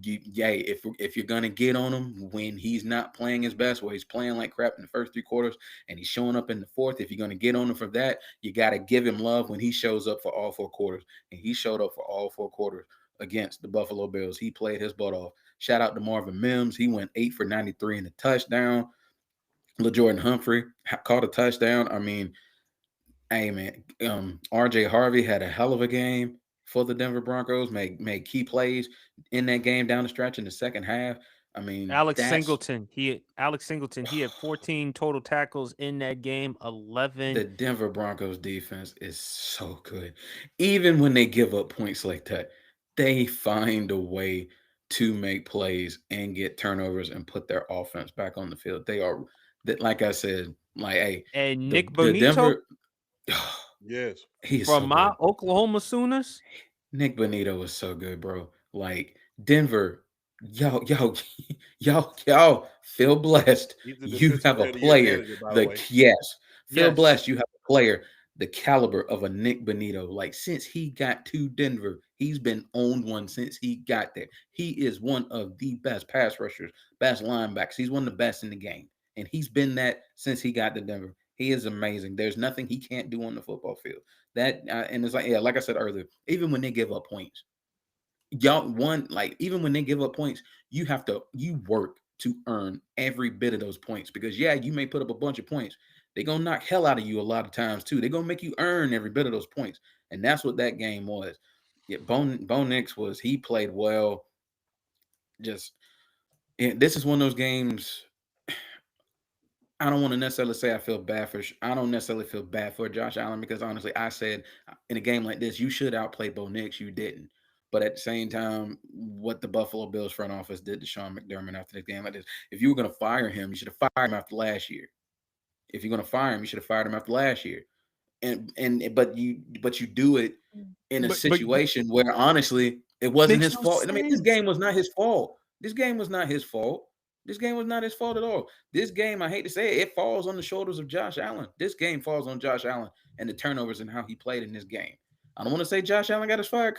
If you're gonna get on him when he's not playing his best, where he's playing like crap in the first 3 quarters and he's showing up in the fourth, if you're gonna get on him for that, you got to give him love when he shows up for all 4 quarters. And he showed up for all 4 quarters against the Buffalo Bills. He played his butt off. Shout out to Marvin Mims. He went 8 for 93 in the touchdown. LaJordan Humphrey caught a touchdown. I mean, hey man, RJ Harvey had a hell of a game for the Denver Broncos. Made key plays in that game down the stretch in the second half. I mean, Alex Singleton, he had 14 total tackles in that game. 11. The Denver Broncos defense is so good. Even when they give up points like that, they find a way to make plays and get turnovers and put their offense back on the field. They are, like I said, like, hey, and Nick Bonito, yes, he's from my Oklahoma Sooners. Nick Bonito was so good, bro. Like Denver, y'all feel blessed. You have a player. Feel blessed. You have a player the caliber of a Nick Bonito. Like since he got to Denver, he's been on one since he got there. He is one of the best pass rushers, best linebackers. He's one of the best in the game. And he's been that since he got to Denver. He is amazing. There's nothing he can't do on the football field. That and it's like, yeah, like I said earlier, even when they give up points, even when they give up points, you work to earn every bit of those points because you may put up a bunch of points. They're gonna knock hell out of you a lot of times too. They're gonna make you earn every bit of those points. And that's what that game was. Yeah, Bo Nix he played well. This is one of those games. I don't want to necessarily say I don't necessarily feel bad for Josh Allen because honestly, I said in a game like this, you should outplay Bo Nix. You didn't. But at the same time, what the Buffalo Bills front office did to Sean McDermott after the game like this, if you were going to fire him, you should have fired him after last year. If you're going to fire him, you should have fired him after last year. But you do it in a situation where honestly, it wasn't his fault. I mean, this game was not his fault. This game was not his fault. This game was not his fault at all. This game, I hate to say it falls on the shoulders of Josh Allen. This game falls on Josh Allen and the turnovers and how he played in this game. I don't want to say Josh Allen got his coach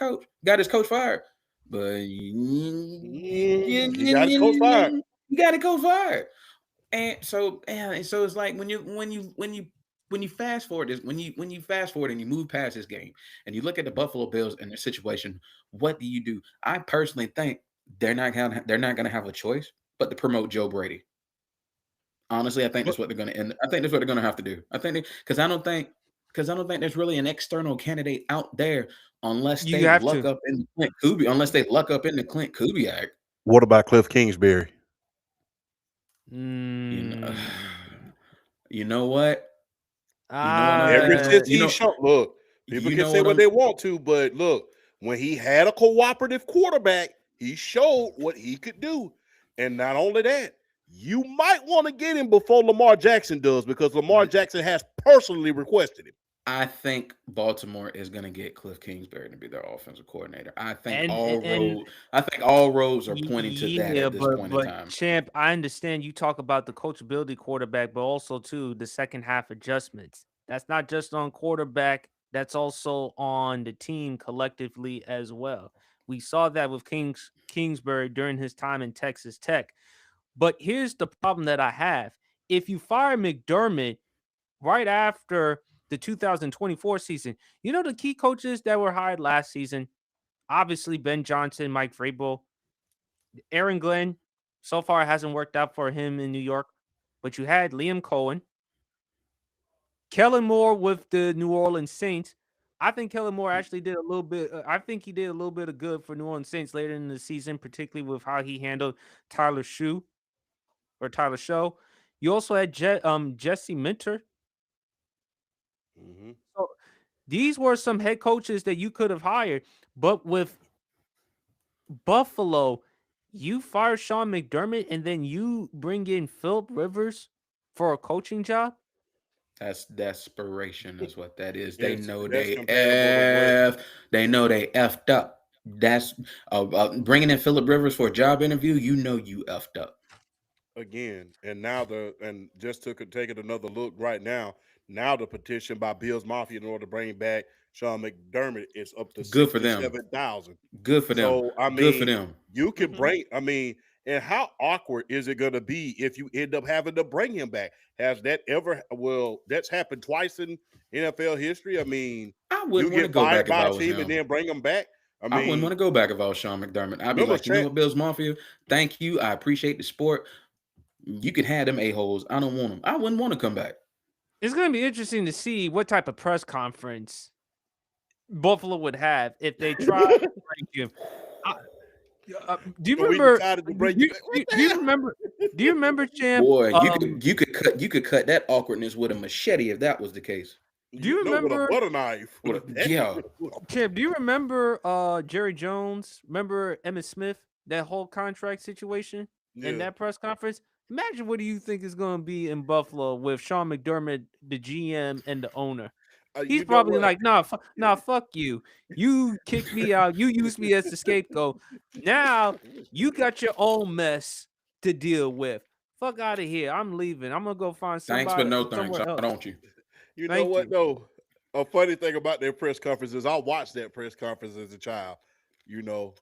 fired, but he got his coach fired. He got his coach fired. And so it's like when you fast forward this, when you fast forward and you move past this game and you look at the Buffalo Bills and their situation, what do you do? I personally think they're not gonna have a choice but to promote Joe Brady. Honestly, I think that's what they're going to end. I think that's what they're going to have to do. I think because I don't think there's really an external candidate out there unless they luck up in the Clint Kubiak. Unless they luck up in the Clint Kubiak. What about Cliff Kingsbury? You know what? Ever since he showed, look, people can say what they want to, but look, when he had a cooperative quarterback, he showed what he could do. And not only that, you might want to get him before Lamar Jackson does because Lamar Jackson has personally requested him. I think Baltimore is going to get Cliff Kingsbury to be their offensive coordinator. I think all roads are pointing to that at this point in time. Champ, I understand you talk about the coachability quarterback, but also too the second half adjustments. That's not just on quarterback. That's also on the team collectively as well. We saw that with Kingsbury during his time in Texas Tech. But here's the problem that I have. If you fire McDermott right after the 2024 season, you know the key coaches that were hired last season, obviously Ben Johnson, Mike Vrabel, Aaron Glenn, so far it hasn't worked out for him in New York. but you had Liam Cohen, Kellen Moore with the New Orleans Saints. I think Kellen Moore actually did a little bit. I think he did a little bit of good for New Orleans Saints later in the season, particularly with how he handled Tyler Shoe or Tyler Show. You also had Jesse Minter. Hmm. So these were some head coaches that you could have hired, but with Buffalo, you fire Sean McDermott and then you bring in Philip Rivers for a coaching job. That's desperation, is what that is. They It's know that's they comparable to what they know they effed up. That's bringing in Philip Rivers for a job interview. You know you effed up. again, and now just to take it another look right now. Now the petition by Bills Mafia in order to bring back Sean McDermott is up to Good for them. 67,000. Good for them. So I Good for mean, them. you could Mhm. bring. I mean, and how awkward is it going to be if you end up having to bring him back? Has that ever? Well, that's happened twice in NFL history. I mean, I you wouldn't want to get go fired back if by I a was team and him. then bring him back. I I wouldn't want mean, to go back if I was Sean McDermott. I'd be remember like, you know what, Bills Mafia? Thank you. I appreciate the sport. You can have them a-holes. I don't want them. I wouldn't want to come back. It's going to be interesting to see what type of press conference Buffalo would have if they tried to bring him. Do you So we remember? decided to Do bring you, you back. What do the you hell? remember? Do you remember, Champ? Boy, you could cut that awkwardness with a machete if that was the case. Do you No, with a remember? butter knife. Yeah. Champ, do you remember Jerry Jones? Remember Emmitt Smith? That whole contract situation in Yeah. that press conference? Imagine what do you think is going to be in Buffalo with Sean McDermott, the GM, and the owner. He's You know probably what? like, nah, fuck you. You kicked me out. You used me as the scapegoat. Now you got your own mess to deal with. Fuck out of here. I'm leaving. I'm gonna go find Thanks, but somebody no thanks. somewhere Why else. don't you? You know Thank what? you. No. A funny thing about their press conferences, I watched that press conference as a child. You know,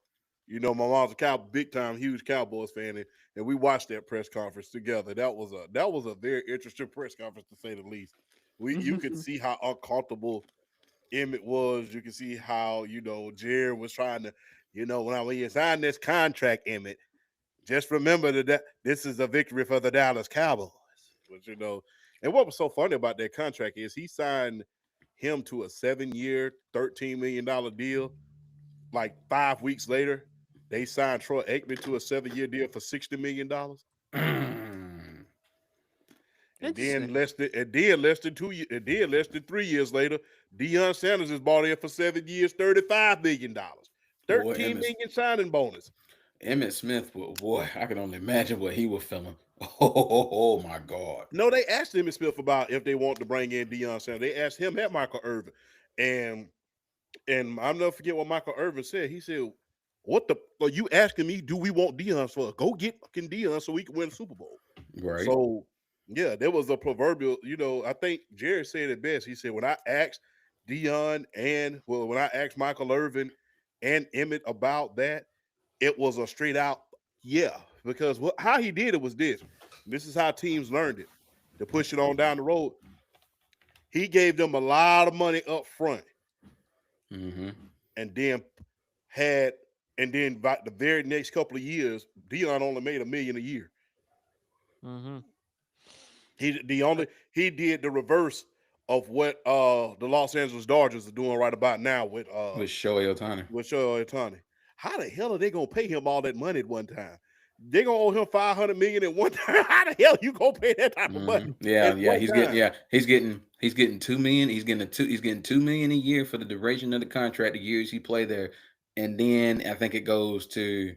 my mom's a big time, huge Cowboys fan, and we watched that press conference together. That was a very interesting press conference to say the least. You could see how uncomfortable Emmett was. You can see how Jared was trying to, when you sign this contract, Emmett, just remember that this is a victory for the Dallas Cowboys. But and what was so funny about that contract is he signed him to a 7-year, $13 million deal. Like 5 weeks later, they signed Troy Aikman to a 7-year deal for $60 million. And then less than 3 years later, Deion Sanders is bought in for 7 years, $35 million. $13 million signing bonus. Emmitt Smith, boy, I can only imagine what he was feeling. Oh my God. No, they asked Emmitt Smith about if they want to bring in Deion Sanders. They asked him at Michael Irvin. And I'll never forget what Michael Irvin said. He said, "What the are you asking me? Do we want Deion for? Go get fucking Deion so we can win the Super Bowl." Right. So yeah, there was a proverbial, I think Jerry said it best. He said, when I asked Deion when I asked Michael Irvin and Emmett about that, it was a straight out yeah. Because how he did it was this. This is how teams learned it to push it on down the road. He gave them a lot of money up front. Mm-hmm. And then by the very next couple of years, Deion only made $1 million a year. Mm-hmm. He did the reverse of what the Los Angeles Dodgers are doing right about now with Shohei Ohtani. With Shohei Ohtani. How the hell are they gonna pay him all that money at one time? They're gonna owe him $500 million at one time. How the hell you gonna pay that type of money? Yeah. He's getting $2 million. He's getting $2 million a year for the duration of the contract, the years he played there, and then I think it goes to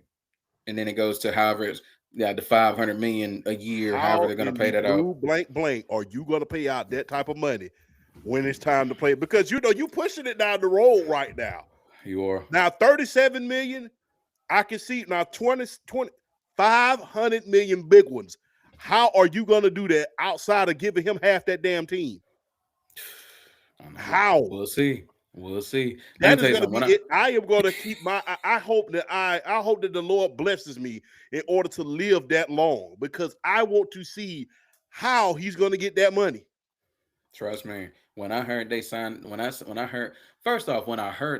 however it's the $500 million a year. However they're gonna pay that out. Blank. Are you gonna pay out that type of money when it's time to play? Because you pushing it down the road right now. You are now $37 million. I can see now 500 million big ones. How are you going to do that outside of giving him half that damn team? How? We'll see. That is going to be it. I am going to keep I hope that the Lord blesses me in order to live that long, because I want to see how he's going to get that money. Trust me. When I heard they signed, when I heard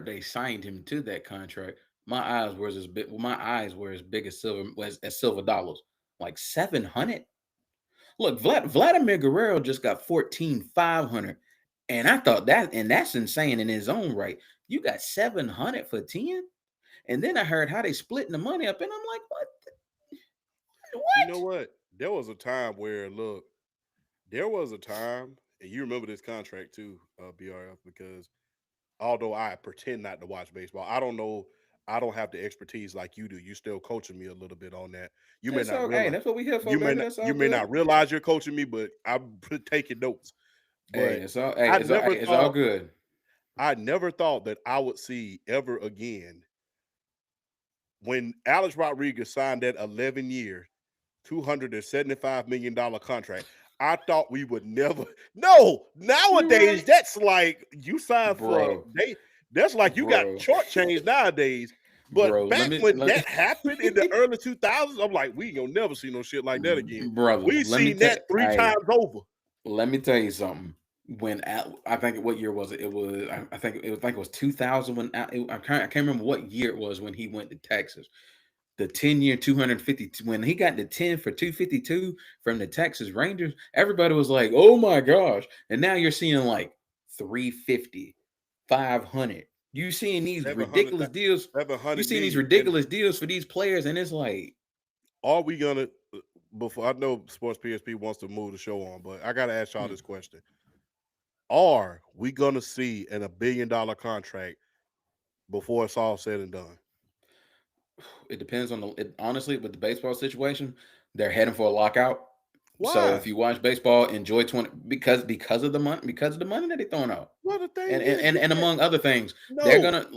they signed him to that contract, my eyes were as big as silver dollars, like 700. Look, Vladimir Guerrero just got 14,500, and I thought that's insane in his own right. You got 700 for 10, and then I heard how they splitting the money up, and I'm like, what? You know what? There was a time where there was a time, and you remember this contract too, BRF, because although I pretend not to watch baseball, I don't know. I don't have the expertise like you do. You still coaching me a little bit on that. You may That's not all. Hey, realize that's what we here for, baby. That's all you may good. not realize you're coaching me, but I'm taking notes. Hey, But it's all. I It's never it's all thought good. I never thought that I would see ever again when Alex Rodriguez signed that 11-year, $275 million contract. I thought we would never. No, nowadays right. that's like you signed for Bro. That's like you got Bro. shortchanged nowadays. But Bro, back when that happened in the early 2000s, I'm like, we ain't gonna never see no shit like that again. brother. We seen that three times over. Let me tell you something. When I think what year was it? It was I think it was 2000 when I can't remember what year it was when he went to Texas. The 10-year 250 when he got the 10 for 252 from the Texas Rangers, everybody was like, "Oh my gosh." And now you're seeing like 350, 500. You seeing these ridiculous deals. You seeing these ridiculous deals for these players, and it's like, are we gonna? Before I know Sports PSP wants to move the show on, but I gotta ask y'all this question: are we gonna see in $1 billion contract before it's all said and done? It depends on honestly, with the baseball situation, they're heading for a lockout. Why? So if you watch baseball, enjoy 20 because of the money that they're throwing out. Well, the thing and among other things, no. they're gonna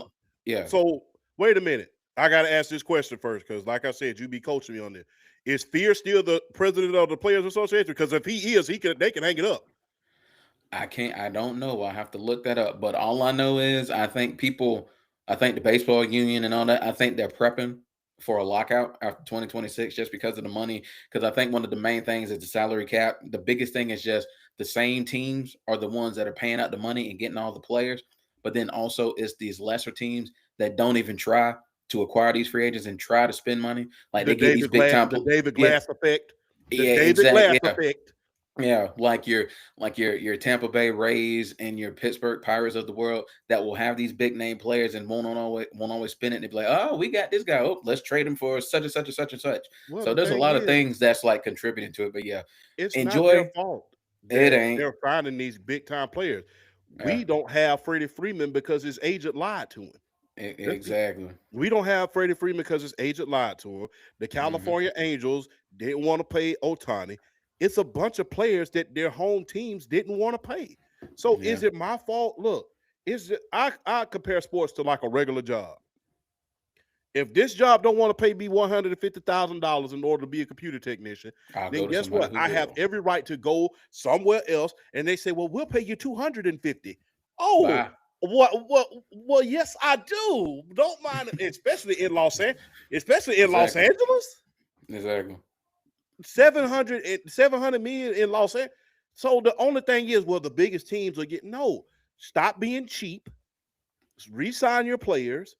So wait a minute. I gotta ask this question first, because like I said, you be coaching me on this. Is Fear still the president of the Players Association? Because if he is, they can hang it up. I don't know. I have to look that up. But all I know is I think the baseball union and all that, I think they're prepping for a lockout after 2026 just because of the money. Because I think one of the main things is the salary cap. The biggest thing is just the same teams are the ones that are paying out the money and getting all the players. But then also it's these lesser teams that don't even try to acquire these free agents and try to spend money. Like they get these big time. The David Glass effect. The David Glass effect. Yeah, like your Tampa Bay Rays and your Pittsburgh Pirates of the world that will have these big name players and won't always spin it and be like, oh, we got this guy. Oh, let's trade him for such and such and such and such. Well, so there's a lot of things that's like contributing to it. But yeah, it's not their fault. It ain't. They're finding these big time players. We don't have Freddie Freeman because his agent lied to him. Exactly. We don't have Freddie Freeman because his agent lied to him. The California Angels didn't want to pay Ohtani. It's a bunch of players that their home teams didn't want to pay. So is it my fault? Look, I compare sports to like a regular job. If this job don't want to pay me $150,000 in order to be a computer technician, then guess what? I have every right to go somewhere else. And they say, well, we'll pay you $250. Oh, bye. Well, yes, I do. Don't mind, especially in Los Angeles. Exactly. 700 million in Los Angeles. So the only thing is, well, the biggest teams are getting stop being cheap, re-sign your players,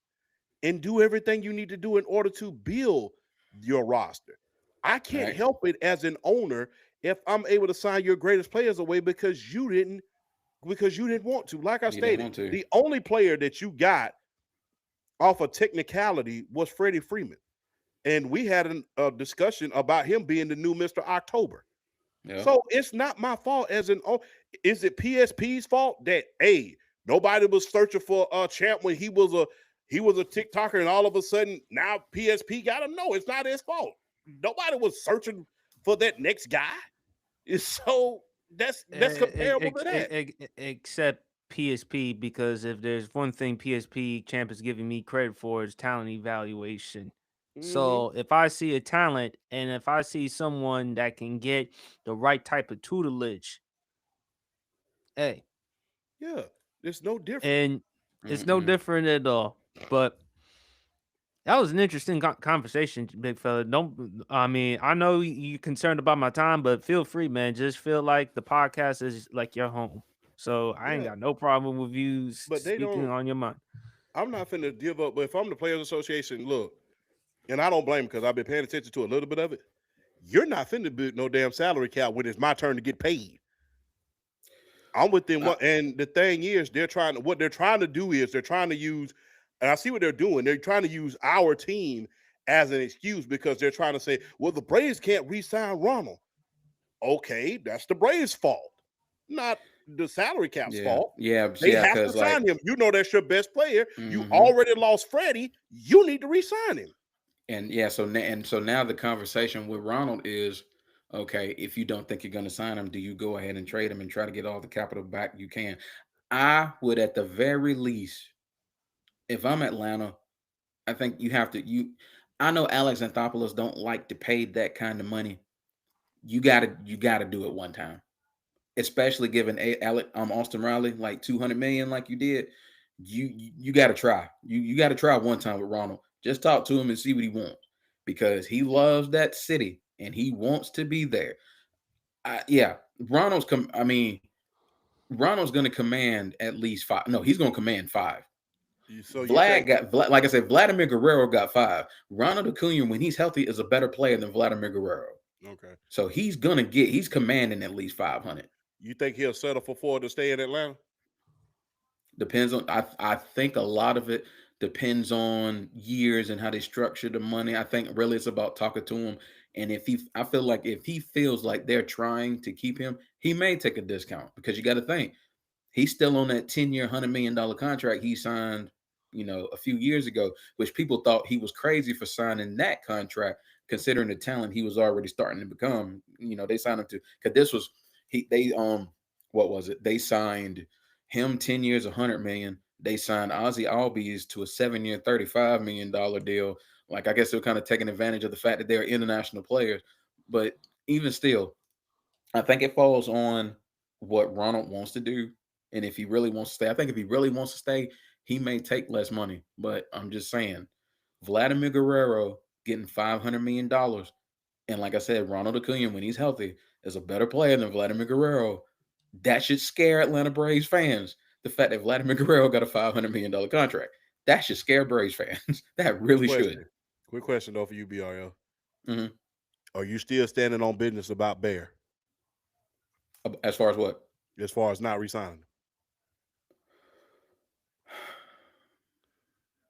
and do everything you need to do in order to build your roster. I can't help it as an owner if I'm able to sign your greatest players away because you didn't want to. Like I stated, the only player that you got off a technicality was Freddie Freeman. And we had a discussion about him being the new Mr. October. Yep. So it's not my fault is it PSP's fault that nobody was searching for a champ when he was a TikToker and all of a sudden now PSP got him? No, it's not his fault. Nobody was searching for that next guy. So that's comparable to that. Except PSP, because if there's one thing PSP champ is giving me credit for is talent evaluation. So if I see a talent and if I see someone that can get the right type of tutelage, it's no different. And it's no different at all. But that was an interesting conversation, big fella. I know you're concerned about my time, but feel free, man. Just feel like the podcast is like your home. So I ain't got no problem with you speaking on your mind. I'm not finna give up, but if I'm the Players Association, look, and I don't blame him because I've been paying attention to a little bit of it. you're not finna build no damn salary cap when it's my turn to get paid. I'm within Uh, what, and the thing is, what they're trying to do is they're trying to use, and I see what they're doing. They're trying to use our team as an excuse because they're trying to say, well, the Braves can't re-sign Ronald. Okay, that's the Braves' fault, not the salary cap's fault. They have to because sign him. You know that's your best player. You Mhm. already lost Freddie. You need to re-sign him. And yeah, so now the conversation with Ronald is, okay, if you don't think you're going to sign him, do you go ahead and trade him and try to get all the capital back you can? I would, at the very least, if I'm Atlanta, I think you have to. I know Alex Anthopoulos don't like to pay that kind of money. You gotta do it one time, especially given Austin Riley like 200 million like you did. You got to try. You got to try one time with Ronald. Just talk to him and see what he wants, because he loves that city and he wants to be there. Yeah, Ronald's going to command at least 5. No, he's going to command 5. So you think, Like I said, Vladimir Guerrero got 5. Ronald Acuna, when he's healthy, is a better player than Vladimir Guerrero. okay? So he's commanding at least 500. You think he'll settle for 4 to stay in Atlanta? Depends on. I think a lot of it depends on years and how they structure the money. I think really it's about talking to him, and I feel like if he feels like they're trying to keep him, he may take a discount, because you got to think he's still on that 10-year, $100 million contract he signed, a few years ago, which people thought he was crazy for signing that contract, considering the talent he was already starting to become. They signed him to, because this was what was it? They signed him 10 years, $100 million. They signed Ozzy Albies to a 7-year, $35 million deal. Like, I guess they're kind of taking advantage of the fact that they're international players. But even still, I think it falls on what Ronald wants to do. And if he really wants to stay, I think if he really wants to stay, he may take less money. But I'm just saying, Vladimir Guerrero getting $500 million. And like I said, Ronald Acuna, when he's healthy, is a better player than Vladimir Guerrero. That should scare Atlanta Braves fans. The fact that Vladimir Guerrero got a $500 million contract. That should scare Braves fans. That really should. Quick question, though, for you, BRL. Mhm. Are you still standing on business about Bear? As far as what? As far as not resigning?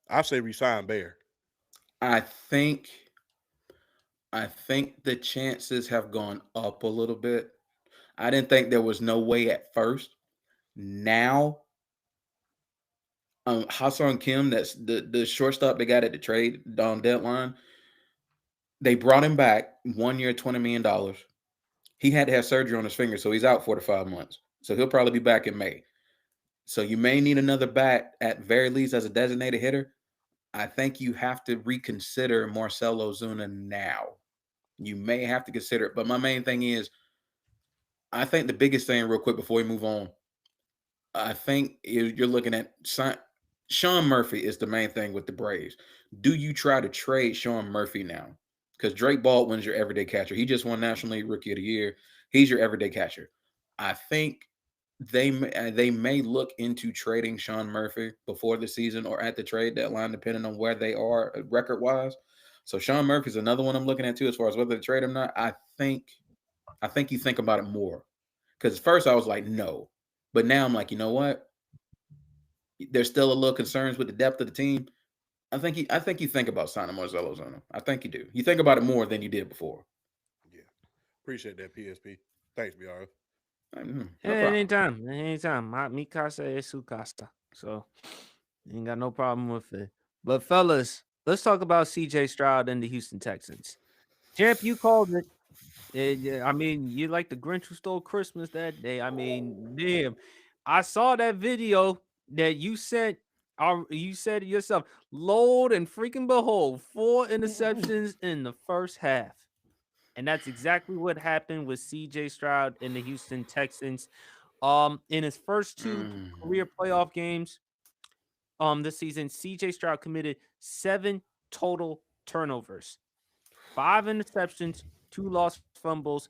I say resign Bear. I think the chances have gone up a little bit. I didn't think there was no way at first. Now, Ha-Seong Kim, that's the shortstop they got at the trade deadline. They brought him back 1 year, $20 million. He had to have surgery on his finger, so he's out 4 to 5 months. So he'll probably be back in May. So you may need another bat at very least as a designated hitter. I think you have to reconsider Marcell Ozuna now. You may have to consider it. But my main thing is, I think the biggest thing, real quick before we move on, I think you're looking at Sean Murphy is the main thing with the Braves. Do you try to trade Sean Murphy now? Because Drake Baldwin's your everyday catcher. He just won National League Rookie of the Year. He's your everyday catcher. I think they may look into trading Sean Murphy before the season or at the trade deadline, depending on where they are record wise. So Sean Murphy's another one I'm looking at too, as far as whether to trade him or not. I think you think about it more, because at first I was like no, but now I'm like, you know what? There's still a little concerns with the depth of the team. I think you think about signing Marcell Ozuna. I think you do. You think about it more than you did before. Yeah. Appreciate that, PSP. Thanks, BRL. No Anytime. Mi casa es su casa. So ain't got no problem with it. But fellas, let's talk about CJ Stroud and the Houston Texans. Champ, you called it. I mean, you like the Grinch who stole Christmas that day. I mean, damn. I saw that video that you sent. You said it yourself, load and freaking behold, 4 interceptions in the first half. And that's exactly what happened with CJ Stroud and the Houston Texans. In his first 2 career playoff games this season, CJ Stroud committed 7 total turnovers, 5 interceptions, 2 lost fumbles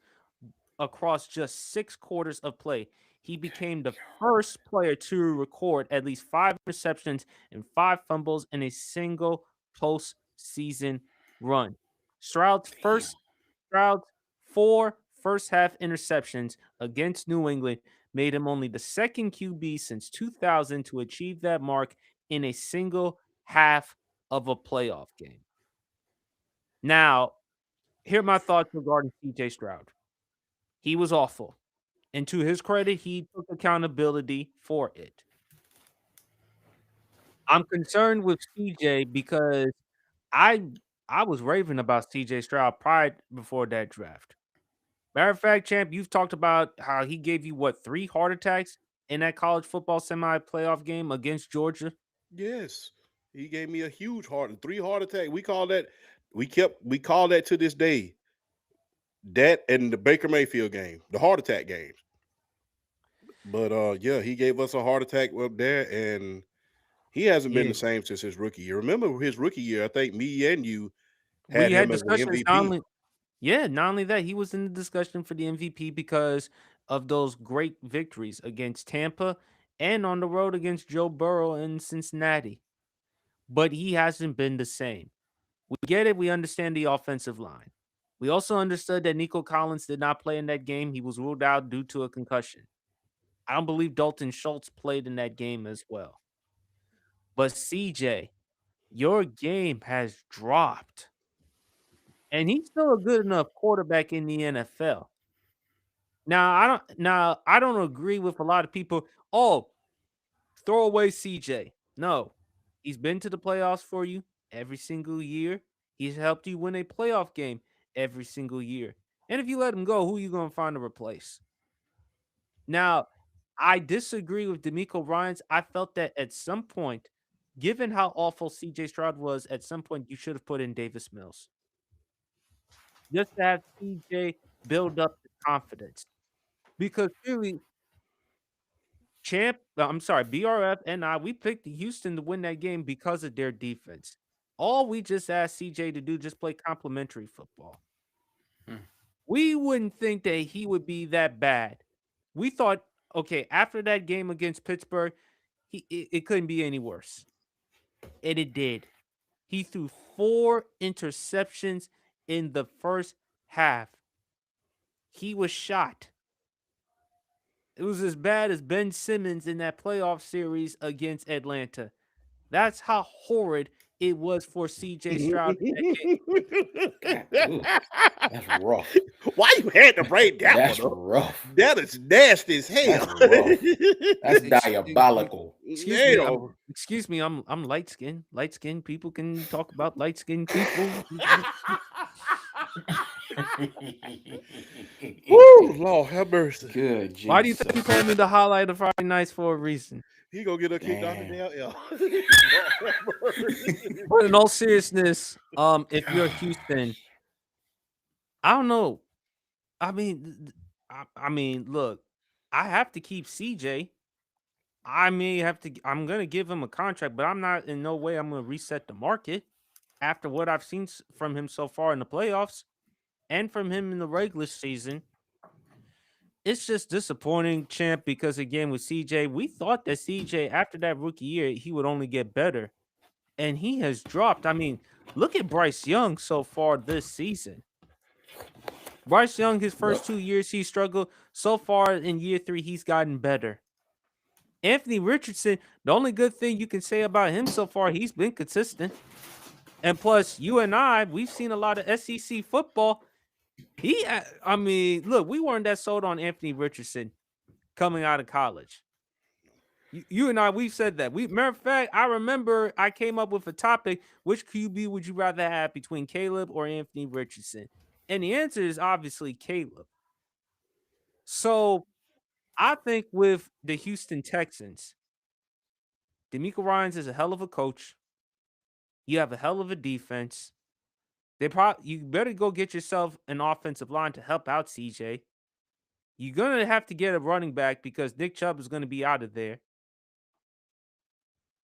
across just 6 quarters of play. He became the first player to record at least 5 interceptions and 5 fumbles in a single postseason run. Stroud's 4 first half interceptions against New England made him only the second QB since 2000 to achieve that mark in a single half of a playoff game. Now, here are my thoughts regarding CJ Stroud. He was awful. And to his credit, he took accountability for it. I'm concerned with CJ because I I was raving about CJ Stroud prior before that draft. Matter of fact, champ, you've talked about how he gave you what 3 heart attacks in that college football semi-playoff game against Georgia. Yes, he gave me a huge 3 heart attack. We call that to this day. That and the Baker Mayfield game, the heart attack games. But yeah, he gave us a heart attack up there, and he hasn't been Yeah. the same since his rookie year. Remember his rookie year? I think me and you We had had him as an discussions not MVP. only not only that, he was in the discussion for the MVP because of those great victories against Tampa and on the road against Joe Burrow in Cincinnati. But he hasn't been the same. We get it. We understand the offensive line. We also understood that Nico Collins did not play in that game. He was ruled out due to a concussion. I don't believe Dalton Schultz played in that game as well. But CJ, your game has dropped. And he's still a good enough quarterback in the NFL. Now, I don't agree with a lot of people. Oh, throw away CJ. No. He's been to the playoffs for you every single year. He's helped you win a playoff game every single year. And if you let him go, who are you going to find to replace? Now, I disagree with D'Amico Ryans. I felt that at some point, given how awful CJ Stroud was, at some point you should have put in Davis Mills. Just to have CJ build up the confidence. Because clearly, BRF and we picked Houston to win that game because of their defense. All we just asked CJ to do, just play complimentary football. We wouldn't think that he would be that bad. We thought, okay, after that game against Pittsburgh, it couldn't be any worse. And it did. He threw 4 interceptions in the first half. He was shot. It was as bad as Ben Simmons in that playoff series against Atlanta. That's how horrid it was for CJ Stroud in that game. Ooh, that's rough. Why you had to break that That's one up? rough. That is nasty as hell. That's rough. That's diabolical. Excuse me, I'm light skinned. Light skinned people can talk about light skinned people. Woo, Lord have mercy. Good Jesus. Why do you think you paid me the highlight of Friday nights for a reason? He gonna get a kicked out of the damn But in all seriousness, if you're Houston, I don't know. I mean, look, I have to keep CJ. I'm gonna give him a contract, but I'm not in no way I'm gonna reset the market after what I've seen from him so far in the playoffs and from him in the regular season. It's just disappointing, champ, because again with CJ, we thought that CJ after that rookie year he would only get better, and he has dropped. I mean, look at Bryce Young so far this season. Bryce Young, his first 2 years, he struggled. So far in year 3, he's gotten better. Anthony Richardson, the only good thing you can say about him so far, he's been consistent. And plus, you and we've seen a lot of SEC football. Look, we weren't that sold on Anthony Richardson coming out of college. You and we've said that. Matter of fact, I remember I came up with a topic: which QB would you rather have between Caleb or Anthony Richardson? And the answer is obviously Caleb. So I think with the Houston Texans, D'Amico Ryans is a hell of a coach. You have a hell of a defense. You better go get yourself an offensive line to help out CJ. You're going to have to get a running back because Nick Chubb is going to be out of there.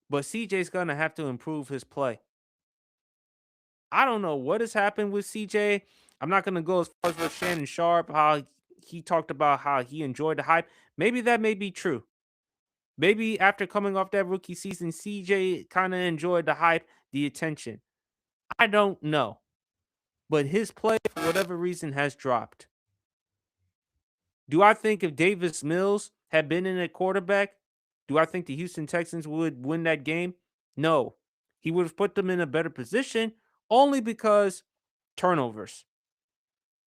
But CJ's going to have to improve his play. I don't know what has happened with CJ. I'm not going to go as far as with Shannon Sharp, how he talked about how he enjoyed the hype. Maybe that may be true. Maybe after coming off that rookie season, CJ kind of enjoyed the hype, the attention. I don't know. But his play, for whatever reason, has dropped. Do I think if Davis Mills had been in at quarterback, do I think the Houston Texans would win that game? No. He would have put them in a better position only because turnovers.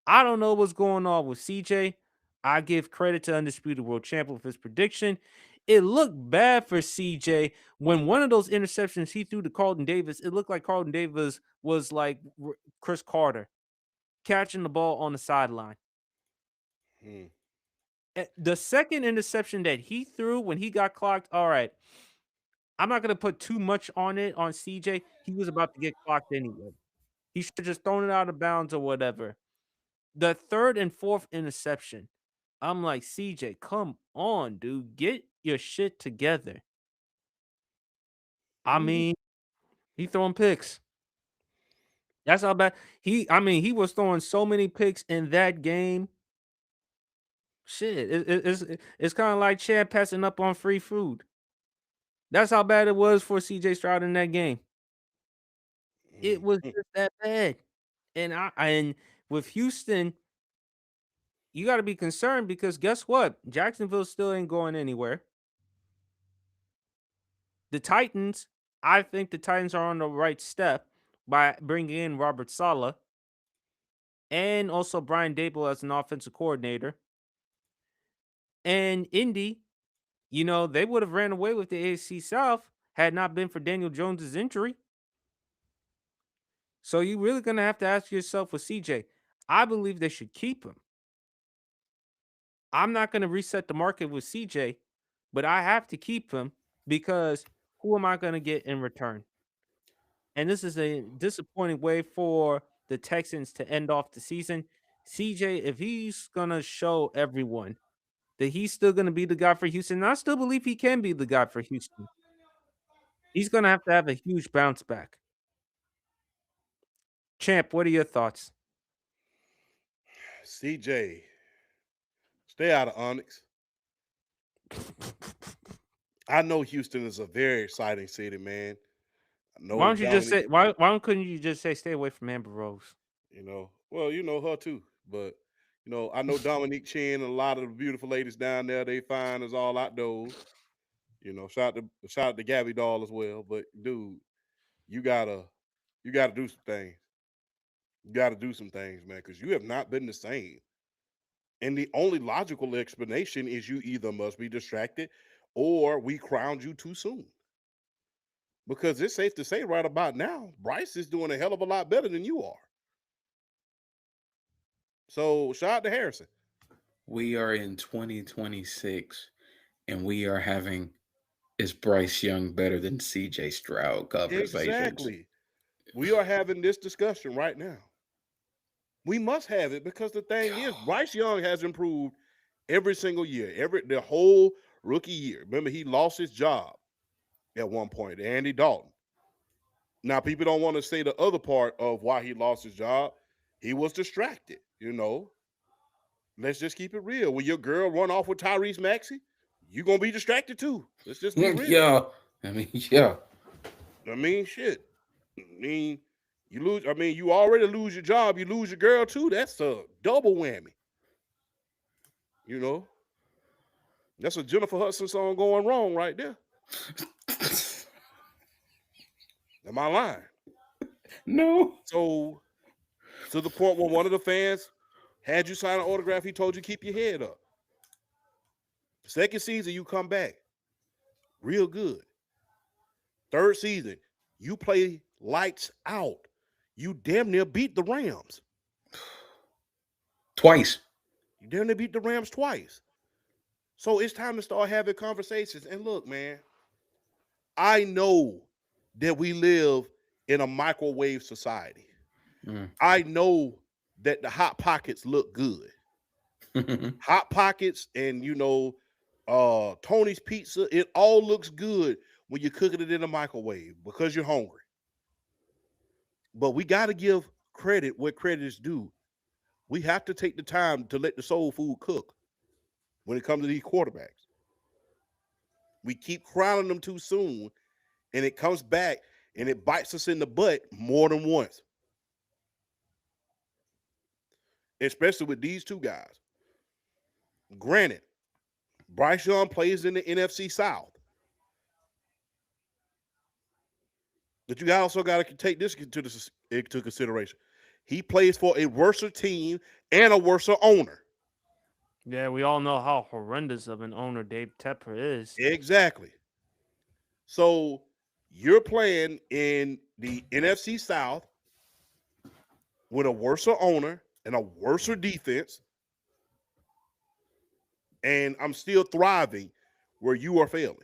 I don't know what's going on with CJ. I give credit to Undisputed World Champion with his prediction. It looked bad for CJ when one of those interceptions he threw to Carlton Davis. It looked like Carlton Davis was like Chris Carter catching the ball on the sideline. Hmm. The second interception that he threw when he got clocked, all right, I'm not going to put too much on it on CJ. He was about to get clocked anyway. He should have just thrown it out of bounds or whatever. The third and fourth interception, I'm like, CJ, come on, dude. Get your shit together. I mean, he throwing picks. That's how bad he was throwing so many picks in that game. Shit, it's kind of like Chad passing up on free food. That's how bad it was for CJ Stroud in that game. It was just that bad. And with Houston, you got to be concerned because guess what? Jacksonville still ain't going anywhere. The Titans, I think the Titans are on the right step by bringing in Robert Saleh and also Brian Dable as an offensive coordinator. And Indy, they would have ran away with the AFC South had not been for Daniel Jones's injury. So you really going to have to ask yourself with CJ. I believe they should keep him. I'm not going to reset the market with CJ, but I have to keep him because who am I going to get in return? And this is a disappointing way for the Texans to end off the season. CJ, if he's going to show everyone that he's still going to be the guy for Houston, and I still believe he can be the guy for Houston, he's going to have a huge bounce back. Champ, what are your thoughts? CJ, stay out of Onyx. I know Houston is a very exciting city, man. Why don't you just say why couldn't you just say stay away from Amber Rose? Well, you know her too, but I know Dominique Chin and a lot of the beautiful ladies down there. They fine as all outdoors. Shout out to Gabby Doll as well. But dude, you gotta do some things. You gotta do some things, man, because you have not been the same. And the only logical explanation is you either must be distracted or we crowned you too soon. Because it's safe to say right about now, Bryce is doing a hell of a lot better than you are. So shout out to Harrison. We are in 2026 and we are having is Bryce Young better than CJ Stroud conversations. Exactly. We are having this discussion right now. We must have it because the thing is, Bryce Young has improved every single year, the whole rookie year. Remember, he lost his job at one point, Andy Dalton. Now, people don't want to say the other part of why he lost his job. He was distracted, Let's just keep it real. When your girl run off with Tyrese Maxey, you're going to be distracted too. Let's just be real. Yeah. Shit. You lose. You already lose your job. You lose your girl too. That's a double whammy. That's a Jennifer Hudson song going wrong right there. Am I lying? No. So, to the point where one of the fans had you sign an autograph, he told you keep your head up. Second season, you come back real good. Third season, you play lights out. You damn near beat the Rams. Twice. You damn near beat the Rams twice. So it's time to start having conversations. And look, man, I know that we live in a microwave society. I know that the Hot Pockets look good. Hot Pockets and, Tony's Pizza, it all looks good when you're cooking it in a microwave because you're hungry. But we got to give credit where credit is due. We have to take the time to let the soul food cook when it comes to these quarterbacks. We keep crowning them too soon, and it comes back and it bites us in the butt more than once. Especially with these two guys. Granted, Bryce Young plays in the NFC South. But you also got to take this into consideration. He plays for a worse team and a worse owner. Yeah, we all know how horrendous of an owner Dave Tepper is. Exactly. So you're playing in the NFC South with a worse owner and a worse defense, and I'm still thriving where you are failing.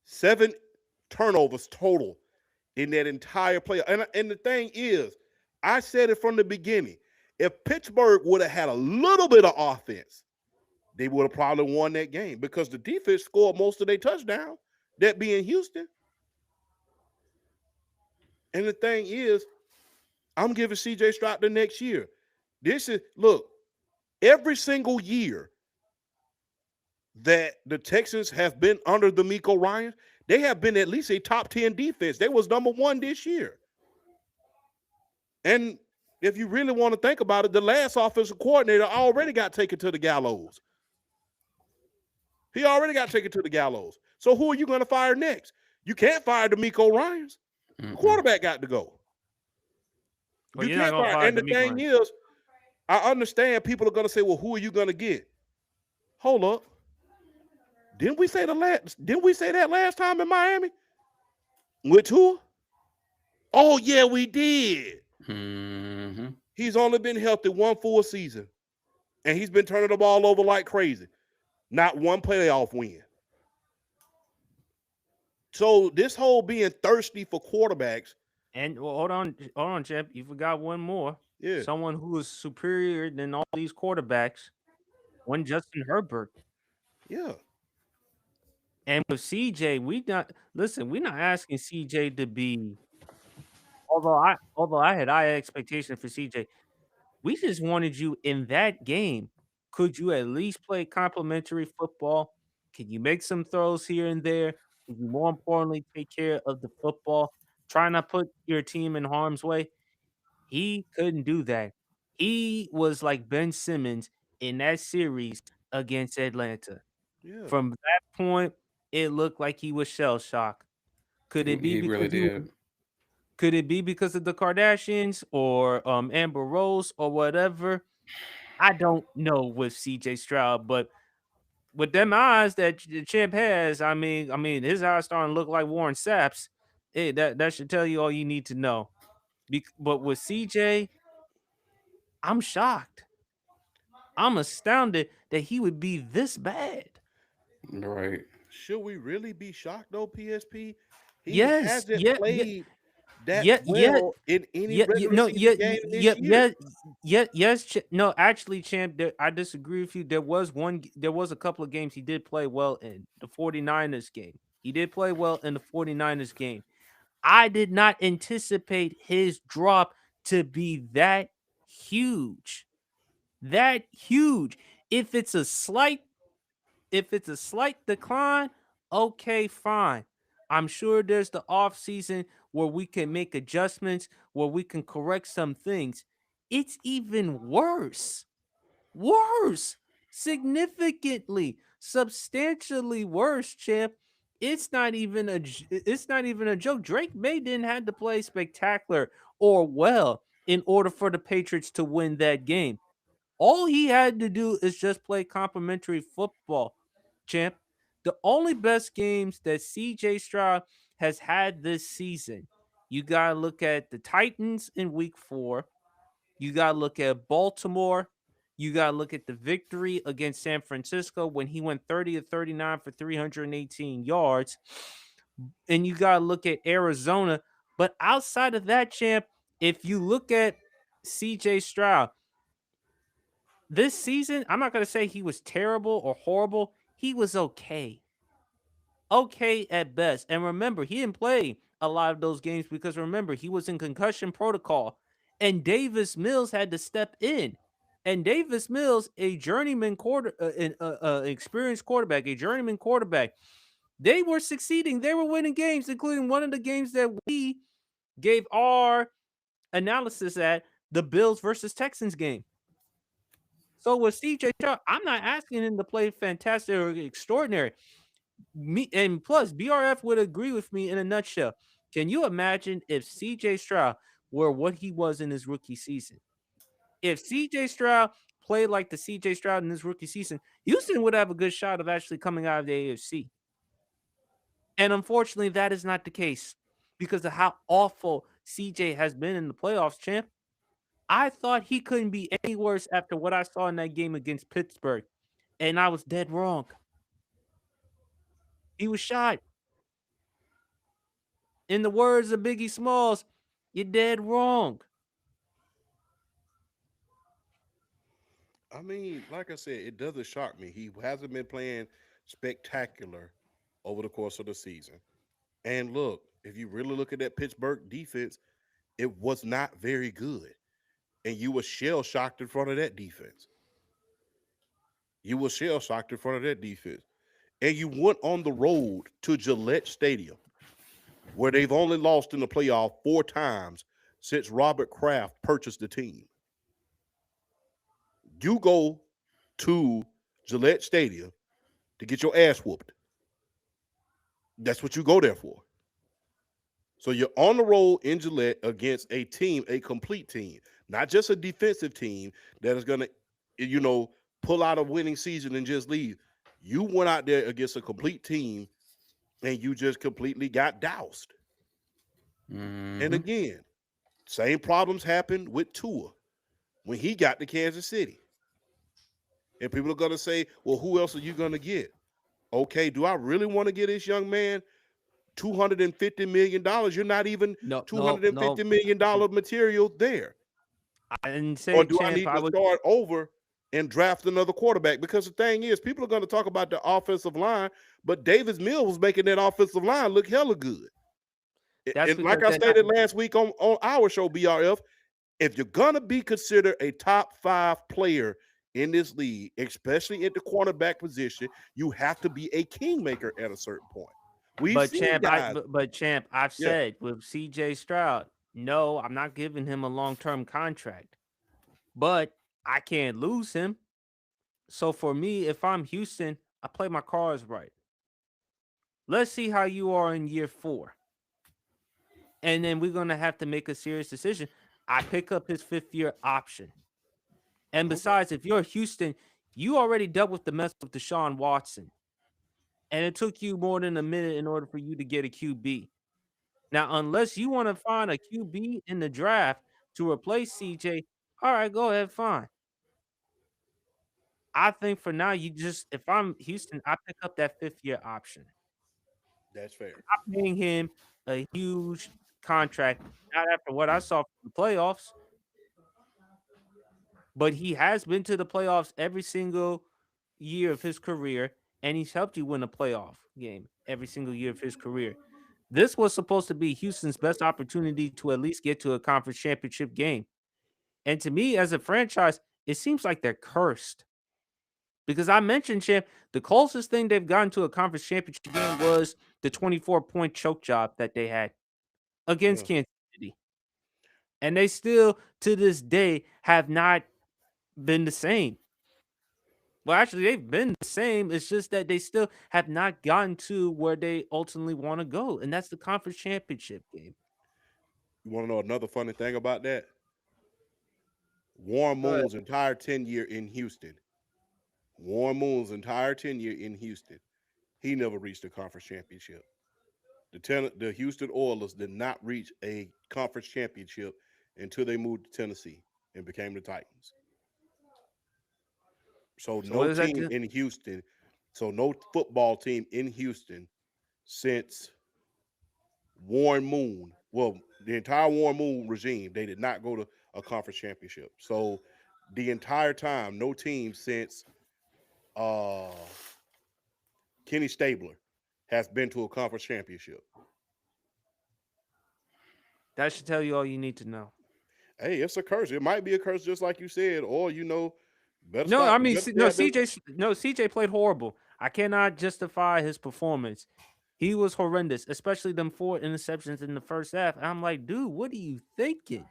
7 turnovers total in that entire play. And the thing is, I said it from the beginning. If Pittsburgh would have had a little bit of offense, they would have probably won that game because the defense scored most of their touchdowns, that being Houston. And the thing is, I'm giving CJ Stroud the next year. Look, every single year that the Texans have been under the D'Amico Ryans, they have been at least a top 10 defense. They was number 1 this year. And if you really want to think about it, the last offensive coordinator already got taken to the gallows. He already got taken to the gallows. So who are you going to fire next? You can't fire D'Amico Ryans. The quarterback got to go. Well, you can't fire. And the thing is, I understand people are going to say, well, who are you going to get? Hold up. Didn't we say that last time in Miami? With who? Oh, yeah, we did. Mm-hmm. He's only been healthy 1 full season, and he's been turning the ball over like crazy. Not 1 playoff win. So this whole being thirsty for quarterbacks. And well, hold on, Jeff. You forgot one more. Yeah. Someone who is superior than all these quarterbacks. One Justin Herbert. Yeah. And with CJ, we're not asking CJ to be. Although I had high expectations for CJ, we just wanted you in that game. Could you at least play complimentary football? Can you make some throws here and there? Can you more importantly take care of the football? Try not put your team in harm's way. He couldn't do that. He was like Ben Simmons in that series against Atlanta. Yeah. From that point, it looked like he was shell shocked. Could it be He really did. Could it be because of the Kardashians or Amber Rose or whatever? I don't know with CJ Stroud, but with them eyes that the champ has, I mean, his eyes starting to look like Warren Sapp's. Hey, that should tell you all you need to know. But with CJ, I'm shocked. I'm astounded that he would be this bad. Right. Should we really be shocked though, PSP? He Yes, hasn't yeah, played that yeah, well in any regular season game this year. Yes. No, actually, champ, I disagree with you. There was a couple of games he did play well in. The 49ers game. He did play well in the 49ers game. I did not anticipate his drop to be that huge. That huge. If it's a slight decline, okay, fine. I'm sure there's the off season where we can make adjustments, where we can correct some things. It's even worse. Significantly, substantially worse, champ. It's not even a joke. Drake May didn't have to play spectacular or well in order for the Patriots to win that game. All he had to do is just play complimentary football, champ. The only best games that CJ Stroud has had this season, you got to look at the Titans in week 4. You got to look at Baltimore. You got to look at the victory against San Francisco when he went 30 of 39 for 318 yards. And you got to look at Arizona. But outside of that, champ, if you look at CJ Stroud, this season, I'm not going to say he was terrible or horrible. He was okay. Okay at best. And remember, he didn't play a lot of those games because remember, he was in concussion protocol. And Davis Mills had to step in. And Davis Mills, a journeyman experienced quarterback, a journeyman quarterback, they were succeeding. They were winning games, including one of the games that we gave our analysis at, the Bills versus Texans game. So with CJ Stroud, I'm not asking him to play fantastic or extraordinary. Me and plus BRF would agree with me in a nutshell. Can you imagine if CJ Stroud were what he was in his rookie season? If CJ Stroud played like the CJ Stroud in his rookie season, Houston would have a good shot of actually coming out of the AFC. And unfortunately, that is not the case because of how awful CJ has been in the playoffs, champ. I thought he couldn't be any worse after what I saw in that game against Pittsburgh, and I was dead wrong. He was shot. In the words of Biggie Smalls, you're dead wrong. I mean, like I said, it doesn't shock me. He hasn't been playing spectacular over the course of the season. And look, if you really look at that Pittsburgh defense, it was not very good. And you were shell shocked in front of that defense. You were shell shocked in front of that defense. And you went on the road to Gillette Stadium, where they've only lost in the playoff 4 times since Robert Kraft purchased the team. You go to Gillette Stadium to get your ass whooped. That's what you go there for. So you're on the road in Gillette against a team, a complete team, not just a defensive team that is going to, pull out a winning season and just leave. You went out there against a complete team and you just completely got doused. And again, same problems happened with Tua when he got to Kansas City. And people are going to say, well, who else are you going to get? Okay, do I really want to get this young man $250 million? You're not even $250 million material there. I didn't say, or do I need to start over and draft another quarterback? Because the thing is, people are going to talk about the offensive line, but Davis Mills was making that offensive line look hella good. And like I stated last week on our show, BRF, if you're going to be considered a top 5 player in this league, especially at the quarterback position, you have to be a kingmaker at a certain point. But champ, I've said with CJ Stroud, no, I'm not giving him a long-term contract, but I can't lose him. So for me, if I'm Houston, I play my cards right. Let's see how you are in year 4. And then we're going to have to make a serious decision. I pick up his 5th-year option. And besides, if you're Houston, you already dealt with the mess with Deshaun Watson. And it took you more than a minute in order for you to get a QB. Now, unless you want to find a QB in the draft to replace CJ, all right, go ahead, fine. I think for now, if I'm Houston, I pick up that 5th-year option. That's fair. I'm paying him a huge contract, not after what I saw from the playoffs. But he has been to the playoffs every single year of his career, and he's helped you win a playoff game every single year of his career. This was supposed to be Houston's best opportunity to at least get to a conference championship game. And to me, as a franchise, it seems like they're cursed. Because I mentioned, champ, the closest thing they've gotten to a conference championship game was the 24-point choke job that they had against Kansas City. And they still, to this day, have not been the same. Well, actually, they've been the same. It's just that they still have not gotten to where they ultimately want to go, and that's the conference championship game. You want to know another funny thing about that? Warren Moon's entire tenure in Houston. He never reached a conference championship. The Houston Oilers did not reach a conference championship until they moved to Tennessee and became the Titans. So no team in Houston, no football team in Houston since Warren Moon, well, the entire Warren Moon regime, they did not go to a conference championship. So the entire time, no team since Kenny Stabler has been to a conference championship. That should tell you all you need to know. Hey, it's a curse. It might be a curse, just like you said, or CJ played horrible. I cannot justify his performance. He was horrendous, especially them 4 interceptions in the first half. I'm like, dude, what are you thinking?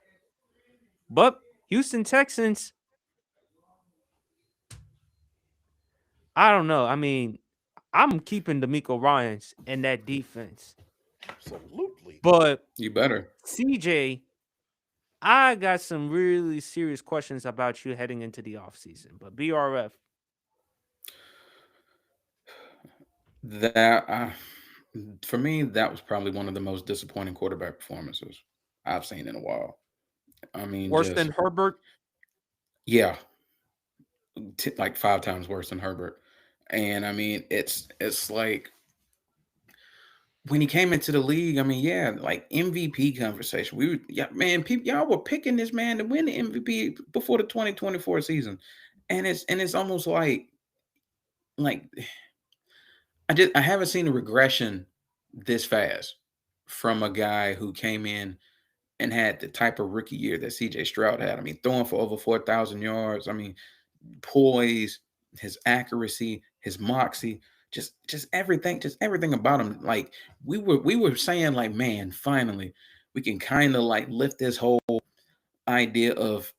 But Houston Texans, I don't know. I mean, I'm keeping D'Amico Ryans in that defense, Absolutely. but You better. CJ, I got some really serious questions about you heading into the offseason. But BRF, That for me, that was probably one of the most disappointing quarterback performances I've seen in a while. I mean, worse than just Herbert. yeah, like 5 times worse than Herbert. And I mean, it's like when he came into the league, I mean, yeah, like MVP conversation. Yeah, man, people, y'all were picking this man to win the MVP before the 2024 season, and it's almost like I haven't seen a regression this fast from a guy who came in and had the type of rookie year that CJ Stroud had. I mean, throwing for over 4,000 yards. I mean, poise, his accuracy, his moxie, just everything about him. Like we were saying, like, man, finally we can kind of like lift this whole idea of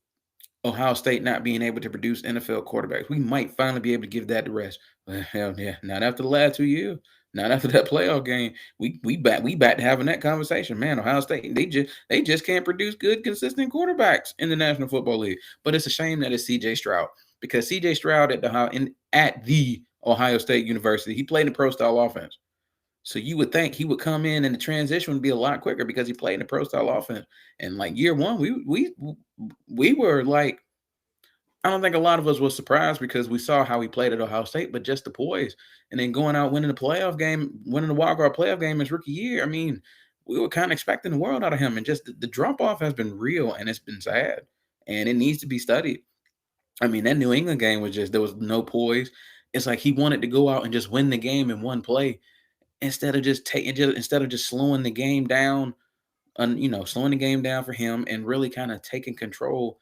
Ohio State not being able to produce NFL quarterbacks. We might finally be able to give that the rest. Well, hell yeah, not after the last 2 years. Not after that playoff game. We back to having that conversation. Man, Ohio State, they just can't produce good, consistent quarterbacks in the National Football League. But it's a shame that it's CJ Stroud, because CJ Stroud at the Ohio State University, he played in the pro style offense. So you would think he would come in and the transition would be a lot quicker because he played in the pro style offense. And like year one, we were like, I don't think a lot of us was surprised because we saw how he played at Ohio State, but just the poise and then going out winning the playoff game, winning the wild card playoff game his rookie year. I mean, we were kind of expecting the world out of him, and just the drop off has been real and it's been sad, and it needs to be studied. I mean, that New England game was just, there was no poise. It's like he wanted to go out and just win the game in one play instead of just slowing the game down, and slowing the game down for him and really kind of taking control.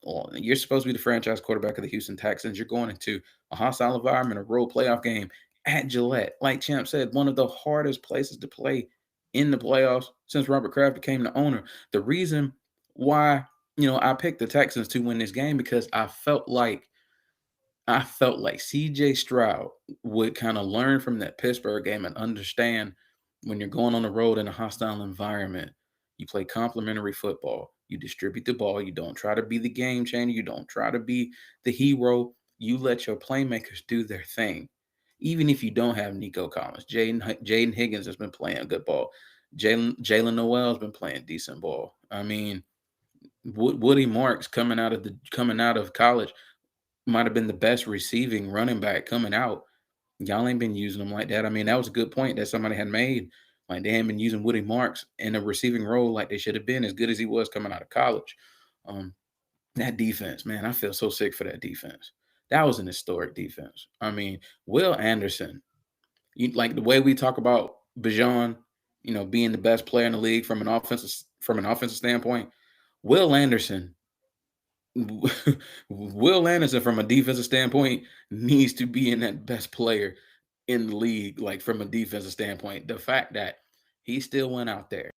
Well, you're supposed to be the franchise quarterback of the Houston Texans. You're going into a hostile environment, a road playoff game at Gillette. Like Champ said, one of the hardest places to play in the playoffs since Robert Kraft became the owner. The reason why, I picked the Texans to win this game because I felt like CJ Stroud would kind of learn from that Pittsburgh game and understand when you're going on the road in a hostile environment, you play complementary football. You distribute the ball. You don't try to be the game changer. You don't try to be the hero. You let your playmakers do their thing. Even if you don't have Nico Collins, Jaden Higgins has been playing good ball. Jalen Noel has been playing decent ball. I mean, Woody Marks coming out of college might have been the best receiving running back coming out. Y'all ain't been using him like that. I mean, that was a good point that somebody had made. Like, they haven't been using Woody Marks in a receiving role like they should have been, as good as he was coming out of college. Um, that defense, man, I feel so sick for that defense. That was an historic defense. I mean, Will Anderson, like the way we talk about Bijan, being the best player in the league from an offensive standpoint. Will Anderson Will Anderson, from a defensive standpoint, needs to be in that best player in the league, like from a defensive standpoint. The fact that he still went out there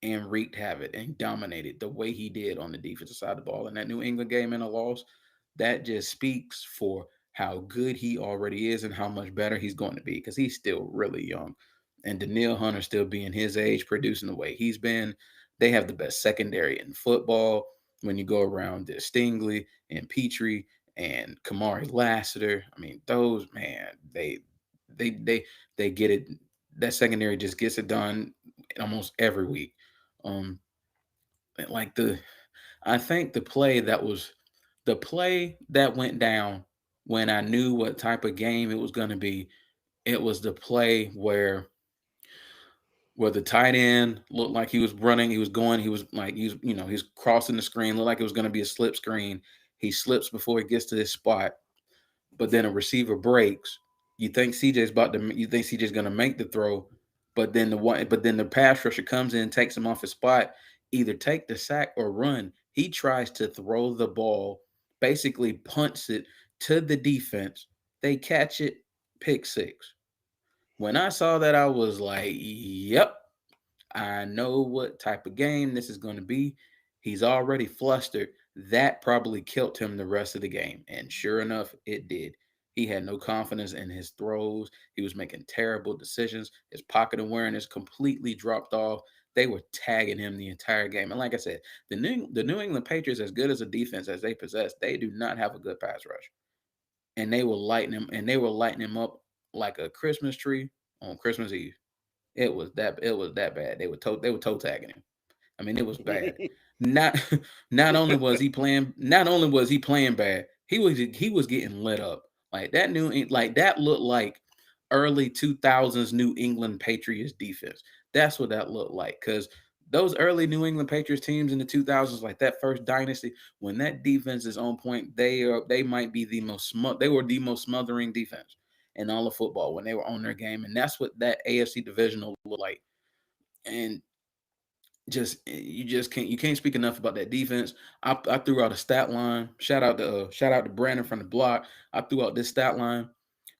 and wreaked havoc and dominated the way he did on the defensive side of the ball in that New England game in a loss, that just speaks for how good he already is and how much better he's going to be, because he's still really young. And Daniil Hunter still being his age, producing the way he's been. They have the best secondary in football. When you go around the Stingley and Petrie and Kamari Lassiter, I mean, those, man, they get it. That secondary just gets it done almost every week. Um, like I think the play that went down when I knew what type of game it was going to be. It was the play where the tight end looked like he was running, he was going, he's crossing the screen, looked like it was going to be a slip screen. He slips before he gets to this spot, but then a receiver breaks. You think CJ's going to make the throw, but then the pass rusher comes in, takes him off his spot, either take the sack or run. He tries to throw the ball, basically punts it to the defense. They catch it, pick six. When I saw that, I was like, yep, I know what type of game this is going to be. He's already flustered. That probably killed him the rest of the game. And sure enough, it did. He had no confidence in his throws. He was making terrible decisions. His pocket awareness completely dropped off. They were tagging him the entire game. And like I said, the New England Patriots, as good as a defense as they possess, they do not have a good pass rush. And they were lighting him up like a Christmas tree on Christmas Eve. It was that bad. They were toe tagging him. I mean, it was bad. Not not only was he playing bad, he was getting lit up. Like that looked like early 2000s New England Patriots defense. That's what that looked like, cuz those early New England Patriots teams in the 2000s, like that first dynasty, when that defense is on point, they might be they were the most smothering defense in all of football when they were on their game, and that's what that AFC divisional looked like. And you can't speak enough about that defense. I threw out a stat line. Shout out to Brandon from the block. I threw out this stat line: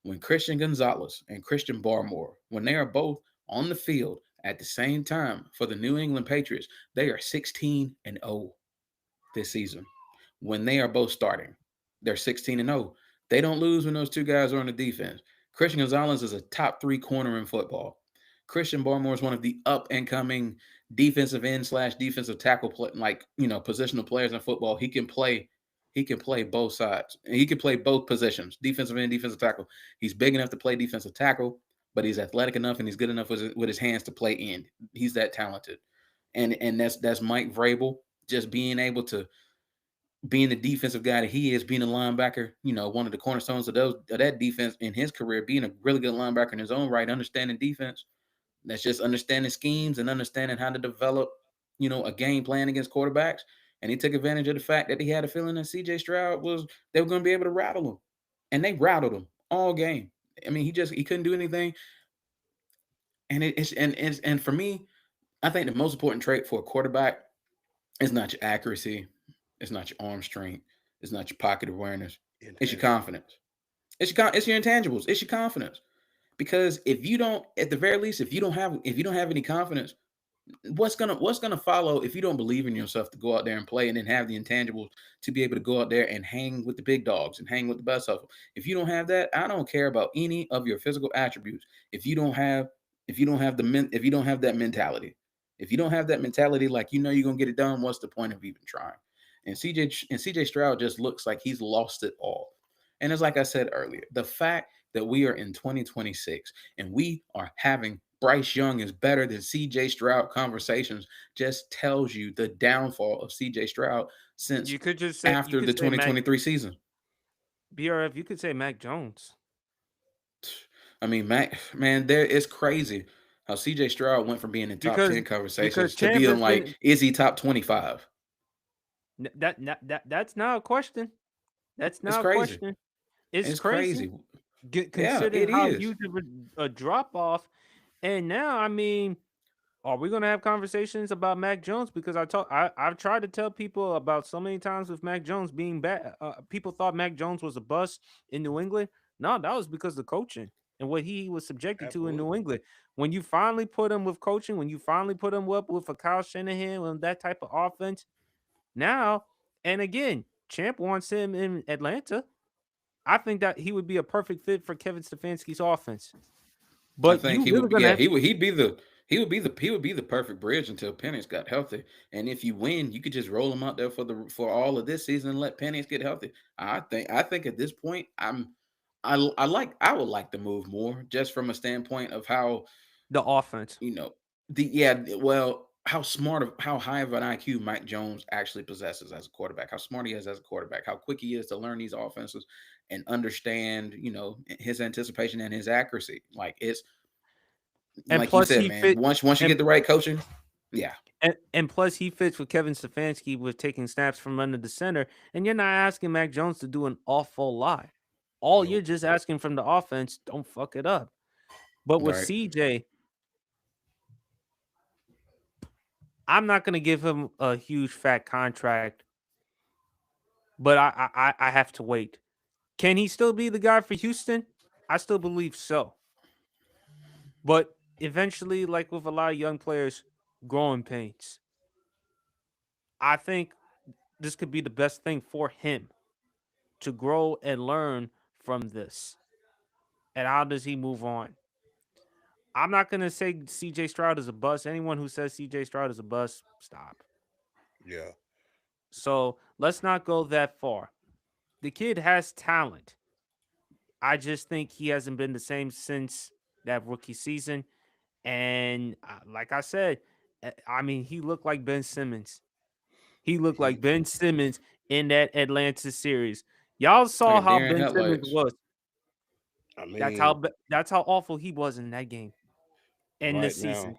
when Christian Gonzalez and Christian Barmore, when they are both on the field at the same time for the New England Patriots, they are 16-0 this season. When they are both starting, they're 16-0. They don't lose when those two guys are on the defense. Christian Gonzalez is a top 3 corner in football. Christian Barmore is one of the up and coming defensive end slash defensive tackle positional players in football. He can play. He can play both sides. He can play both positions, defensive end, defensive tackle. He's big enough to play defensive tackle, but he's athletic enough and he's good enough with his hands to play end. He's that talented, and that's Mike Vrabel just being the defensive guy that he is, being a linebacker, one of the cornerstones of that defense in his career, being a really good linebacker in his own right, understanding defense. That's just understanding schemes and understanding how to develop, a game plan against quarterbacks. And he took advantage of the fact that he had a feeling that CJ Stroud they were going to be able to rattle him. And they rattled him all game. I mean, he couldn't do anything. And for me, I think the most important trait for a quarterback is not your accuracy, it's not your arm strength, it's not your pocket awareness, it's your confidence. It's your intangibles, it's your confidence. Because if you don't, at the very least, if you don't have any confidence, what's gonna follow if you don't believe in yourself to go out there and play and then have the intangibles to be able to go out there and hang with the big dogs and hang with the best of them? If you don't have that, I don't care about any of your physical attributes. If you don't have that mentality, like you're gonna get it done, what's the point of even trying? And CJ Stroud just looks like he's lost it all. And it's like I said earlier, the fact that we are in 2026 and we are having Bryce Young is better than CJ Stroud conversations just tells you the downfall of CJ Stroud since You could just say after the 2023 season. BRF. You could say Mac Jones. I mean, man, it's crazy how CJ Stroud went from being in top 10 conversations to being like, is he top 25? That's not a question. That's not a question. It's crazy. Considering how huge of a drop off. And now, I mean, are we gonna have conversations about Mac Jones? Because I've tried to tell people about so many times with Mac Jones being bad. People thought Mac Jones was a bust in New England. No, that was because of coaching and what he was subjected to in New England. When you finally put him with coaching, when you finally put him up with a Kyle Shanahan and that type of offense, now and again, Champ wants him in Atlanta. I think that he would be a perfect fit for Kevin Stefanski's offense. But I think he would be the perfect bridge until Penix got healthy. And if you win, you could just roll him out there for all of this season and let Penix get healthy. I think at this point I would like to move more just from a standpoint of how the offense, how high of an IQ Mike Jones actually possesses as a quarterback, how smart he is as a quarterback, how quick he is to learn these offenses and understand, his anticipation and his accuracy. Like it's, and like plus you said, man, once you get the right coaching, yeah. And plus he fits with Kevin Stefanski with taking snaps from under the center, and you're not asking Mac Jones to do an awful lot. You're just asking from the offense, don't fuck it up. But with CJ, I'm not going to give him a huge fat contract, but I have to wait. Can he still be the guy for Houston? I still believe so. But eventually, like with a lot of young players, growing pains. I think this could be the best thing for him to grow and learn from this? And how does he move on? I'm not going to say CJ Stroud is a bust. Anyone who says CJ Stroud is a bust, stop. Yeah. So let's not go that far. The kid has talent. I just think he hasn't been the same since that rookie season. And like I said, I mean, he looked like Ben Simmons. He looked like Ben Simmons in that Atlanta series. Y'all saw Like a how deer in Ben Simmons headlights. was. I That's mean, how awful he was in that game and right this season.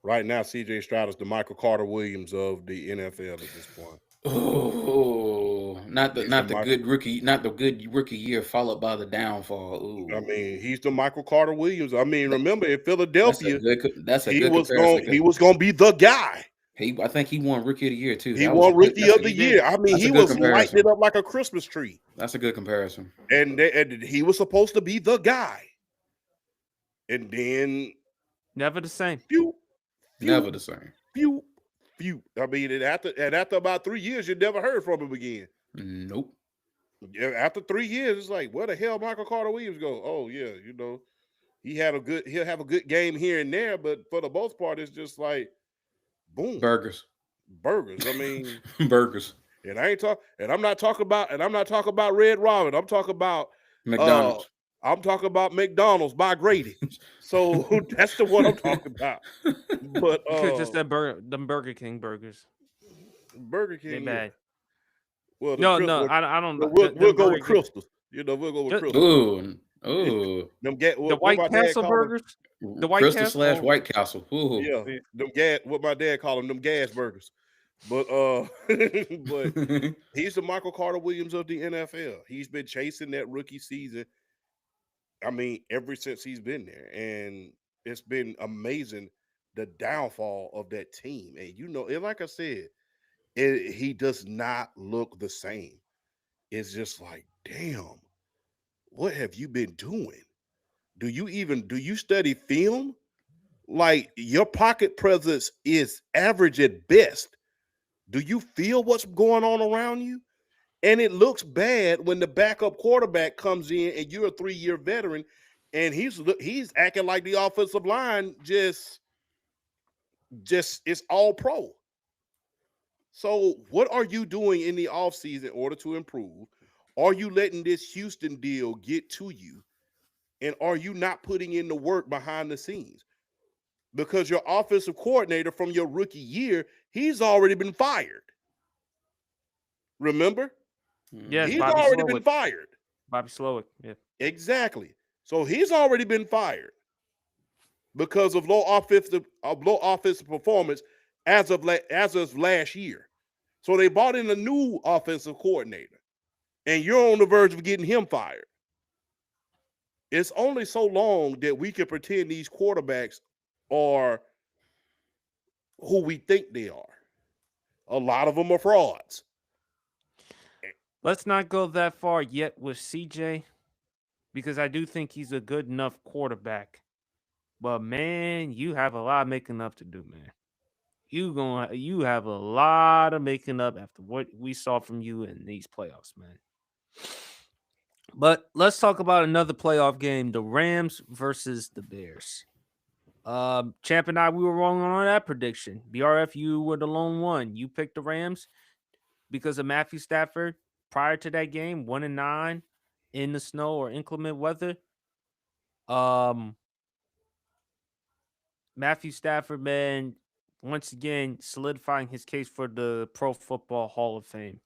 now, CJ Stroud is the Michael Carter Williams of the NFL at this point. Oh, not He's the good rookie, not the good rookie year followed by the downfall. Ooh, I mean, he's the Michael Carter Williams. I mean, That- remember in that's a Philadelphia, good comparison. he was going to be the guy. I think he won rookie of the year too. He won rookie of the he did. year. I mean, That's a he good was lighting comparison. it up like a Christmas tree. That's a good comparison. And he was supposed to be the guy. And then Never the same. pew, Never the same. pew, pew. I mean, and after about 3 years, you never heard from him again. Nope. Yeah, after 3 years, it's like, where the hell Michael Carter Williams go? Oh yeah, he'll have a good game here and there, but for the most part, it's just like boom. Burgers. I mean, Burgers. and I'm not talking about Red Robin. I'm talking about McDonald's. McDonald's by Grady. So that's the one I'm talking about. But You could just said them Burger King burgers. Burger They King, bad. well, No, I don't know. we'll go with Crystals. We'll go with Just- Crystals. Ooh. The White Castle burgers. The White Crystal Castle? / White Castle. Ooh. Yeah, what my dad called them gas burgers. But but he's the Michael Carter Williams of the NFL. He's been chasing that rookie season. I mean, ever since he's been there, and it's been amazing the downfall of that team. And and like I said, he does not look the same. It's just like, damn, what have you been doing? Do you study film? Like, your pocket presence is average at best. Do you feel what's going on around you? And it looks bad when the backup quarterback comes in and you're a 3-year veteran and he's acting like the offensive line just is all pro. So what are you doing in the offseason in order to improve? Are you letting this Houston deal get to you? And are you not putting in the work behind the scenes? Because your offensive coordinator from your rookie year, he's already been fired. Remember? Yes, He's Bobby already Slowick. been fired. Bobby Slowick. Yeah. Exactly. So he's already been fired because of low offensive performance as of last year. So they brought in a new offensive coordinator, and you're on the verge of getting him fired. It's only so long that we can pretend these quarterbacks are who we think they are. A lot of them are frauds. Let's not go that far yet with CJ because I do think he's a good enough quarterback. But man, you have a lot of making up to do, man. You have a lot of making up after what we saw from you in these playoffs, man. But let's talk about another playoff game: the Rams versus the Bears. Champ and I, we were wrong on that prediction. BRF, you were the lone one. You picked the Rams because of Matthew Stafford. Prior to that game, 1-9 in the snow or inclement weather. Matthew Stafford, man, once again solidifying his case for the Pro Football Hall of Fame.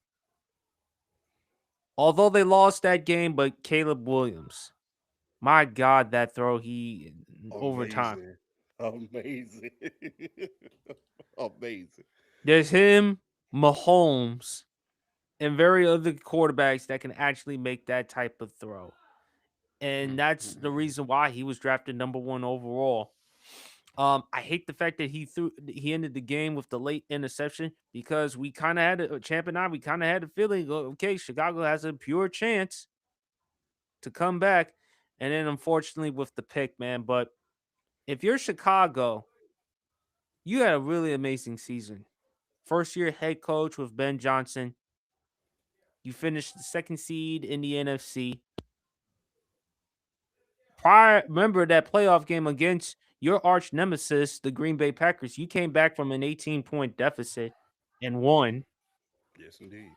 Although they lost that game, but Caleb Williams, my God, that throw overtime. Amazing. Amazing. There's him, Mahomes, and very other quarterbacks that can actually make that type of throw. And that's the reason why he was drafted number 1 overall. I hate the fact that he ended the game with the late interception because we kind of had Champ and I, we kind of had a feeling, okay, Chicago has a pure chance to come back. And then unfortunately with the pick, man. But if you're Chicago, you had a really amazing season. First year head coach with Ben Johnson. You finished the 2nd seed in the NFC. remember that playoff game against your arch nemesis, the Green Bay Packers. You came back from an 18-point deficit and won. Yes, indeed.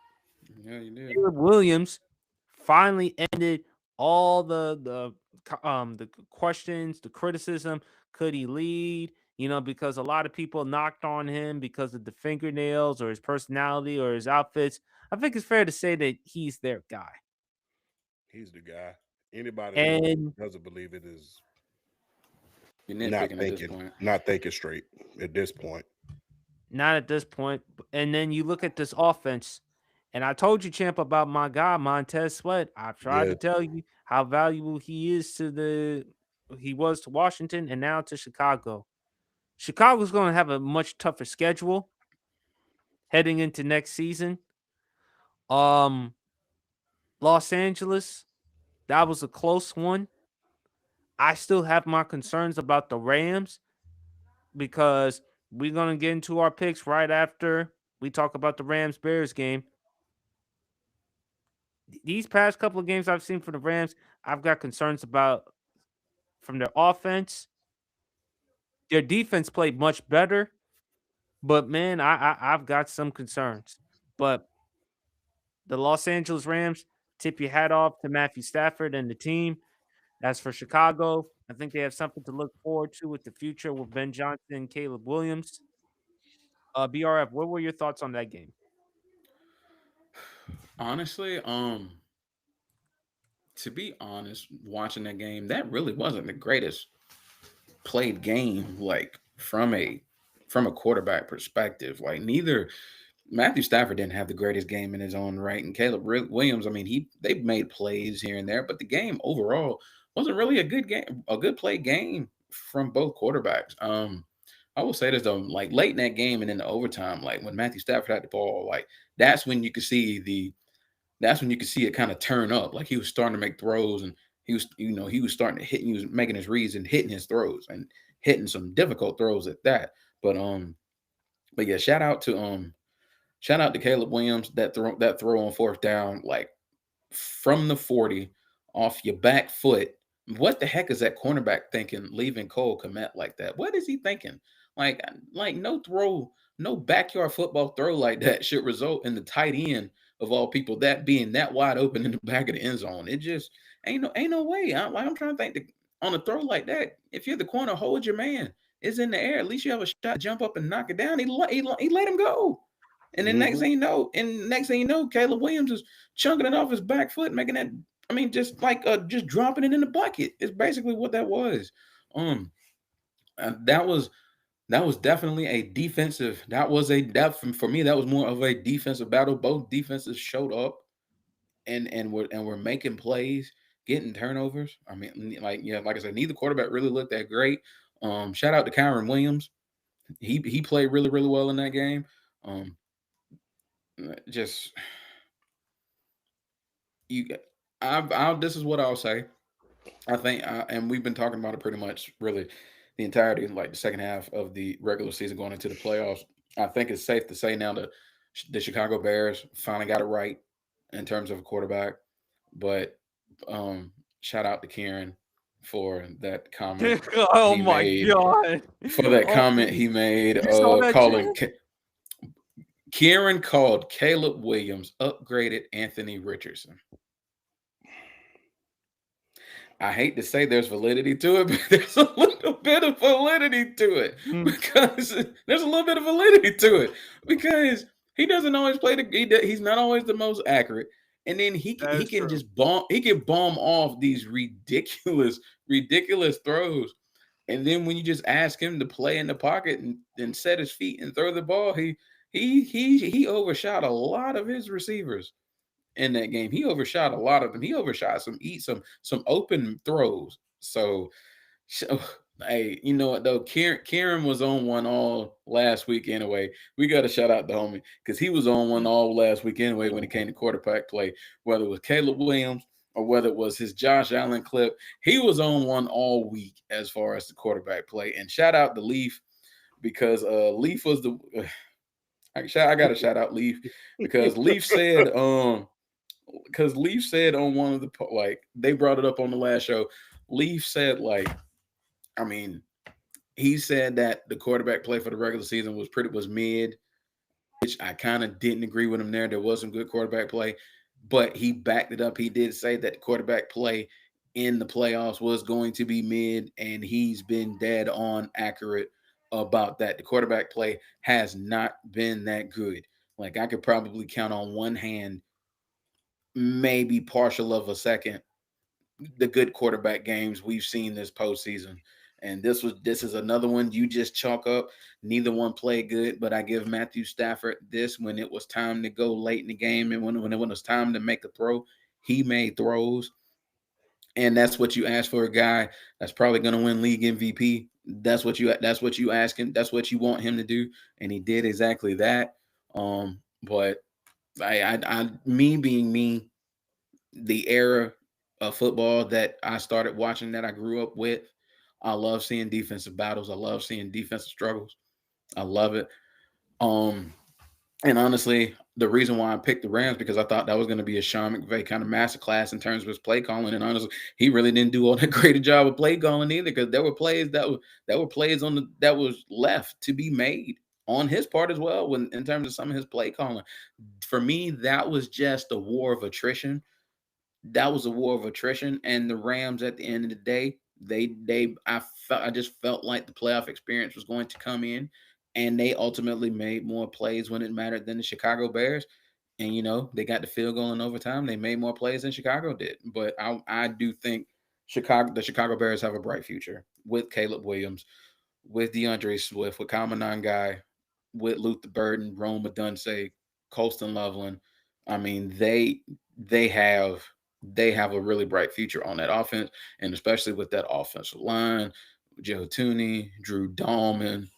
Yeah, you did. Caleb Williams finally ended all the questions, the criticism. Could he lead? Because a lot of people knocked on him because of the fingernails or his personality or his outfits. I think it's fair to say that he's their guy. He's the guy. Anybody And who doesn't believe it is You're not nitpicking at this point. thinking straight at this point. not at this point. And then you look at this offense, and I told you, Champ, about my guy Montez Sweat. I've tried to Yes. tell you how valuable he was to Washington and now to Chicago. Chicago's going to have a much tougher schedule heading into next season. Los Angeles, that was a close one. I still have my concerns about the Rams because we're going to get into our picks right after we talk about the Rams-Bears game. These past couple of games I've seen from the Rams, I've got concerns about from their offense. Their defense played much better, but man, I've got some concerns. But the Los Angeles Rams, tip your hat off to Matthew Stafford and the team. As for Chicago, I think they have something to look forward to with the future with Ben Johnson and Caleb Williams. BRF, what were your thoughts on that game? Honestly, to be honest, watching that game, that really wasn't the greatest played game, like from a quarterback perspective. Like neither Matthew Stafford didn't have the greatest game in his own right, and Caleb Williams, I mean, they've made plays here and there, but the game overall wasn't really a good game, a good play game from both quarterbacks. I will say this though, like late in that game and in the overtime, like when Matthew Stafford had the ball, like that's when you could see it kind of turn up. Like he was starting to make throws, and he was starting to hit, and he was making his reads and hitting his throws and hitting some difficult throws at that. But yeah, shout out to Caleb Williams, that throw on fourth down, like from the 40 off your back foot. What the heck is that cornerback thinking, leaving Cole Kmet like that? What is he thinking? Like no backyard football throw like that should result in the tight end of all people that being that wide open in the back of the end zone. It just ain't no way. I'm trying to think on a throw like that, if you're the corner, hold your man. It's in the air. At least you have a shot to jump up and knock it down. He let him go. And then next thing you know, Caleb Williams is chunking it off his back foot, making that. I mean, just dropping it in the bucket. It's basically what that was. That was definitely a defensive. For me. That was more of a defensive battle. Both defenses showed up, and were making plays, getting turnovers. I mean, like I said, neither quarterback really looked that great. Shout out to Kyren Williams. He played really, really well in that game. This is what I'll say. I think, and we've been talking about it pretty much really the entirety, like the second half of the regular season going into the playoffs. I think it's safe to say now that the Chicago Bears finally got it right in terms of a quarterback. But shout out to Kieran for that comment. Oh my god! For that comment he made, calling. Kieran called Caleb Williams upgraded Anthony Richardson. I hate to say there's validity to it, but there's a little bit of validity to it because he doesn't always play he's not always the most accurate, and then he can just bomb off these ridiculous throws, and then when you just ask him to play in the pocket and set his feet and throw the ball, he overshot a lot of his receivers in that game. He overshot a lot of them. He overshot some open throws. So hey, you know what though? Kieran was on one all last week anyway. We got to shout out the homie because he was on one all last week anyway when it came to quarterback play, whether it was Caleb Williams or whether it was his Josh Allen clip. He was on one all week as far as the quarterback play. And shout out to Leaf because Leaf was the I got to shout out Leaf because Leaf said on one of the, like, they brought it up on the last show. Leaf said, like, I mean, he said that the quarterback play for the regular season was mid, which I kind of didn't agree with him there. There was some good quarterback play, but he backed it up. He did say that the quarterback play in the playoffs was going to be mid, and he's been dead on accurate about that. The quarterback play has not been that good. Like, I could probably count on one hand, maybe partial of a second, the good quarterback games we've seen this postseason. And this is another one you just chalk up. Neither one played good, but I give Matthew Stafford this: when it was time to go late in the game and when it was time to make a throw, he made throws. And that's what you ask for a guy that's probably going to win league MVP. That's what you ask him. That's what you want him to do, and he did exactly that. But me being me, the era of football that I started watching, that I grew up with, I love seeing defensive battles. I love seeing defensive struggles. I love it. And honestly, the reason why I picked the Rams, because I thought that was going to be a Sean McVay kind of masterclass in terms of his play calling. And honestly, he really didn't do all that great a job of play calling either, because there were plays that was left to be made on his part as well, when in terms of some of his play calling. For me, that was just a war of attrition. That was a war of attrition, and the Rams, at the end of the day, I just felt like the playoff experience was going to come in, and they ultimately made more plays when it mattered than the Chicago Bears. And they got the field goal in overtime. They made more plays than Chicago did. But I do think the Chicago Bears have a bright future with Caleb Williams, with DeAndre Swift, with Kamanon Guy, with Luther Burden, Rome Odunze, Colston Loveland. I mean, they have a really bright future on that offense, and especially with that offensive line, Joe Tooney, Drew Dahlman.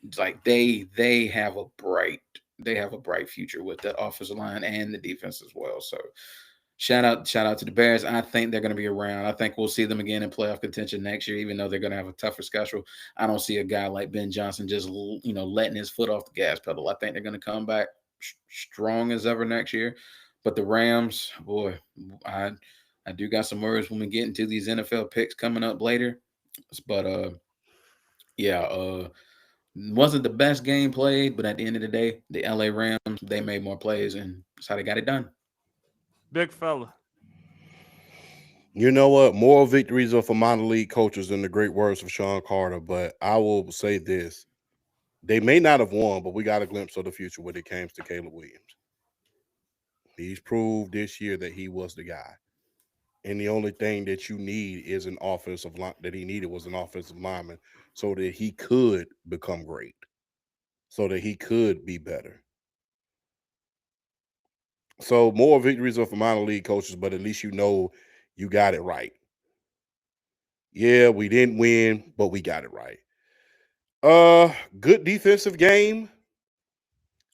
It's like they have a bright future with that offensive line and the defense as well. So shout out to the Bears. I think they're going to be around. I think we'll see them again in playoff contention next year, even though they're going to have a tougher schedule. I don't see a guy like Ben Johnson just letting his foot off the gas pedal. I think they're going to come back strong as ever next year. But the Rams, boy, I do got some words when we get into these NFL picks coming up later. But wasn't the best game played, but at the end of the day, the LA Rams, they made more plays, and that's how they got it done. Big fella. You know what? More victories are for minor league coaches than the great words of Sean Carter. But I will say this: they may not have won, but we got a glimpse of the future when it comes to Caleb Williams. He's proved this year that he was the guy. And the only thing that you need is an offensive line. That he needed was an offensive lineman, so that he could become great, so that he could be better. So more victories are for minor league coaches, but at least you got it right. Yeah, we didn't win, but we got it right. Good defensive game.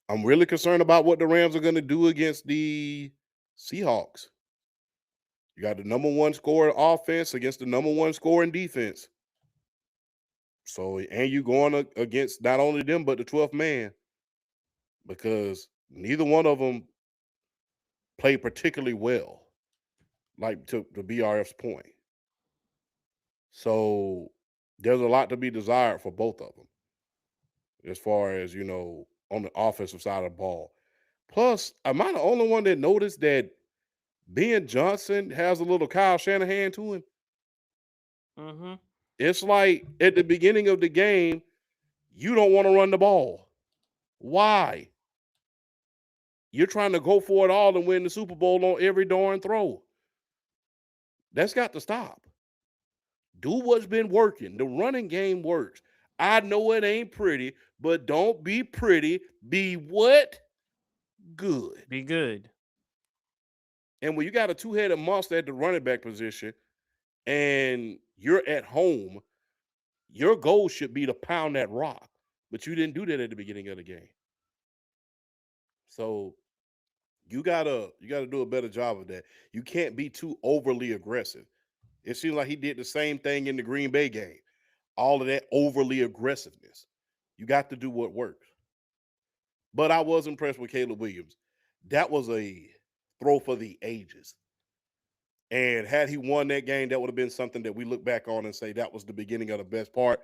I'm really concerned about what the Rams are going to do against the Seahawks. You got the number one scorer offense against the number one scorer in defense. So, and you going against not only them, but the 12th man, because neither one of them played particularly well, like to BRF's point. So there's a lot to be desired for both of them, as far as, on the offensive side of the ball. Plus, am I the only one that noticed that Ben Johnson has a little Kyle Shanahan to him? Mm-hmm. It's like at the beginning of the game, you don't want to run the ball. Why? You're trying to go for it all and win the Super Bowl on every darn throw. That's got to stop. Do what's been working. The running game works. I know it ain't pretty, but don't be pretty. Be what? Good. Be good. And when you got a two-headed monster at the running back position and you're at home, your goal should be to pound that rock. But you didn't do that at the beginning of the game. So you gotta do a better job of that. You can't be too overly aggressive. It seems like he did the same thing in the Green Bay game. All of that overly aggressiveness. You got to do what works. But I was impressed with Caleb Williams. That was a throw for the ages. And had he won that game, that would have been something that we look back on and say that was the beginning of the best part.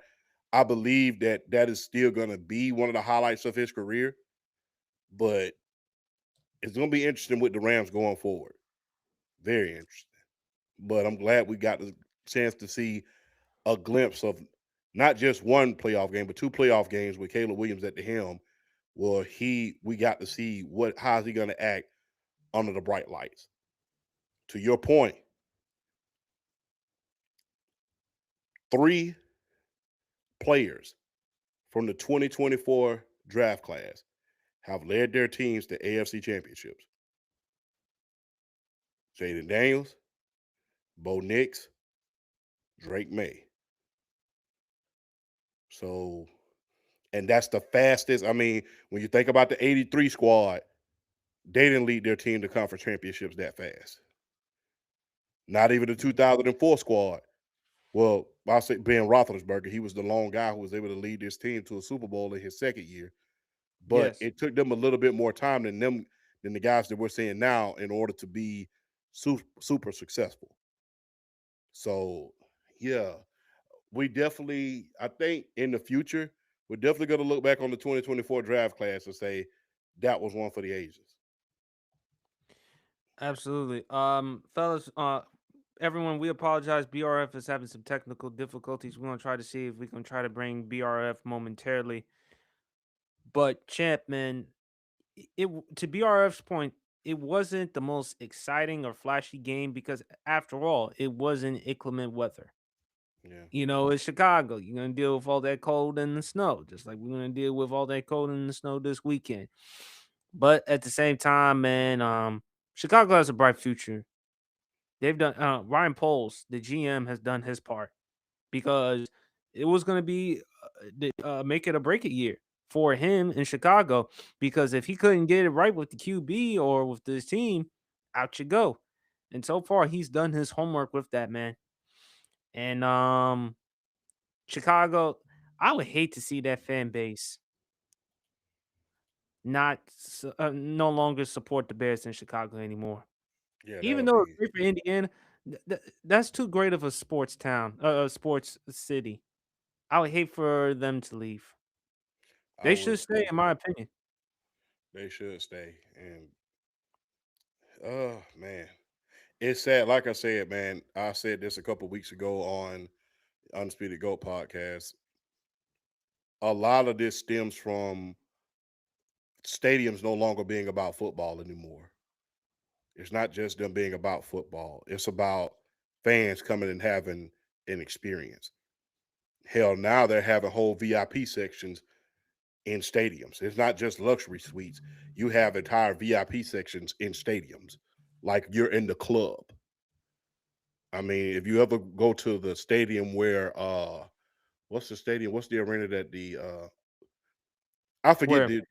I believe that that is still going to be one of the highlights of his career, but it's going to be interesting with the Rams going forward. Very interesting. But I'm glad we got the chance to see a glimpse of not just one playoff game, but two playoff games with Caleb Williams at the helm. Well, we got to see how's he going to act under the bright lights. To your point, 3 players from the 2024 draft class have led their teams to AFC championships. Jaden Daniels, Bo Nix, Drake May. So, and that's the fastest. I mean, when you think about the 83 squad, they didn't lead their team to conference championships that fast. Not even the 2004 squad. Well, I'll say Ben Roethlisberger, he was the lone guy who was able to lead this team to a Super Bowl in his second year. But Yes. it took them a little bit more time than the guys that we're seeing now in order to be super successful. So, yeah, I think in the future, we're definitely going to look back on the 2024 draft class and say that was one for the ages. Absolutely. Fellas, everyone, we apologize. BRF is having some technical difficulties. We're gonna try to see if we can try to bring BRF momentarily. But champ, man, to BRF's point, it wasn't the most exciting or flashy game because after all, it wasn't inclement weather. Yeah. You know, it's Chicago. You're gonna deal with all that cold and the snow, just like we're gonna deal with all that cold and the snow this weekend. But at the same time, man, Chicago has a bright future. They've done Ryan Poles, the GM, has done his part because it was going to be make it or break it year for him in Chicago. Because if he couldn't get it right with the QB or with this team, out you go. And so far, he's done his homework with that, man. And Chicago, I would hate to see that fan base no longer support the Bears in Chicago anymore. Yeah, Even that'll though it's be. great for Indiana, that's too great of a sports town, a sports city. I would hate for them to leave. I They would should stay, too. in my opinion. They should stay. And oh man, it's sad. Like I said, man, I said this a couple weeks ago on Undisputed Goat podcast. A lot of this stems from stadiums no longer being about football anymore. It's not just them being about football. It's about fans coming and having an experience. Hell, now they're having whole VIP sections in stadiums. It's not just luxury suites. You have entire VIP sections in stadiums, like you're in the club. I mean, if you ever go to the stadium where what's the stadium? What's the arena that the I forget Where the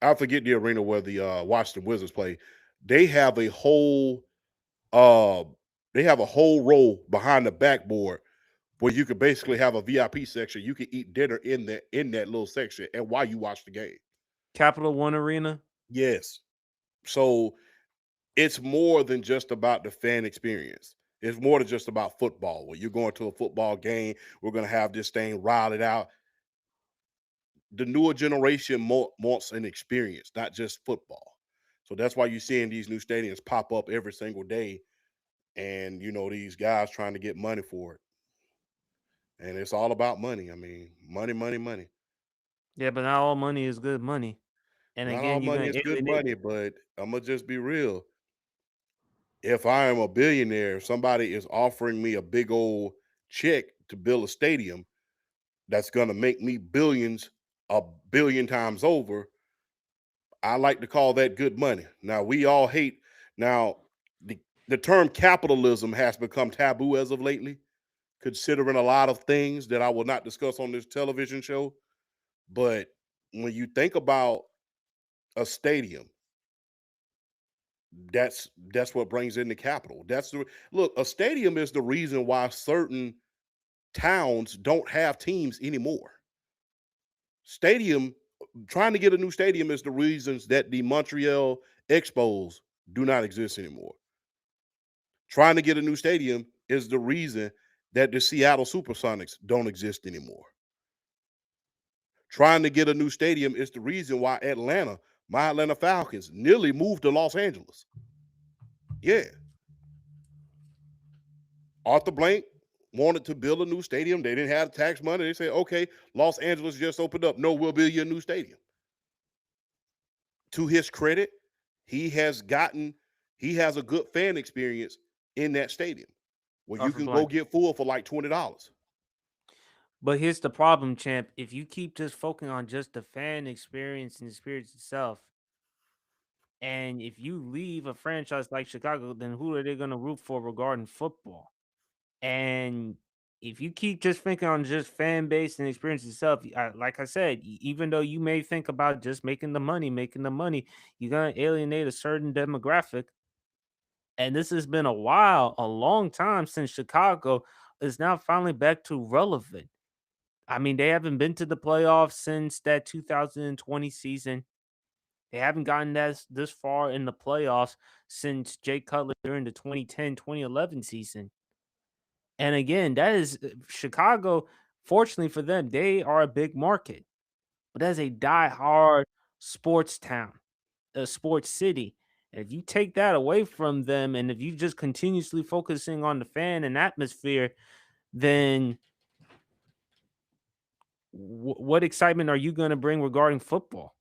I forget the arena where the Washington Wizards play. They have a whole uh they have a whole row behind the backboard where you could basically have a VIP section. You could eat dinner in that little section and while you watch the game. Capital One Arena? Yes. So it's more than just about the fan experience. It's more than just about football. When you're going to a football game, we're going to have this thing riled out. The newer generation wants an experience, not just football. So that's why you're seeing these new stadiums pop up every single day. And, these guys trying to get money for it. And it's all about money. I mean, money, money, money. Yeah, but not all money is good money. And Not all again, you're money gonna is good alienate. money, but I'm going to just be real. If I am a billionaire, if somebody is offering me a big old check to build a stadium that's going to make me billions a billion times over, I like to call that good money. Now, we all hate, now, the term capitalism has become taboo as of lately, considering a lot of things that I will not discuss on this television show. But when you think about a stadium, that's what brings in the capital. Look, a stadium is the reason why certain towns don't have teams anymore. Stadium Trying to get a new stadium is the reasons that the Montreal Expos do not exist anymore. Trying to get a new stadium is the reason that the Seattle Supersonics don't exist anymore. Trying to get a new stadium is the reason why my Atlanta Falcons, nearly moved to Los Angeles. Yeah. Arthur Blank wanted to build a new stadium. They didn't have tax money. They said, okay, Los Angeles just opened up. No, we'll build you a new stadium. To his credit, he has a good fan experience in that stadium where you Arthur can go Blank. get full for like $20. But here's the problem, champ. If you keep just focusing on just the fan experience and the experience itself, and if you leave a franchise like Chicago, then who are they going to root for regarding football? And if you keep just thinking on just fan base and experience itself, like I said, even though you may think about just making the money, you're going to alienate a certain demographic. And this has been a long time since Chicago is now finally back to relevant. I mean, they haven't been to the playoffs since that 2020 season. They haven't gotten this far in the playoffs since Jay Cutler during the 2010-2011 season. And again, that is Chicago. Fortunately for them, they are a big market, but that's a die-hard sports town, a sports city. And if you take that away from them, and if you just continuously focusing on the fan and atmosphere, then what excitement are you going to bring regarding football?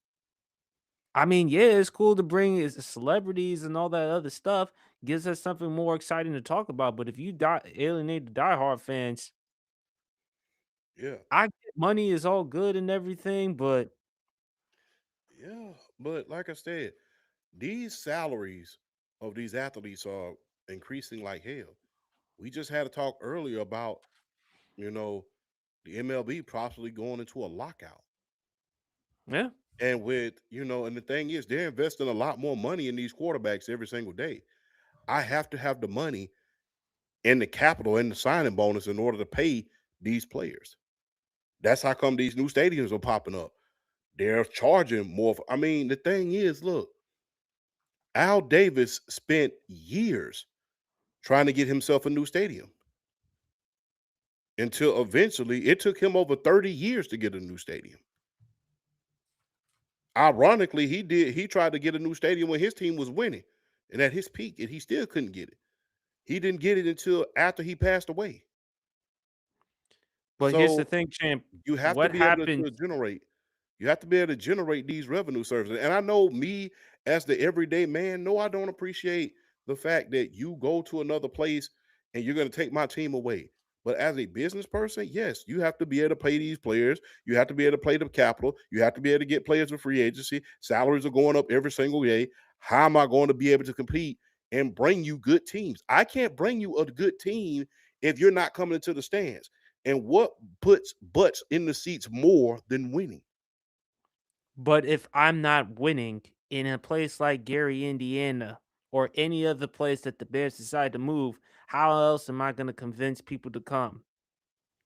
I mean, yeah, it's cool to bring is celebrities and all that other stuff. Gives us something more exciting to talk about. But if you alienate the diehard fans, Yeah. I get money is all good and everything, but Yeah. But like I said, these salaries of these athletes are increasing like hell. We just had a talk earlier about, you know, the MLB possibly going into a lockout. yeah. And and the thing is, they're investing a lot more money in these quarterbacks every single day. I have to have the money and the capital and the signing bonus in order to pay these players. That's how come these new stadiums are popping up. They're charging more. I mean, the thing is, look, Al Davis spent years trying to get himself a new stadium until eventually it took him over 30 years to get a new stadium. Ironically, he tried to get a new stadium when his team was winning and at his peak, and he still couldn't get it. He didn't get it until after he passed away. But here's the So thing, champ. you have to What be able happens? to generate. You have to be able to generate these revenue services. And I know me as the everyday man, no, I don't appreciate the fact that you go to another place and you're going to take my team away. But as a business person, yes, you have to be able to pay these players. You have to be able to play the capital. You have to be able to get players with free agency. Salaries are going up every single day. How am I going to be able to compete and bring you good teams? I can't bring you a good team if you're not coming into the stands. And what puts butts in the seats more than winning? But if I'm not winning in a place like Gary, Indiana, or any other place that the Bears decide to move, how else am I going to convince people to come?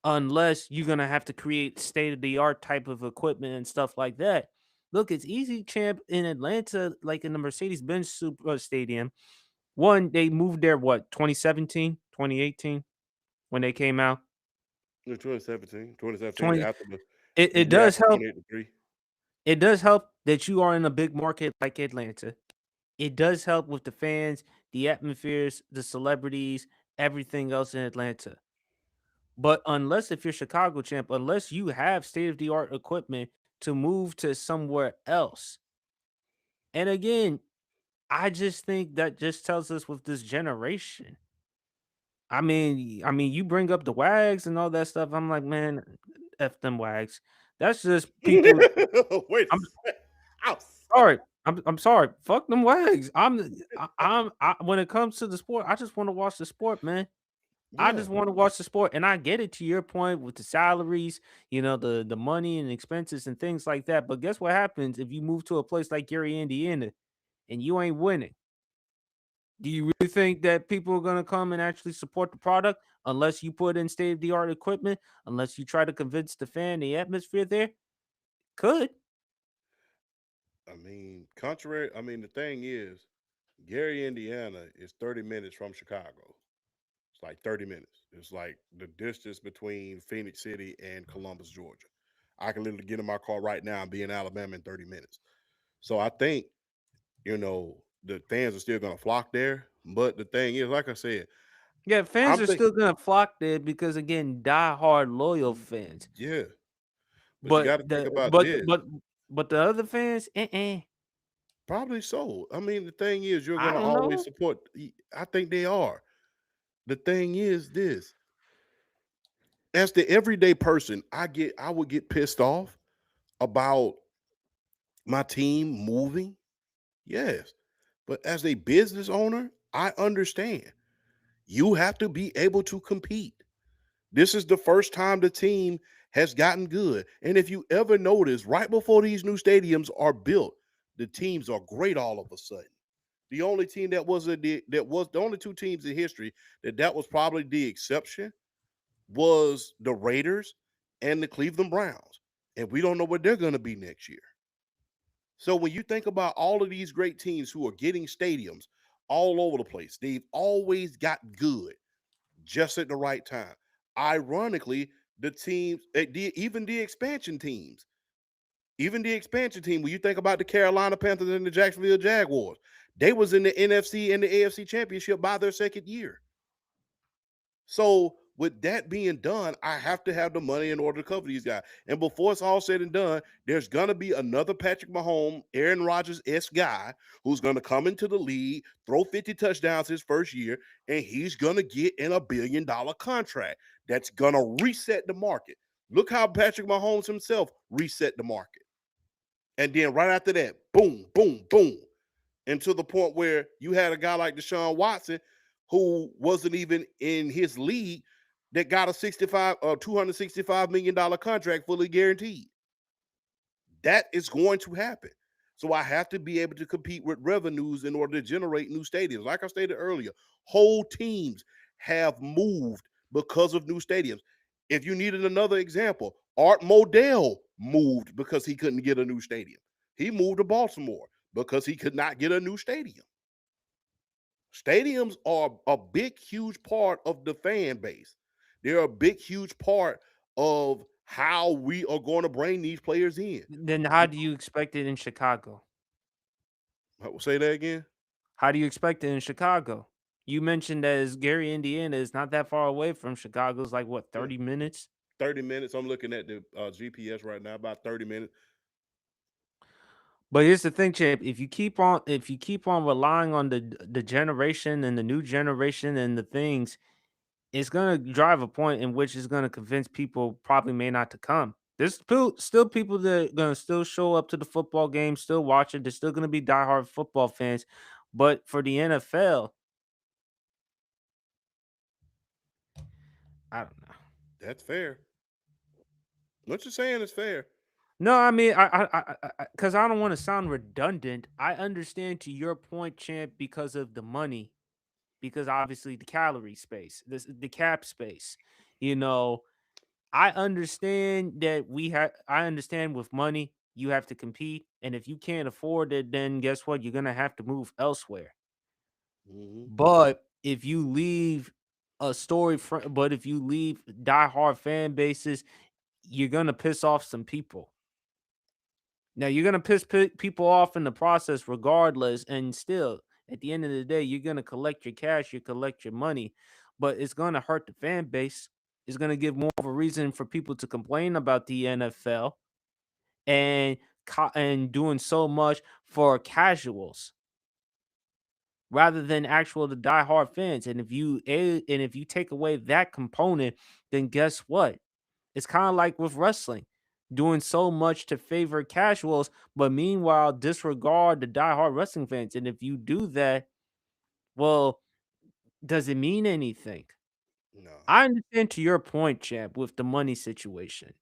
Unless you're going to have to create state of the art type of equipment and stuff like that. Look, it's easy, champ, in Atlanta, like in the Mercedes Benz Super Stadium. One, they moved there, what, 2017, 2018, when they came out? 2017 20, after the it year does after help. 28-3. It does help that you are in a big market like Atlanta. It does help with the fans, the atmospheres, the celebrities, everything else in Atlanta. But unless if you're Chicago champ, unless you have state of the art equipment to move to somewhere else. And again, I just think that just tells us with this generation. I mean, you bring up the wags and all that stuff. I'm like, man, F them wags. That's just people. Wait, I'm ow. sorry. I'm sorry. Fuck them wags. When it comes to the sport, I just want to watch the sport, man. I Yeah, just want to watch the sport, and I get it to your point with the salaries, the money and expenses and things like that. But guess what happens if you move to a place like Gary, Indiana, and you ain't winning? Do you really think that people are gonna come and actually support the product unless you put in state of the art equipment? Unless you try to convince the fan, the atmosphere there could. the thing is, Gary, Indiana is 30 minutes from Chicago. It's like 30 minutes. It's like the distance between Phoenix City and Columbus, Georgia. I can literally get in my car right now and be in Alabama in 30 minutes. So I think, the fans are still gonna flock there. But the thing is, like I said, Yeah, fans I'm are think still gonna flock there because again, die-hard loyal fans. yeah, but you But got to think the about but this. but but the other fans, Probably so. I mean, the thing is, you're I gonna don't always know. support. I think they are. The thing is this: as the everyday person, I would get pissed off about my team moving. Yes, but as a business owner, I understand. You have to be able to compete. This is the first time the team has gotten good. And if you ever notice, right before these new stadiums are built, the teams are great all of a sudden. The only team that was the only two teams in history that was probably the exception was the Raiders and the Cleveland Browns. And we don't know what they're going to be next year. So when you think about all of these great teams who are getting stadiums all over the place, they've always got good just at the right time. Ironically, the teams, even the expansion teams, even the expansion team, when you think about the Carolina Panthers and the Jacksonville Jaguars, they was in the NFC and the AFC championship by their second year. So with that being done, I have to have the money in order to cover these guys. And before it's all said and done, there's gonna be another Patrick Mahomes, Aaron Rodgers-esque guy who's gonna come into the league, throw 50 touchdowns his first year, and he's gonna get in a $1 billion contract that's gonna reset the market. Look how Patrick Mahomes himself reset the market. And then right after that, boom, boom, boom. And to the point where you had a guy like Deshaun Watson, who wasn't even in his league, that got a $265 million contract fully guaranteed. That is going to happen. So I have to be able to compete with revenues in order to generate new stadiums. Like I stated earlier, whole teams have moved because of new stadiums. If you needed another example, Art Modell moved because he couldn't get a new stadium. He moved to Baltimore because he could not get a new stadium. Stadiums are a big, huge part of the fan base. They're a big, huge part of how we are going to bring these players in. Then how do you expect it in Chicago? Say that again. How do you expect it in Chicago? You mentioned that as Gary, Indiana is not that far away from Chicago. It's like what, Yeah, 30 minutes? 30 minutes. I'm looking at the GPS right now, about 30 minutes. But here's the thing, champ. If you keep on relying on the generation and the new generation and the things, it's gonna drive a point in which it's gonna convince people probably may not to come. There's still people that are gonna still show up to the football game, still watch it. There's still gonna be diehard football fans, but for the NFL, I don't know. That's fair. What you're saying is fair. No, I mean, because I don't want to sound redundant. I understand to your point, champ, because of the money, because obviously the calorie space, the cap space. You know, I understand that I understand with money you have to compete, and if you can't afford it, then guess what? You're gonna have to move elsewhere. Hmm. But if you leave but if you leave diehard fan bases, you're gonna piss off some people. Now you're gonna piss people off in the process, regardless, and still, at the end of the day, you're gonna collect your cash, you collect your money, but it's gonna hurt the fan base. It's gonna give more of a reason for people to complain about the NFL and and doing so much for casuals rather than actual the diehard fans. And if you take away that component, then guess what? It's kind of like with wrestling, doing so much to favor casuals, but meanwhile disregard the diehard wrestling fans. And if you do that, well, does it mean anything? No. I understand to your point, champ, with the money situation,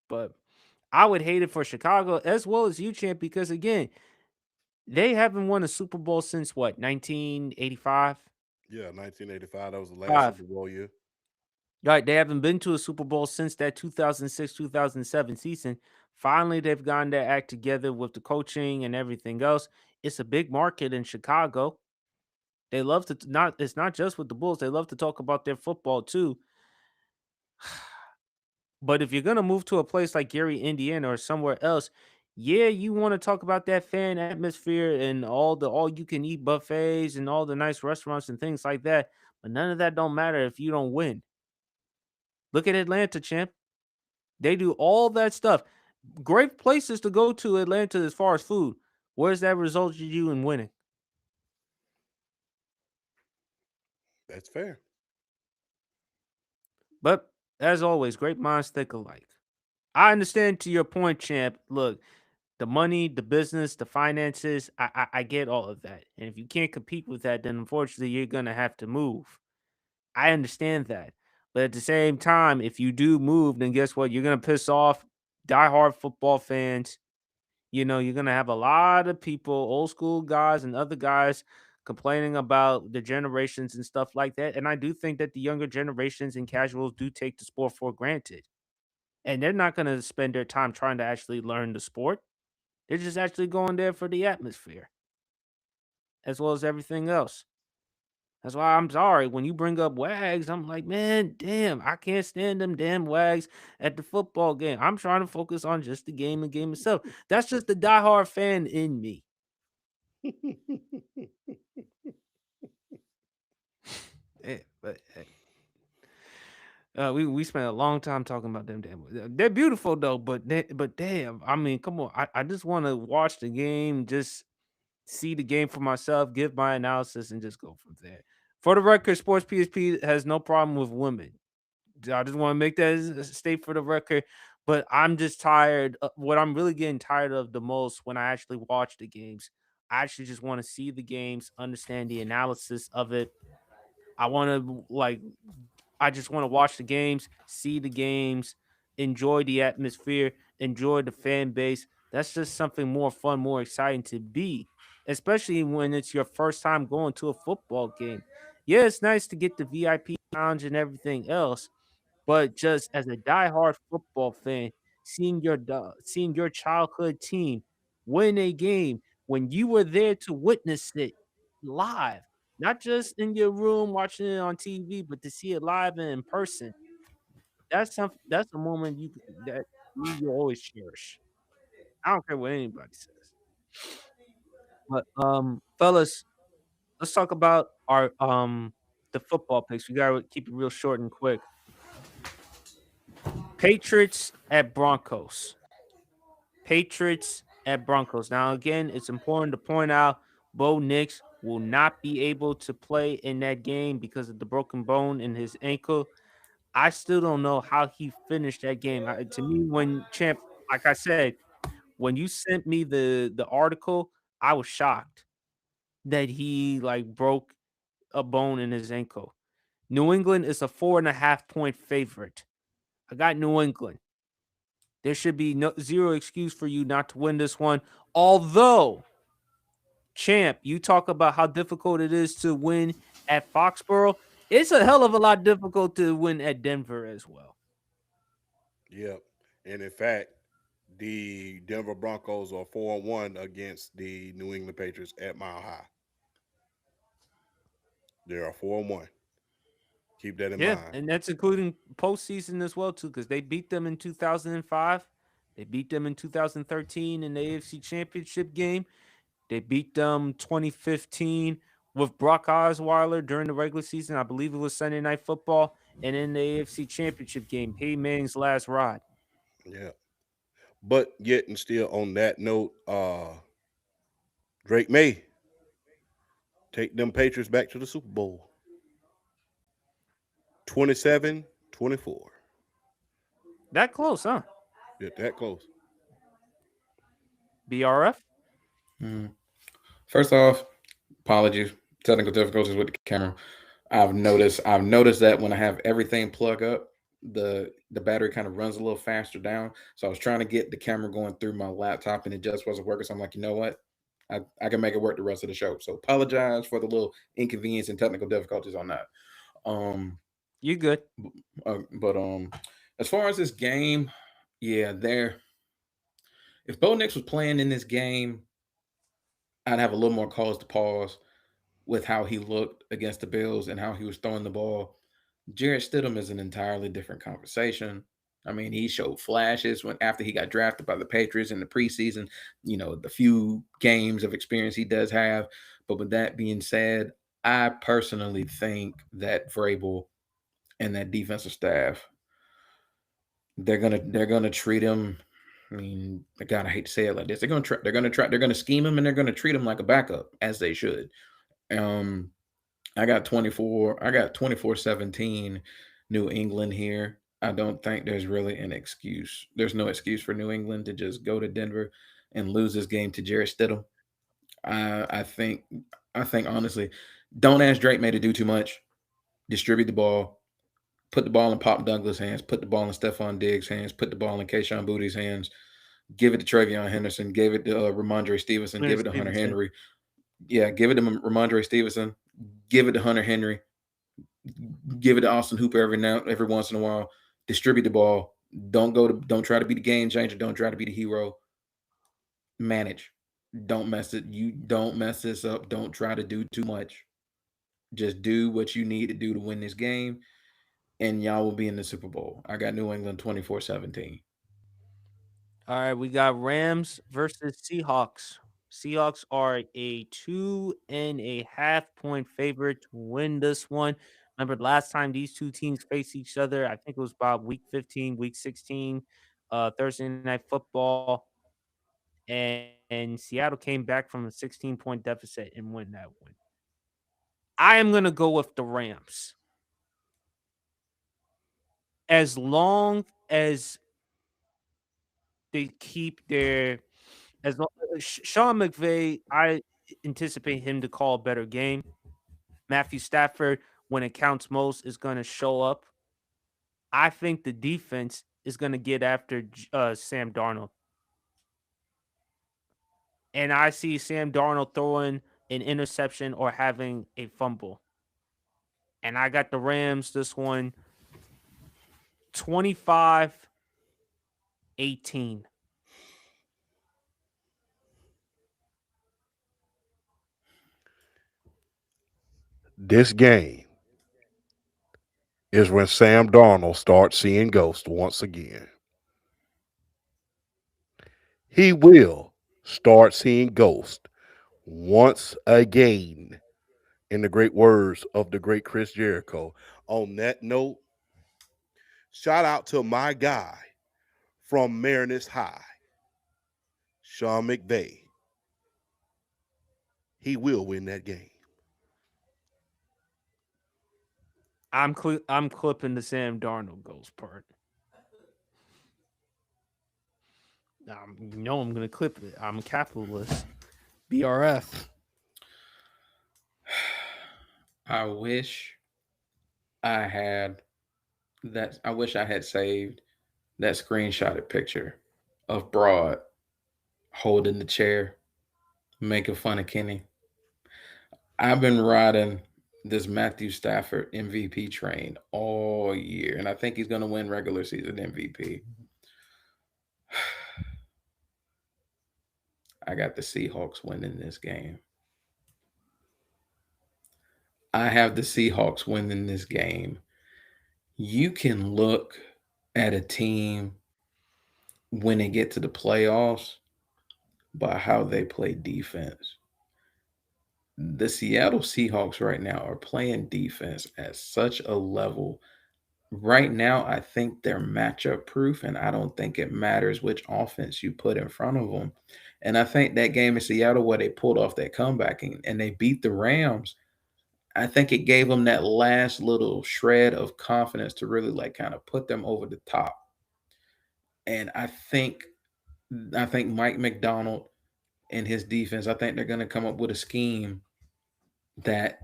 but I would hate it for Chicago as well as you, champ, because again, they haven't won a Super Bowl since what, 1985? Yeah, 1985. That was the last Five. Super Bowl year. Right, they haven't been to a Super Bowl since that 2006, 2007 season. Finally, they've gotten their act together with the coaching and everything else. It's a big market in Chicago. They love to not. It's not just with the Bulls. They love to talk about their football too. But if you're gonna move to a place like Gary, Indiana, or somewhere else, yeah, you want to talk about that fan atmosphere and all the all you can eat buffets and all the nice restaurants and things like that. But none of that don't matter if you don't win. Look at Atlanta, champ. They do all that stuff. Great places to go to Atlanta as far as food. Where's that resulted you in winning? That's fair. But as always, great minds think alike. I understand to your point, champ. Look, the money, the business, the finances, I get all of that. And if you can't compete with that, then unfortunately you're gonna have to move. I understand that. But at the same time, if you do move, then guess what? You're gonna piss off diehard football fans. You're gonna have a lot of people, old school guys and other guys, complaining about the generations and stuff like that. And I do think that the younger generations and casuals do take the sport for granted. And they're not gonna spend their time trying to actually learn the sport. They're just actually going there for the atmosphere as well as everything else. That's why I'm sorry when you bring up wags. I'm like, man, damn, I can't stand them damn wags at the football game. I'm trying to focus on just the game itself. That's just the diehard fan in me. But we spent a long time talking about them damn. They're beautiful though, but damn, I mean, come on. I just want to watch the game, just see the game for myself, give my analysis, and just go from there. For the record, Sports PSP has no problem with women. I just want to make that as a state for the record. But I'm just tired. What I'm really getting tired of the most when I actually watch the games, I actually just want to see the games, understand the analysis of it. I want to I just want to watch the games, see the games, enjoy the atmosphere, enjoy the fan base. That's just something more fun, more exciting to be, especially when it's your first time going to a football game. Yeah, it's nice to get the VIP lounge and everything else, but just as a diehard football fan, seeing your childhood team win a game when you were there to witness it live, not just in your room watching it on TV, but to see it live and in person. That's a moment that you always cherish. I don't care what anybody says. But fellas, let's talk about our the football picks. We gotta keep it real short and quick. Patriots at Broncos. Patriots at Broncos. Now, again, it's important to point out Bo Nix will not be able to play in that game because of the broken bone in his ankle. I still don't know how he finished that game. To me, when champ, like I said, when you sent me the article, I was shocked that he like broke a bone in his ankle. New England is a 4.5 point favorite. I got New England. There should be zero excuse for you not to win this one. Although, champ, you talk about how difficult it is to win at Foxborough. It's a hell of a lot difficult to win at Denver as well. Yep. And in fact, the Denver Broncos are 4-1 against the New England Patriots at Mile High. They are 4-1. Keep that in Yeah, mind. and that's including postseason as well too, because they beat them in 2005. They beat them in 2013 in the AFC Championship game. They beat them 2015 with Brock Osweiler during the regular season. I believe it was Sunday Night Football, and in the AFC Championship game, Peyton Manning's last ride. Yeah. But yet and still on that note, Drake May take them Patriots back to the Super Bowl. 27-24. That close, huh? Yeah, that close. BRF? First off, apologies. Technical difficulties with the camera. I've noticed that when I have everything plug up, the battery kind of runs a little faster down. So I was trying to get the camera going through my laptop and it just wasn't working. So I'm like, you know what? I can make it work the rest of the show. So apologize for the little inconvenience and technical difficulties on that. You good? But as far as this game, yeah, if Bo Nix was playing in this game, I'd have a little more cause to pause. with how he looked against the Bills and how he was throwing the ball. Jarrett Stidham is an entirely different conversation. I mean, he showed flashes when after he got drafted by the Patriots in the preseason, the few games of experience he does have. But with that being said, I personally think that Vrabel and that defensive staff, they're gonna treat him. I mean, God, I hate to say it like this. They're gonna scheme him and they're gonna treat him like a backup, as they should. Um, I got 24-17 New England here. I don't think there's really an excuse. There's no excuse for New England to just go to Denver and lose this game to Jarrett Stidham. I think honestly, don't ask Drake May to do too much. Distribute the ball. Put the ball in Pop Douglas' hands. Put the ball in Stephon Diggs' hands. Put the ball in Kayshon Boutte's hands. Give it to Travion Henderson. Give it to Ramondre Stevenson. Give it to Hunter Henry. Yeah, give it to Ramondre Stevenson. Give it to Hunter Henry. Give it to Austin Hooper every once in a while. Distribute the ball. Don't try to be the game changer. Don't try to be the hero. Manage. Don't mess this up. Don't try to do too much. Just do what you need to do to win this game, and y'all will be in the Super Bowl. I got New England 24-17. All right, we got Rams versus Seahawks. Seahawks are a 2.5 point favorite to win this one. Remember, last time these two teams faced each other, I think it was about week 15, week 16, Thursday Night Football. And Seattle came back from a 16-point deficit and won that one. I am going to go with the Rams. As long as they keep their Sean McVay, I anticipate him to call a better game. Matthew Stafford, when it counts most, is going to show up. I think the defense is going to get after Sam Darnold. And I see Sam Darnold throwing an interception or having a fumble. And I got the Rams this one 25-18. This game is when Sam Darnold starts seeing ghosts once again. He will start seeing ghosts once again, in the great words of the great Chris Jericho. On that note, shout out to my guy from Mariners High, Sean McVay. He will win that game. I'm clipping the Sam Darnold ghost part. I'm going to clip it. I'm a capitalist. BRF. I wish I had saved that screenshotted picture of Broad holding the chair, making fun of Kenny. I've been riding this Matthew Stafford MVP train all year, and I think he's going to win regular season MVP. I got the Seahawks winning this game. I have the Seahawks winning this game. You can look at a team when they get to the playoffs by how they play defense. The Seattle Seahawks right now are playing defense at such a level. Right now, I think they're matchup proof, and I don't think it matters which offense you put in front of them. And I think that game in Seattle where they pulled off that comeback and they beat the Rams, I think it gave them that last little shred of confidence to really kind of put them over the top. And I think Mike McDonald and his defense, I think they're going to come up with a scheme that,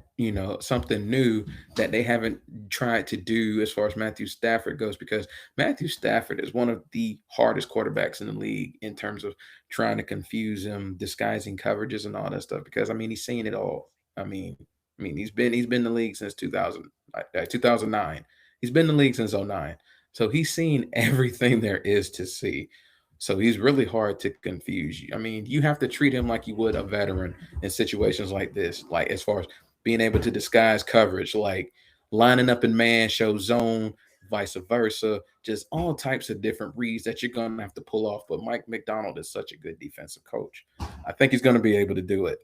something new that they haven't tried to do as far as Matthew Stafford goes, because Matthew Stafford is one of the hardest quarterbacks in the league in terms of trying to confuse him, disguising coverages and all that stuff, because he's seen it all. I mean, he's been in the league since 2009. He's been in the league since 2009. So he's seen everything there is to see. So he's really hard to confuse you. I mean, you have to treat him like you would a veteran in situations like this, like as far as being able to disguise coverage, like lining up in man, show zone, vice versa, just all types of different reads that you're going to have to pull off. But Mike Macdonald is such a good defensive coach. I think he's going to be able to do it.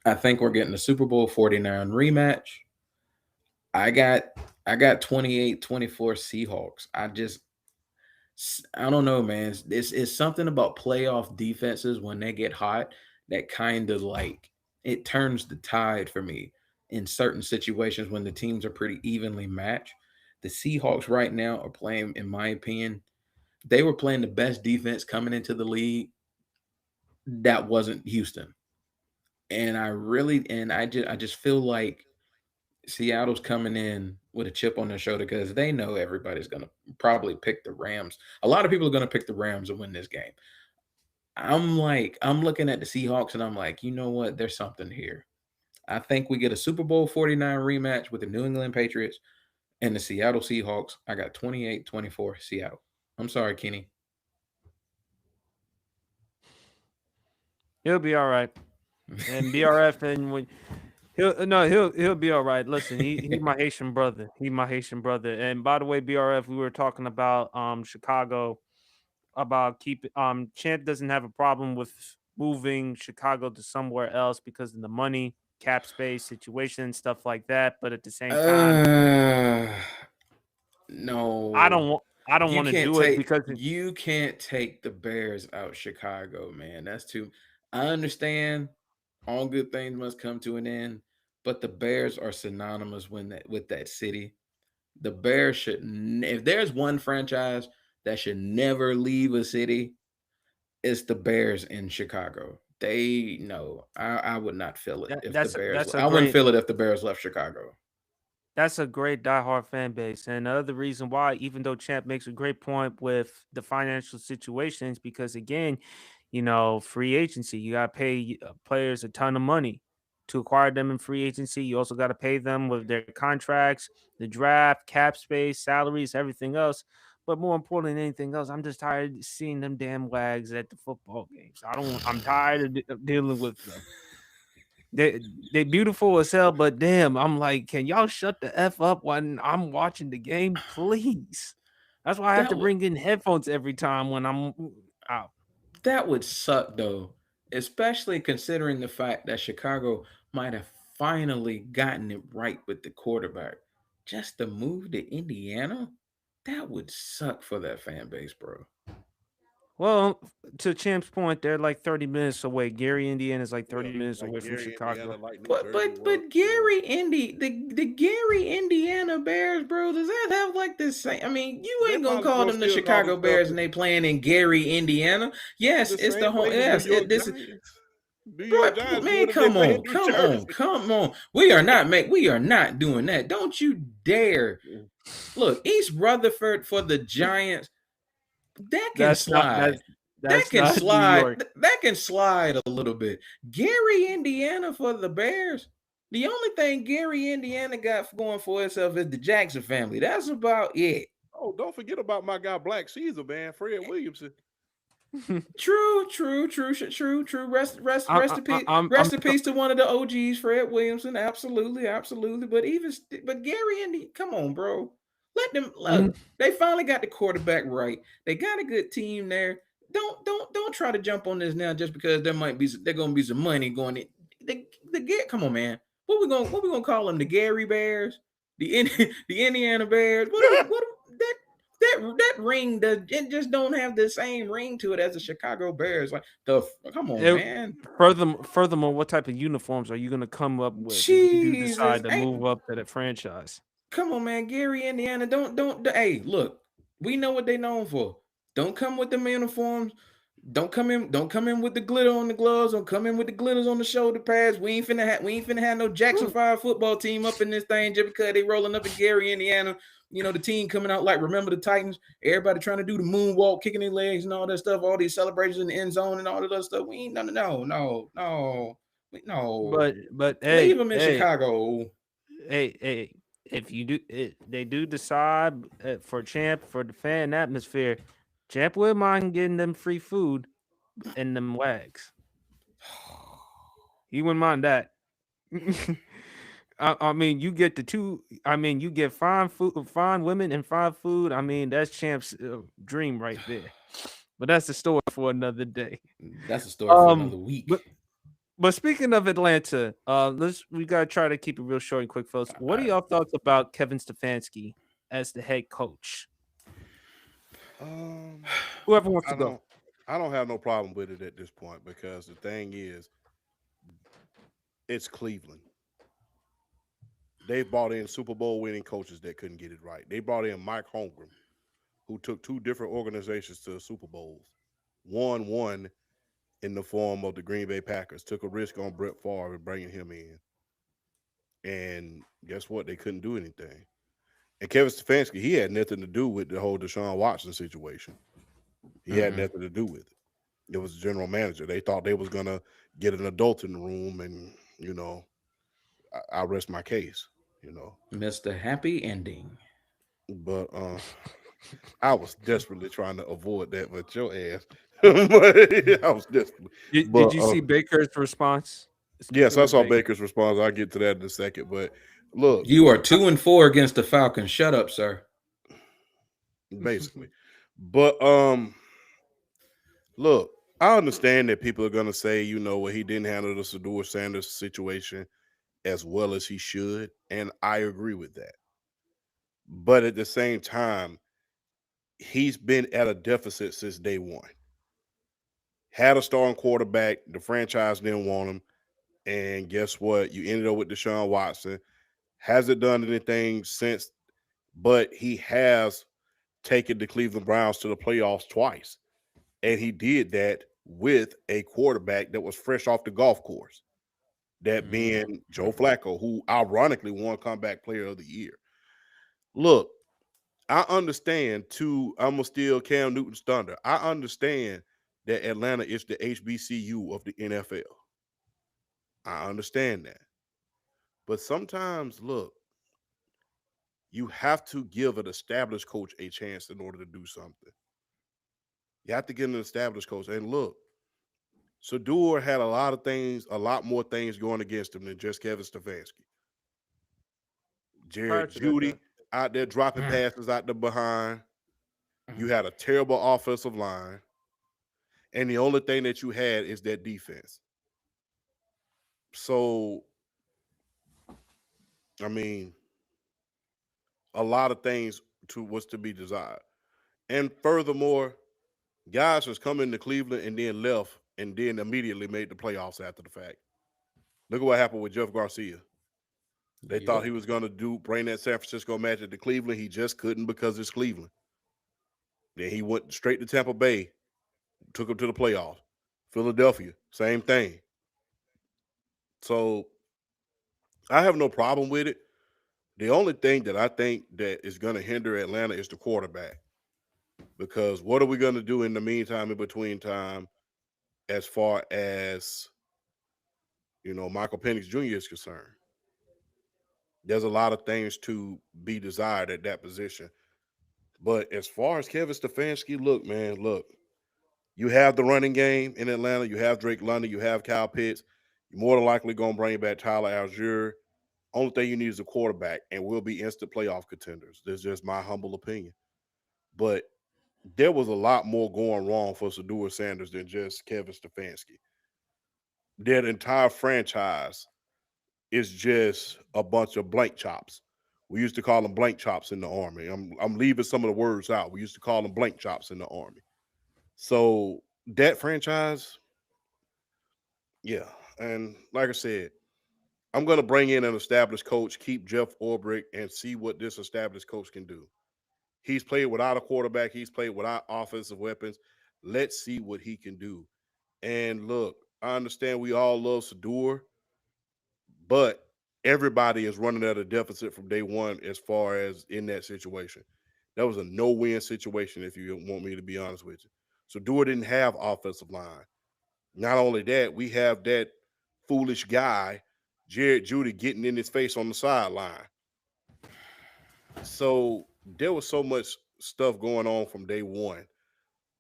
I think we're getting a Super Bowl 49 rematch. I got 28-24 Seahawks. I don't know, man. It's something about playoff defenses when they get hot that kind of like it turns the tide for me in certain situations when the teams are pretty evenly matched. The Seahawks right now are playing, in my opinion, they were playing the best defense coming into the league. That wasn't Houston. And I just feel like Seattle's coming in with a chip on their shoulder because they know everybody's going to probably pick the Rams. A lot of people are going to pick the Rams to win this game. I'm looking at the Seahawks and I'm like, you know what? There's something here. I think we get a Super Bowl 49 rematch with the New England Patriots and the Seattle Seahawks. I got 28-24 Seattle. I'm sorry, Kenny. He'll be all right. And BRF and when he'll be all right. Listen, he's my Haitian brother. He's my Haitian brother. And by the way, BRF, we were talking about Chicago about Champ doesn't have a problem with moving Chicago to somewhere else because of the money, cap space situation, stuff like that. But at the same time, no, I don't want to do it because you can't take the Bears out Chicago, man. That's too. I understand all good things must come to an end, but the Bears are synonymous with that city. The Bears should, if there's one franchise that should never leave a city, it's the Bears in Chicago. They no, I would not feel it if the Bears. I wouldn't feel it if the Bears left Chicago. That's a great diehard fan base. And the other reason why, even though Champ makes a great point with the financial situations, because again, free agency, you got to pay players a ton of money to acquire them in free agency. You also got to pay them with their contracts, the draft, cap space, salaries, everything else. But more important than anything else, I'm just tired of seeing them damn wags at the football games. I'm tired of dealing with them. They beautiful as hell, but damn, I'm like, can y'all shut the F up when I'm watching the game, please? That's why I have to bring in headphones every time when I'm out. That would suck though, especially considering the fact that Chicago might have finally gotten it right with the quarterback. Just to move to Indiana, that would suck for that fan base, bro. Well, to Champ's point, they're like 30 minutes away. Gary, Indiana is like 30 minutes away from Chicago. But Gary, the Gary, Indiana Bears, bro, does that have like this same? I mean, you ain't gonna call them the Chicago Bears and they playing in Gary, Indiana. Yes, it's the whole. Yes, this is. Bro, man, come on. We are not doing that. Don't you dare. Look, East Rutherford for the Giants. That can slide. That can slide a little bit. Gary, Indiana for the Bears. The only thing Gary, Indiana got going for itself is the Jackson family. That's about it. Oh, don't forget about my guy Black Caesar, man, Fred Williamson. True. Rest in peace to one of the OGs, Fred Williamson. Absolutely. But Gary, Indiana, come on, bro. Let them look. They finally got the quarterback right. They got a good team there. Don't try to jump on this now just because they're gonna be some money going in. Come on, man. What we gonna call them? The Gary Bears, the Indiana Bears. That ring it just don't have the same ring to it as the Chicago Bears. Like come on, man. Furthermore, what type of uniforms are you gonna come up with if you decide to move up to the franchise? Come on, man. Gary, Indiana. Don't. Hey, look. We know what they're known for. Don't come with them uniforms. Don't come in with the glitter on the gloves. Don't come in with the glitters on the shoulder pads. We ain't finna have no Jackson 5 football team up in this thing just because they rolling up in Gary, Indiana. The team coming out like Remember the Titans. Everybody trying to do the moonwalk, kicking their legs and all that stuff. All these celebrations in the end zone and all that other stuff. We ain't no. But hey, leave them in Chicago. Hey. If they do decide for Champ for the fan atmosphere, Champ will mind getting them free food and them wags. He wouldn't mind that. I mean, you get the two. I mean, you get fine food, fine women, and fine food. I mean, that's champ's dream right there. But that's a story for another day. That's a story for another But week. but speaking of Atlanta, we gotta try to keep it real short and quick, folks. What are I- y'all thoughts about Kevin Stefanski as the head coach? Whoever wants to go. I don't have no problem with it at this point because the thing is, it's Cleveland. They brought in Super Bowl winning coaches that couldn't get it right. They brought in Mike Holmgren, who took two different organizations to the Super Bowls. One in the form of the Green Bay Packers, took a risk on Brett Favre and bringing him in. And guess what? They couldn't do anything. And Kevin Stefanski, he had nothing to do with the whole Deshaun Watson situation. He had nothing to do with it. It was the general manager. They thought they was gonna get an adult in the room, and I rest my case. Mr. Happy Ending. But I was desperately trying to avoid that with your ass. But I was desperate. Did you see Baker's response? Yes, Speaking I of saw Baker. Baker's response. I'll get to that in a second. But look, You are 2-4 against the Falcons. Shut up, sir. basically. But look, I understand that people are gonna say, well, he didn't handle the Shedeur Sanders situation as well as he should, and I agree with that. But at the same time, he's been at a deficit since day one. Had a starting quarterback, the franchise didn't want him, and guess what? You ended up with Deshaun Watson. Hasn't done anything since, but he has taken the Cleveland Browns to the playoffs twice. And he did that with a quarterback that was fresh off the golf course, that being Joe Flacco, who ironically won Comeback Player of the Year. Look, I understand too. I'm gonna steal Cam Newton's thunder. I understand that Atlanta is the HBCU of the NFL. I understand that. But sometimes, look, you have to give an established coach a chance in order to do something. You have to get an established coach. And look, Shedeur had a lot more things going against him than just Kevin Stefanski. Prior Jared to that, Judy out there dropping passes out the behind. You had a terrible offensive line. And the only thing that you had is that defense. So, I mean, a lot of things was to be desired. And furthermore, guys has come into Cleveland and then left and then immediately made the playoffs after the fact. Look at what happened with Jeff Garcia. They thought he was going to bring that San Francisco Magic to Cleveland. He just couldn't because it's Cleveland. Then he went straight to Tampa Bay, took him to the playoffs. Philadelphia, same thing. So I have no problem with it. The only thing that I think that is going to hinder Atlanta is the quarterback. Because what are we going to do in the meantime, in between time, as far as, Michael Penix Jr. is concerned? There's a lot of things to be desired at that position. But as far as Kevin Stefanski, look, you have the running game in Atlanta. You have Drake London. You have Kyle Pitts. You're more than likely going to bring back Tyler Algier. Only thing you need is a quarterback, and we'll be instant playoff contenders. That's just my humble opinion. But there was a lot more going wrong for Shedeur Sanders than just Kevin Stefanski. Their entire franchise is just a bunch of blank chops. We used to call them blank chops in the Army. I'm leaving some of the words out. We used to call them blank chops in the Army. So that franchise, yeah. And like I said, I'm going to bring in an established coach, keep Jeff Ulbrich, and see what this established coach can do. He's played without a quarterback. He's played without offensive weapons. Let's see what he can do. And look, I understand we all love Shedeur, but everybody is running at a deficit from day one as far as in that situation. That was a no-win situation, if you want me to be honest with you. Shedeur didn't have offensive line. Not only that, we have that foolish guy, Jared Judy, getting in his face on the sideline. So there was so much stuff going on from day one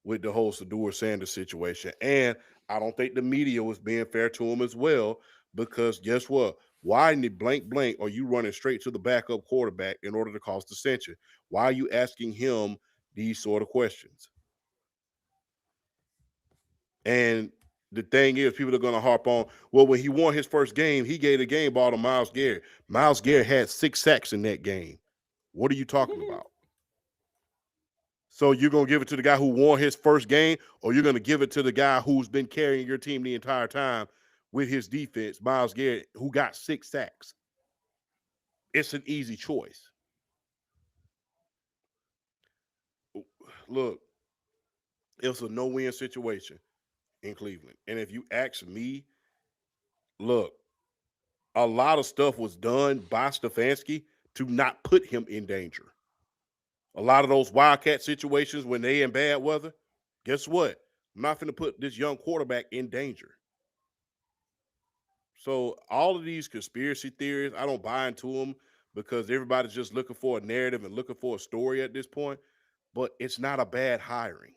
with the whole Shedeur Sanders situation. And I don't think the media was being fair to him as well, because guess what? Why in the blank are you running straight to the backup quarterback in order to cause dissension? Why are you asking him these sort of questions? And the thing is, people are going to harp on, well, when he won his first game, he gave the game ball to Myles Garrett. Myles Garrett had 6 sacks in that game. What are you talking about? So you're going to give it to the guy who won his first game, or you're going to give it to the guy who's been carrying your team the entire time with his defense, Myles Garrett, who got 6 sacks? It's an easy choice. Look, it's a no-win situation in Cleveland. And if you ask me, look, a lot of stuff was done by Stefanski to not put him in danger. A lot of those Wildcat situations when they in bad weather, guess what? I'm not going to put this young quarterback in danger. So all of these conspiracy theories, I don't buy into them because everybody's just looking for a narrative and looking for a story at this point. But it's not a bad hiring.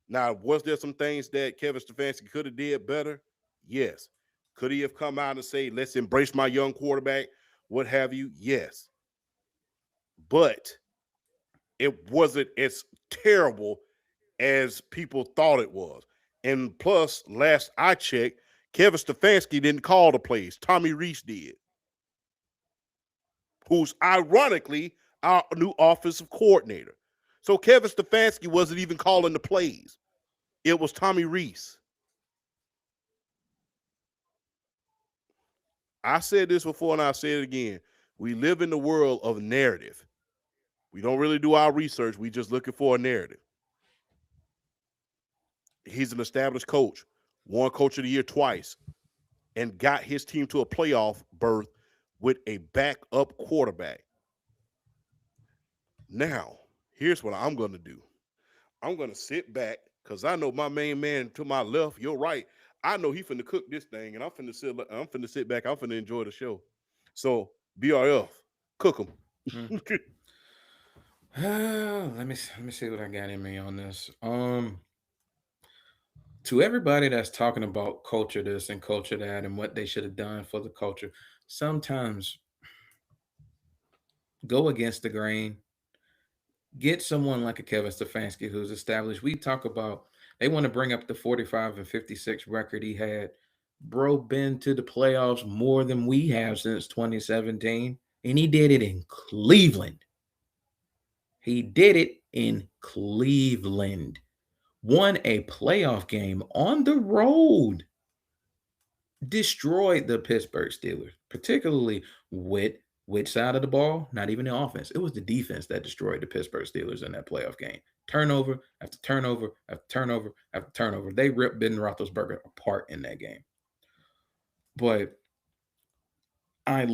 Now, was there some things that Kevin Stefanski could have did better? Yes. Could he have come out and say, let's embrace my young quarterback, what have you? Yes. But it wasn't as terrible as people thought it was. And plus, last I checked, Kevin Stefanski didn't call the plays. Tommy Rees did, who's ironically our new offensive coordinator. So Kevin Stefanski wasn't even calling the plays. It was Tommy Rees. I said this before and I'll say it again. We live in the world of narrative. We don't really do our research. We just looking for a narrative. He's an established coach, won Coach of the Year twice, and got his team to a playoff berth with a backup quarterback. Now, here's what I'm going to do. I'm going to sit back because I know my main man to my left, your right, I know he finna cook this thing, and I'm finna sit back. I'm finna enjoy the show. So, BRF, cook them. Let me see what I got in me on this. To everybody that's talking about culture this and culture that and what they should have done for the culture, sometimes go against the grain. Get someone like a Kevin Stefanski who's established. We talk about they want to bring up the 45-56 record he had. Bro, been to the playoffs more than we have since 2017, and he did it in Cleveland. He did it in Cleveland. Won a playoff game on the road. Destroyed the Pittsburgh Steelers, particularly with which side of the ball? Not even the offense. It was the defense that destroyed the Pittsburgh Steelers in that playoff game. Turnover after turnover after turnover after turnover. They ripped Ben Roethlisberger apart in that game. But I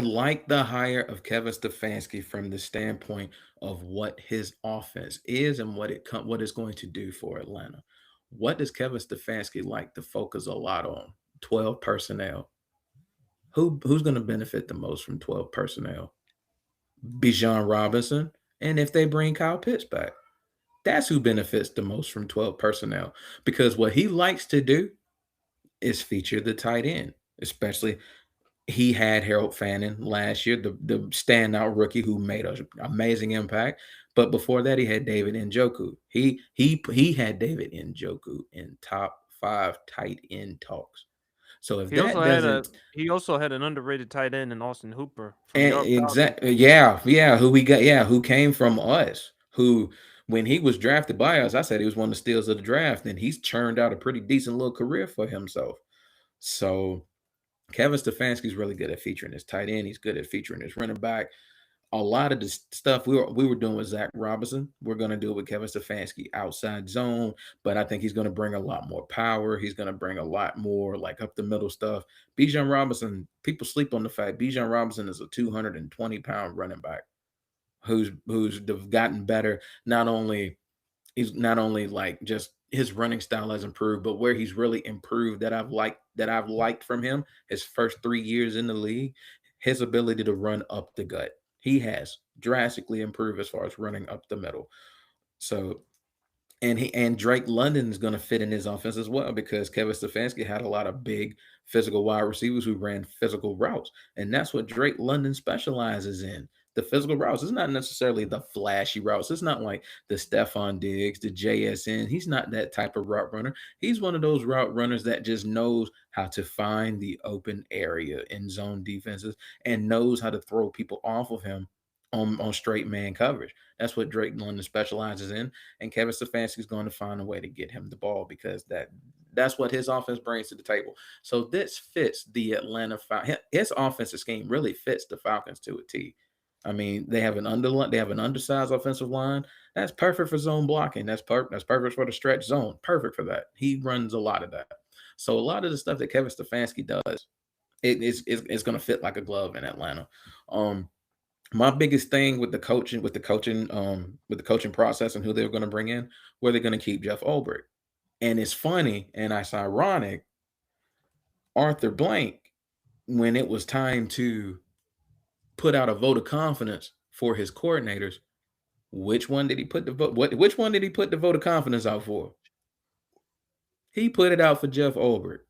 like the hire of Kevin Stefanski from the standpoint of what his offense is and what it's going to do for Atlanta. What does Kevin Stefanski like to focus a lot on? 12 personnel. Who's going to benefit the most from 12 personnel? Bijan Robinson, and if they bring Kyle Pitts back, that's who benefits the most from 12 personnel. Because what he likes to do is feature the tight end, especially he had Harold Fannin last year, the standout rookie who made an amazing impact. But before that, he had David Njoku. He had David Njoku in top 5 tight end talks. So if he also had an underrated tight end in Austin Hooper. Exactly, who came from us, who when he was drafted by us, I said he was one of the steals of the draft, and he's churned out a pretty decent little career for himself. So Kevin Stefanski's really good at featuring his tight end. He's good at featuring his running back. A lot of the stuff we were doing with Zach Robinson, we're going to do it with Kevin Stefanski outside zone, but I think he's going to bring a lot more power. He's going to bring a lot more like up the middle stuff. Bijan Robinson, people sleep on the fact Bijan Robinson is a 220-pound running back who's gotten better. He's not only like just his running style has improved, but where he's really improved that I've liked from him his first 3 years in the league, his ability to run up the gut. He has drastically improved as far as running up the middle. So, and Drake London is going to fit in his offense as well because Kevin Stefanski had a lot of big physical wide receivers who ran physical routes. And that's what Drake London specializes in. The physical routes. It's not necessarily the flashy routes. It's not like the Stephon Diggs, the JSN. He's not that type of route runner. He's one of those route runners that just knows how to find the open area in zone defenses and knows how to throw people off of him on straight man coverage. That's what Drake London specializes in. And Kevin Stefanski is going to find a way to get him the ball because that's what his offense brings to the table. So this fits the Atlanta Falcons. His offensive scheme really fits the Falcons to a T. I mean, they have an undersized offensive line. That's perfect for zone blocking. That's perfect for the stretch zone. Perfect for that. He runs a lot of that. So a lot of the stuff that Kevin Stefanski does, it's going to fit like a glove in Atlanta. My biggest thing with the coaching process and who they're going to bring in, where they're going to keep Jeff Ulbrich. And it's funny and it's ironic. Arthur Blank, when it was time to put out a vote of confidence for his coordinators, which one did he put the vote? Which one did he put the vote of confidence out for? He put it out for Jeff Ulbrich.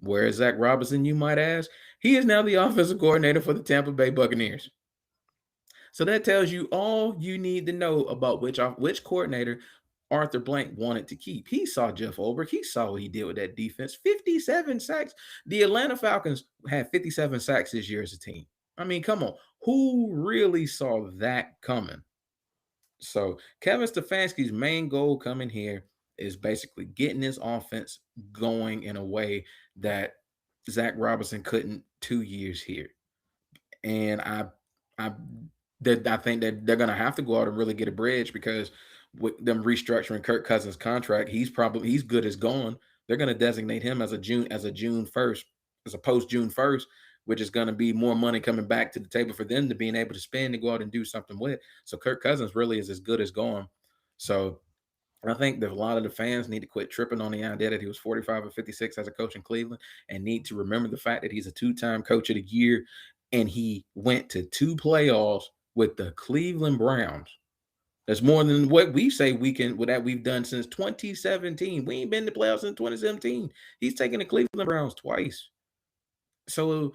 Where is Zach Robinson, you might ask? He is now the offensive coordinator for the Tampa Bay Buccaneers. So that tells you all you need to know about which coordinator Arthur Blank wanted to keep. He saw Jeff Ulbrich. He saw what he did with that defense. 57 sacks. The Atlanta Falcons had 57 sacks this year as a team. I mean, come on. Who really saw that coming? So Kevin Stefanski's main goal coming here is basically getting his offense going in a way that Zach Robinson couldn't 2 years here. And I think that they're going to have to go out and really get a bridge because with them restructuring Kirk Cousins' contract, he's good as gone. They're going to designate him as a June 1st, as a post June 1st, which is going to be more money coming back to the table for them to being able to spend and go out and do something with. So Kirk Cousins really is as good as gone. So I think that a lot of the fans need to quit tripping on the idea that he was 45 or 56 as a coach in Cleveland and need to remember the fact that he's a 2-time coach of the year and he went to 2 playoffs with the Cleveland Browns. That's more than what we say we've done since 2017. We ain't been to playoffs since 2017. He's taken the Cleveland Browns twice. So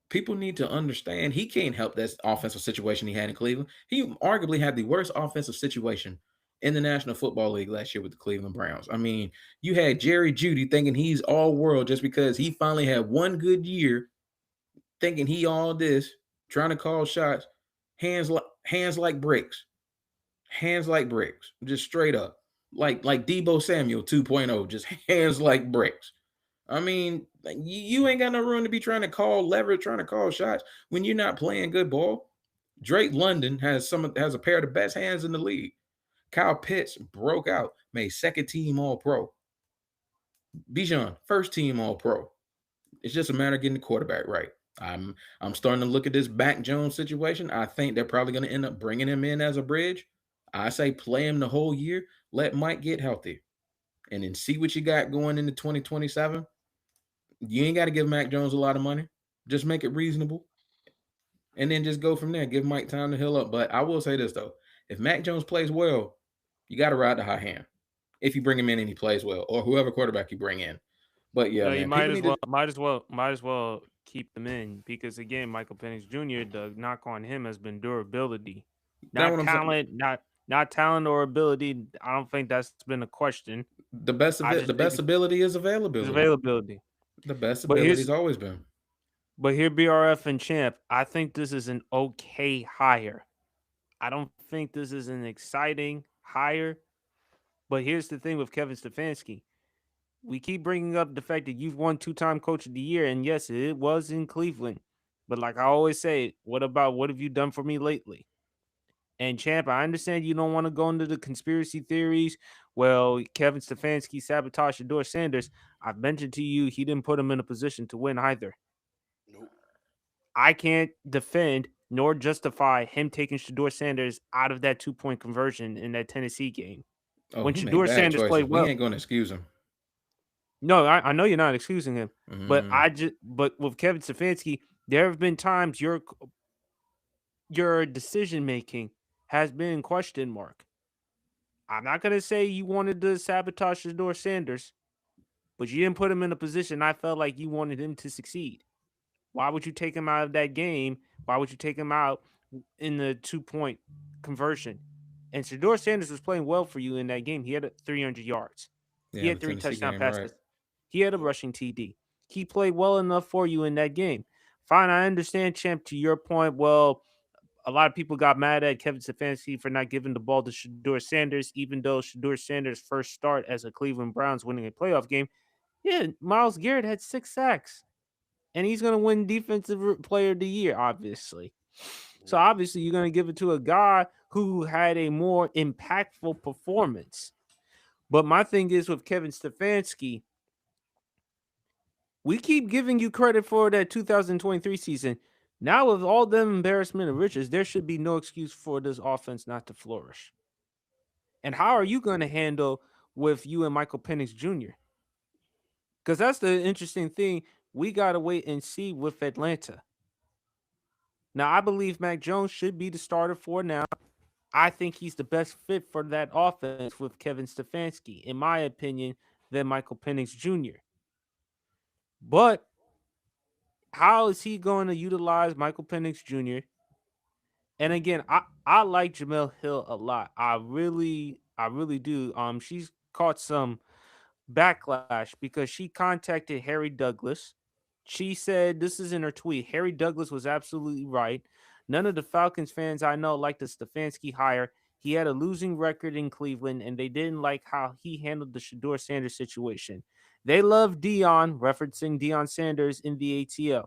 people need to understand he can't help that offensive situation he had in Cleveland. He arguably had the worst offensive situation in the National Football League last year with the Cleveland Browns. I mean, you had Jerry Jeudy thinking he's all world just because he finally had one good year, thinking he all this, trying to call shots, hands like bricks. Hands like bricks, just straight up. Like Deebo Samuel 2.0, just hands like bricks. I mean, you ain't got no room to be trying to call leverage, trying to call shots when you're not playing good ball. Drake London has a pair of the best hands in the league. Kyle Pitts broke out, made second team All-Pro. Bijan, first team All-Pro. It's just a matter of getting the quarterback right. I'm starting to look at this Mac Jones situation. I think they're probably going to end up bringing him in as a bridge. I say play him the whole year. Let Mike get healthy. And then see what you got going into 2027. You ain't got to give Mac Jones a lot of money. Just make it reasonable. And then just go from there. Give Mike time to heal up. But I will say this, though. If Mac Jones plays well, you got to ride the hot hand. If you bring him in and he plays well. Or whoever quarterback you bring in. But yeah, you man, might as well keep them in because again, Michael Penix Jr. The knock on him has been durability, not talent, not talent or ability. I don't think that's been a question. The best ability is availability. The best ability's always been. But here, BRF and Champ, I think this is an okay hire. I don't think this is an exciting hire. But here's the thing with Kevin Stefanski. We keep bringing up the fact that you've won 2-time coach of the year. And yes, it was in Cleveland. But like I always say, what have you done for me lately? And Champ, I understand you don't want to go into the conspiracy theories. Well, Kevin Stefanski sabotaged Shedeur Sanders. I've mentioned to you, he didn't put him in a position to win either. Nope. I can't defend nor justify him taking Shedeur Sanders out of that 2-point conversion in that Tennessee game. When Shedeur Sanders played well, we ain't going to excuse him. No, I know you're not excusing him, but but with Kevin Stefanski, there have been times your decision making has been in question mark. I'm not gonna say you wanted to sabotage Shedeur Sanders, but you didn't put him in a position I felt like you wanted him to succeed. Why would you take him out of that game? Why would you take him out in the 2-point conversion? And Shedeur Sanders was playing well for you in that game. He had 300 yards. He Yeah, had the 3 Tennessee touchdown game, passes. right? He had a rushing TD. He played well enough for you in that game. Fine, I understand, Champ, to your point. Well, a lot of people got mad at Kevin Stefanski for not giving the ball to Shedeur Sanders, even though Shedeur Sanders' first start as a Cleveland Browns winning a playoff game. Yeah, Myles Garrett had 6 sacks. And he's going to win Defensive Player of the Year, obviously. So obviously you're going to give it to a guy who had a more impactful performance. But my thing is with Kevin Stefanski, we keep giving you credit for that 2023 season. Now with all them embarrassment of riches, there should be no excuse for this offense not to flourish. And how are you going to handle with you and Michael Penix Jr.? Because that's the interesting thing. We got to wait and see with Atlanta. Now, I believe Mac Jones should be the starter for now. I think he's the best fit for that offense with Kevin Stefanski, in my opinion, than Michael Penix Jr. But how is he going to utilize Michael Penix Jr.? And again, I like Jamel Hill a lot. I really do. She's caught some backlash because she contacted Harry Douglas. She said, this is in her tweet, Harry Douglas was absolutely right. None of the Falcons fans I know liked the Stefanski hire. He had a losing record in Cleveland, and they didn't like how he handled the Shedeur Sanders situation. They love Deion, referencing Deion Sanders in the ATL.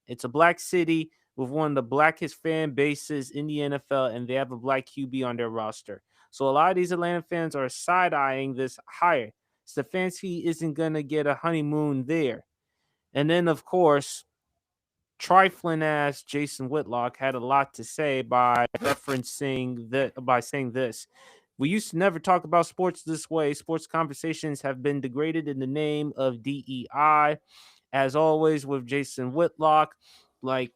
It's a black city with one of the blackest fan bases in the NFL, and they have a black QB on their roster. So a lot of these Atlanta fans are side-eyeing this hire. Stefanski isn't going to get a honeymoon there. And then, of course, trifling ass Jason Whitlock had a lot to say by saying this. We used to never talk about sports this way. Sports conversations have been degraded in the name of DEI. As always, with Jason Whitlock, like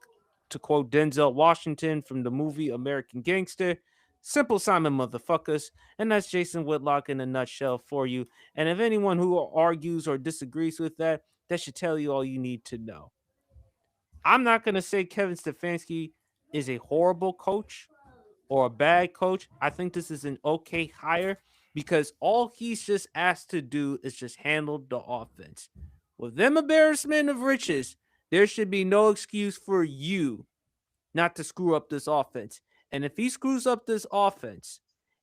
to quote Denzel Washington from the movie American Gangster, simple Simon motherfuckers. And that's Jason Whitlock in a nutshell for you. And if anyone who argues or disagrees with that should tell you all you need to know. I'm not going to say Kevin Stefanski is a horrible coach or a bad coach. I think this is an okay hire because all he's just asked to do is just handle the offense. With them embarrassment of riches, there should be no excuse for you not to screw up this offense. And if he screws up this offense,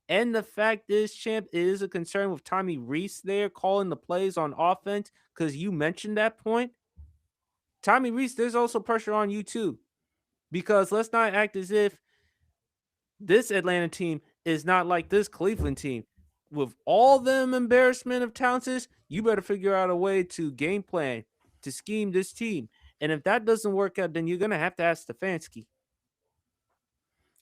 and the fact is, Champ, it is a concern with Tommy Rees there calling the plays on offense, because you mentioned that point. Tommy Rees, there's also pressure on you too. Because let's not act as if this Atlanta team is not like this Cleveland team. With all them embarrassment of talents, you better figure out a way to game plan, to scheme this team. And if that doesn't work out, then you're going to have to ask Stefanski.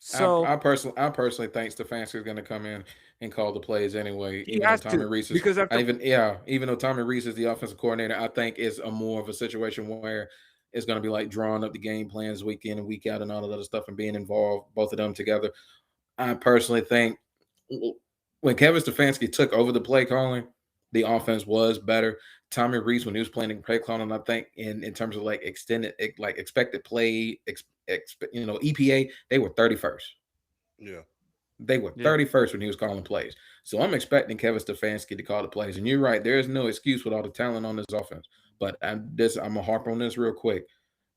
So I personally think Stefanski is going to come in and call the plays anyway. He has to, because after even though Tommy Rees is the offensive coordinator, I think it's a more of a situation where it's going to be like drawing up the game plans week in and week out and all of that other stuff and being involved, both of them together. I personally think when Kevin Stefanski took over the play calling, the offense was better. Tommy Rees, when he was playing in play calling, I think in terms of like extended, like expected play, EPA, they were 31st. Yeah. They were 31st when he was calling plays. So I'm expecting Kevin Stefanski to call the plays. And you're right, there is no excuse with all the talent on this offense. But I'm gonna harp on this real quick.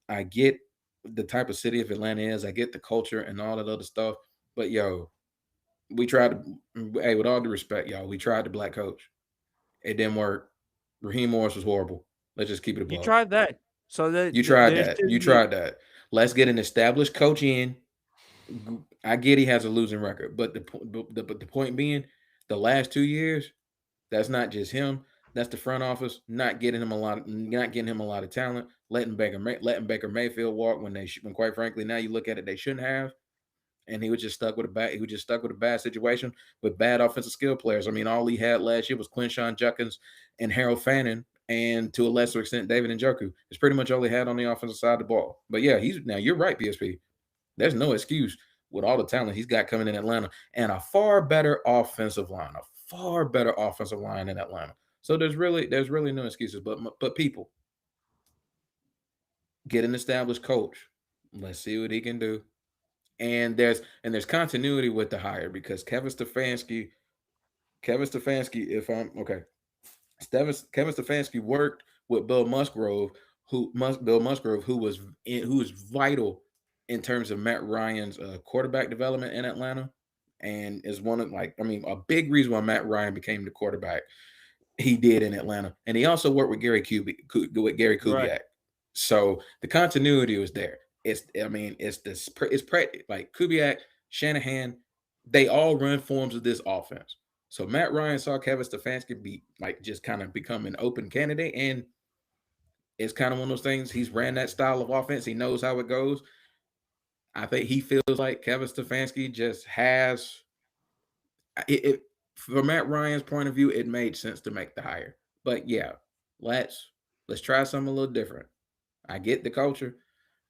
I get the type of city of Atlanta is. I get the culture and all that other stuff. But we tried to. Hey, with all due respect, y'all, we tried the black coach. It didn't work. Raheem Morris was horrible. Let's just keep it above. You tried that. So that you tried that. You tried that. Let's get an established coach in. I get he has a losing record, but the point being, the last 2 years, that's not just him. That's the front office not getting him a lot of talent, letting Baker Mayfield walk when quite frankly now you look at it, they shouldn't have. And he was just stuck with a bad situation with bad offensive skill players. I mean, all he had last year was Quinshon Judkins and Harold Fannin, and to a lesser extent, David Njoku. It's pretty much all he had on the offensive side of the ball. But yeah, you're right, PSP. There's no excuse with all the talent he's got coming in Atlanta and a far better offensive line in Atlanta. So there's really no excuses. But people, get an established coach. Let's see what he can do. And there's continuity with the hire because Kevin Stefanski, if I'm okay, Kevin Stefanski worked with Bill Musgrove, who was vital in terms of Matt Ryan's quarterback development in Atlanta, and is one of a big reason why Matt Ryan became the quarterback he did in Atlanta, and he also worked with Gary Kubiak. Right. So the continuity was there. It's like Kubiak, Shanahan, they all run forms of this offense. So Matt Ryan saw Kevin Stefanski be just kind of become an open candidate, and it's kind of one of those things. He's ran that style of offense. He knows how it goes. I think he feels like Kevin Stefanski just has it. From Matt Ryan's point of view, it made sense to make the hire. But yeah, let's try something a little different. I get the culture.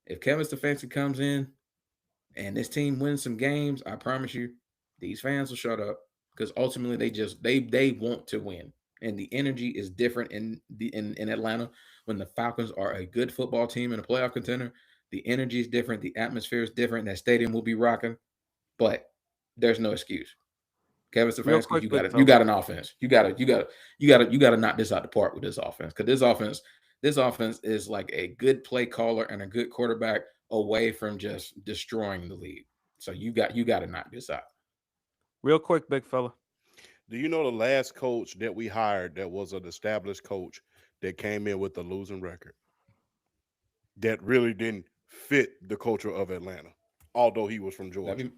If Kevin Stefanski comes in and this team wins some games, I promise you, these fans will shut up because ultimately they want to win, and the energy is different in Atlanta when the Falcons are a good football team and a playoff contender. The energy is different, the atmosphere is different. That stadium will be rocking, but there's no excuse. Kevin Real Stefanski, quick, you big got fella. an offense. You got to knock this out the park with this offense because this offense is like a good play caller and a good quarterback away from just destroying the league. So you got to knock this out. Real quick, big fella. Do you know the last coach that we hired that was an established coach that came in with a losing record that really didn't fit the culture of Atlanta, although he was from Georgia?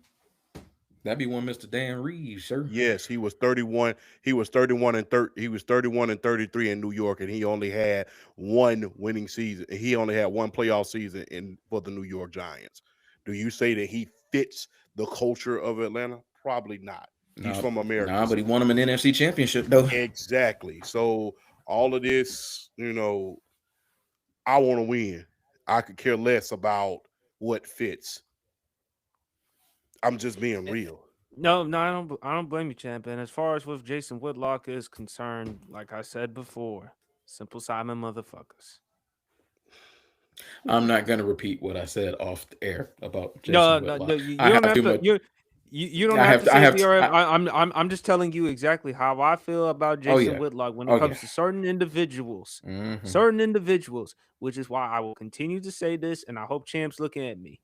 That'd be one Mr. Dan Reeves, sir. Yes, he was 31. He was 31 and 33 in New York, and he only had one winning season. He only had one playoff season for the New York Giants. Do you say that he fits the culture of Atlanta? Probably not. He's from America. Nah, but he won him an NFC championship though. Exactly. So all of this, I want to win. I could care less about what fits. I'm just being real. No, I don't blame you, champ. And as far as with Jason Whitlock is concerned, like I said before, simple Simon motherfuckers. I'm not gonna repeat what I said off the air about Jason No, Whitlock. you don't have to. You don't have to say I'm just telling you exactly how I feel about Jason Whitlock when it comes to certain individuals. Mm-hmm. Certain individuals, which is why I will continue to say this, and I hope Champ's looking at me.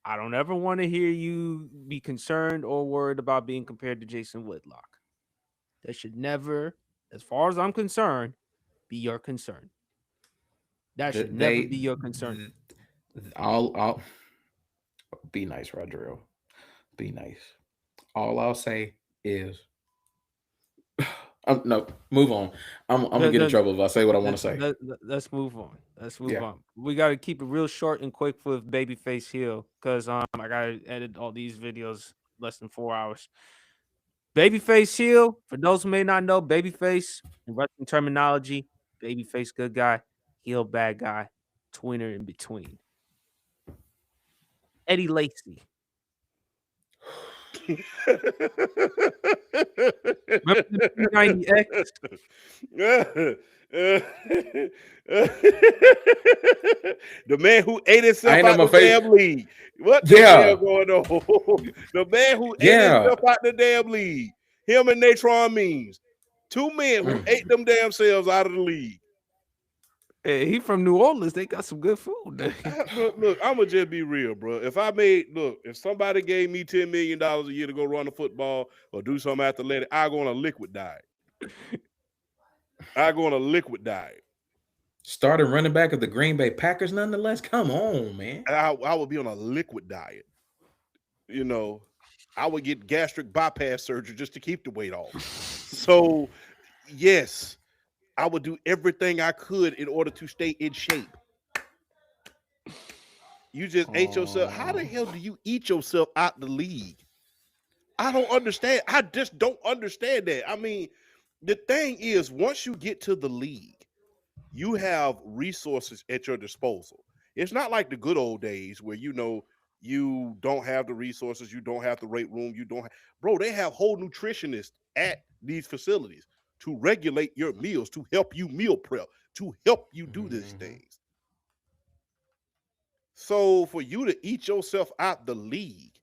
I don't ever want to hear you be concerned or worried about being compared to Jason Whitlock. That should never, as far as I'm concerned, be your concern. That should never be your concern. I'll be nice, Rodrigo. Be nice. All I'll say is, no, move on. I'm gonna get in trouble if I say what I want to say. Let's move on. On. We got to keep it real short and quick with Babyface Hill because I gotta edit all these videos less than 4 hours. Babyface Hill, for those who may not know, Babyface in wrestling terminology, Babyface good guy, heel bad guy, tweener in between. Eddie Lacy. Remember the 90X? The man who ate himself out the damn league. What the hell going on? The man who ate himself out the damn league. Him and Natron Means. Two men who ate them damn selves out of the league. Hey, he from New Orleans. They got some good food. Look, I'm gonna just be real, bro. If somebody gave me $10 million a year to go run the football or do something athletic, I go on a liquid diet. Starting running back of the Green Bay Packers, nonetheless. Come on, man. I would be on a liquid diet. I would get gastric bypass surgery just to keep the weight off. So, yes. I would do everything I could in order to stay in shape. You just ate yourself. How the hell do you eat yourself out the league? I don't understand. I just don't understand that. I mean, the thing is, once you get to the league, you have resources at your disposal. It's not like the good old days where, you don't have the resources. You don't have the weight room. Bro, they have whole nutritionists at these facilities. to regulate your meals, to help you meal prep, to help you do these things. So for you to eat yourself out the league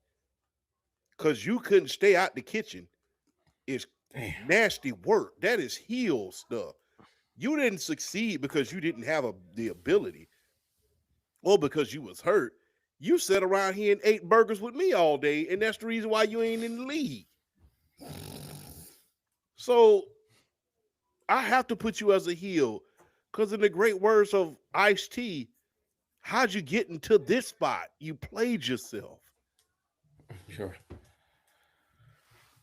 because you couldn't stay out the kitchen is nasty work. That is heel stuff. You didn't succeed because you didn't have the ability or because you was hurt. You sat around here and ate burgers with me all day, and that's the reason why you ain't in the league. So I have to put you as a heel because in the great words of Ice-T, how'd you get into this spot? You played yourself. Sure.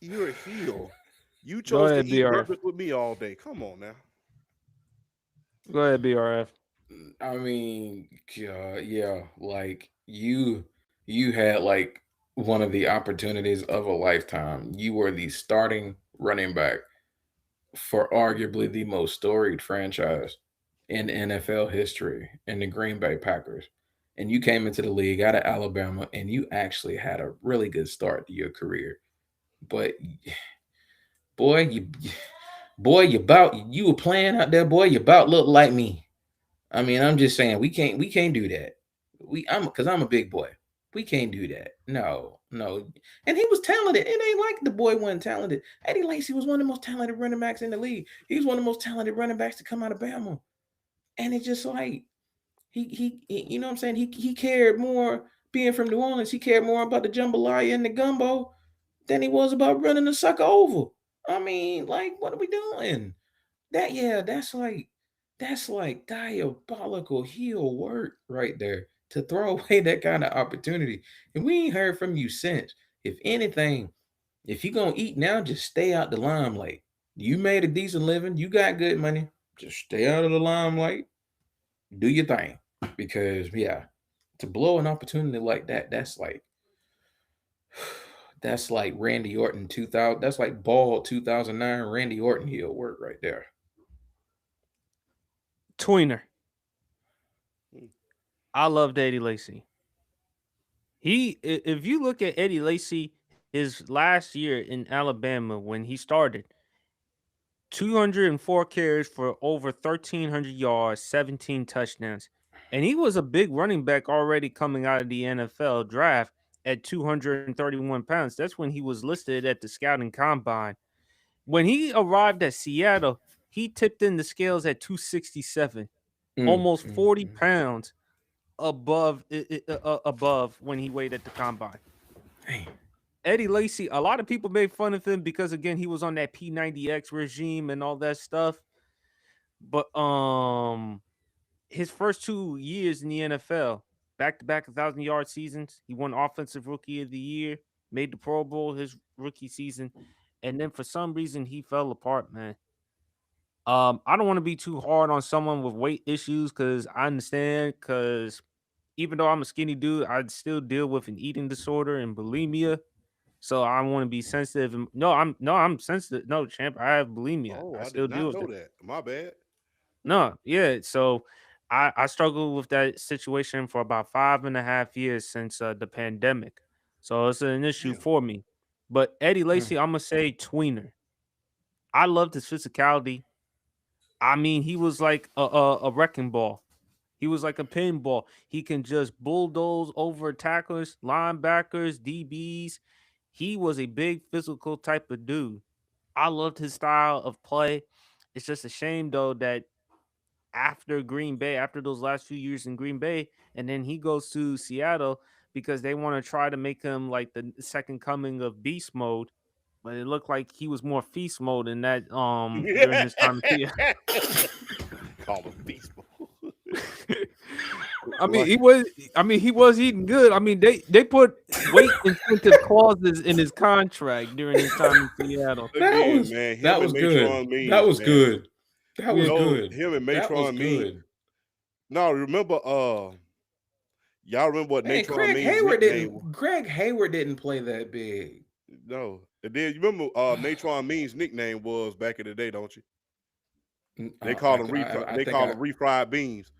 You're a heel. You chose to eat burgers with me all day. Come on now. Go ahead, BRF. I mean, yeah, like you had like one of the opportunities of a lifetime. You were the starting running back for arguably the most storied franchise in NFL history in the Green Bay Packers. And you came into the league out of Alabama and you actually had a really good start to your career. But boy, you were playing out there, boy, you about look like me. I mean, I'm just saying we can't do that. Because I'm a big boy. We can't do that. No. And he was talented. It ain't like the boy wasn't talented. Eddie Lacy was one of the most talented running backs in the league. He was one of the most talented running backs to come out of Bama. And it's just like he you know what I'm saying? He cared more being from New Orleans. He cared more about the jambalaya and the gumbo than he was about running the sucker over. I mean, like, what are we doing? That's like diabolical heel work right there to throw away that kind of opportunity. And we ain't heard from you since. If anything, if you're going to eat now, just stay out the limelight. You made a decent living. You got good money. Just stay out of the limelight. Do your thing. Because, yeah, to blow an opportunity like that, that's like Randy Orton 2000. That's like bald 2009 Randy Orton heel work right there. Tweener. I loved Eddie Lacy. If you look at Eddie Lacy, his last year in Alabama when he started, 204 carries for over 1,300 yards, 17 touchdowns. And he was a big running back already coming out of the NFL draft at 231 pounds. That's when he was listed at the scouting combine. When he arrived at Seattle, he tipped in the scales at 267, almost 40 pounds above when he weighed at the combine. Hey. Eddie Lacy, a lot of people made fun of him because, again, he was on that P90X regime and all that stuff. But his first 2 years in the NFL, back-to-back 1,000-yard seasons, he won Offensive Rookie of the Year, made the Pro Bowl his rookie season, and then for some reason he fell apart, man. I don't want to be too hard on someone with weight issues because I understand, because even though I'm a skinny dude, I still deal with an eating disorder and bulimia. So I want to be sensitive. I'm sensitive. No, champ, I have bulimia. Oh, I I still did deal not with know it. that. My bad. No, yeah. So I struggled with that situation for about 5.5 years since the pandemic. So it's an issue for me. But Eddie Lacy, I'm gonna say tweener. I loved his physicality. I mean, he was like a wrecking ball. He was like a pinball. He can just bulldoze over tacklers, linebackers, DBs. He was a big physical type of dude. I loved his style of play. It's just a shame though that after Green Bay, after those last few years in Green Bay, and then he goes to Seattle because they want to try to make him like the second coming of Beast Mode. But it looked like he was more feast mode in that during his time here. Call him Beast Mode. he was eating good. I mean, they put weight incentive clauses in his contract during his time in Seattle. That was good. That was good. Him and Matron Means. No, remember y'all remember what Matron Means? Greg Hayward didn't play that big. No. And then you remember Matron Means' nickname was back in the day, don't you? They call him refried beans.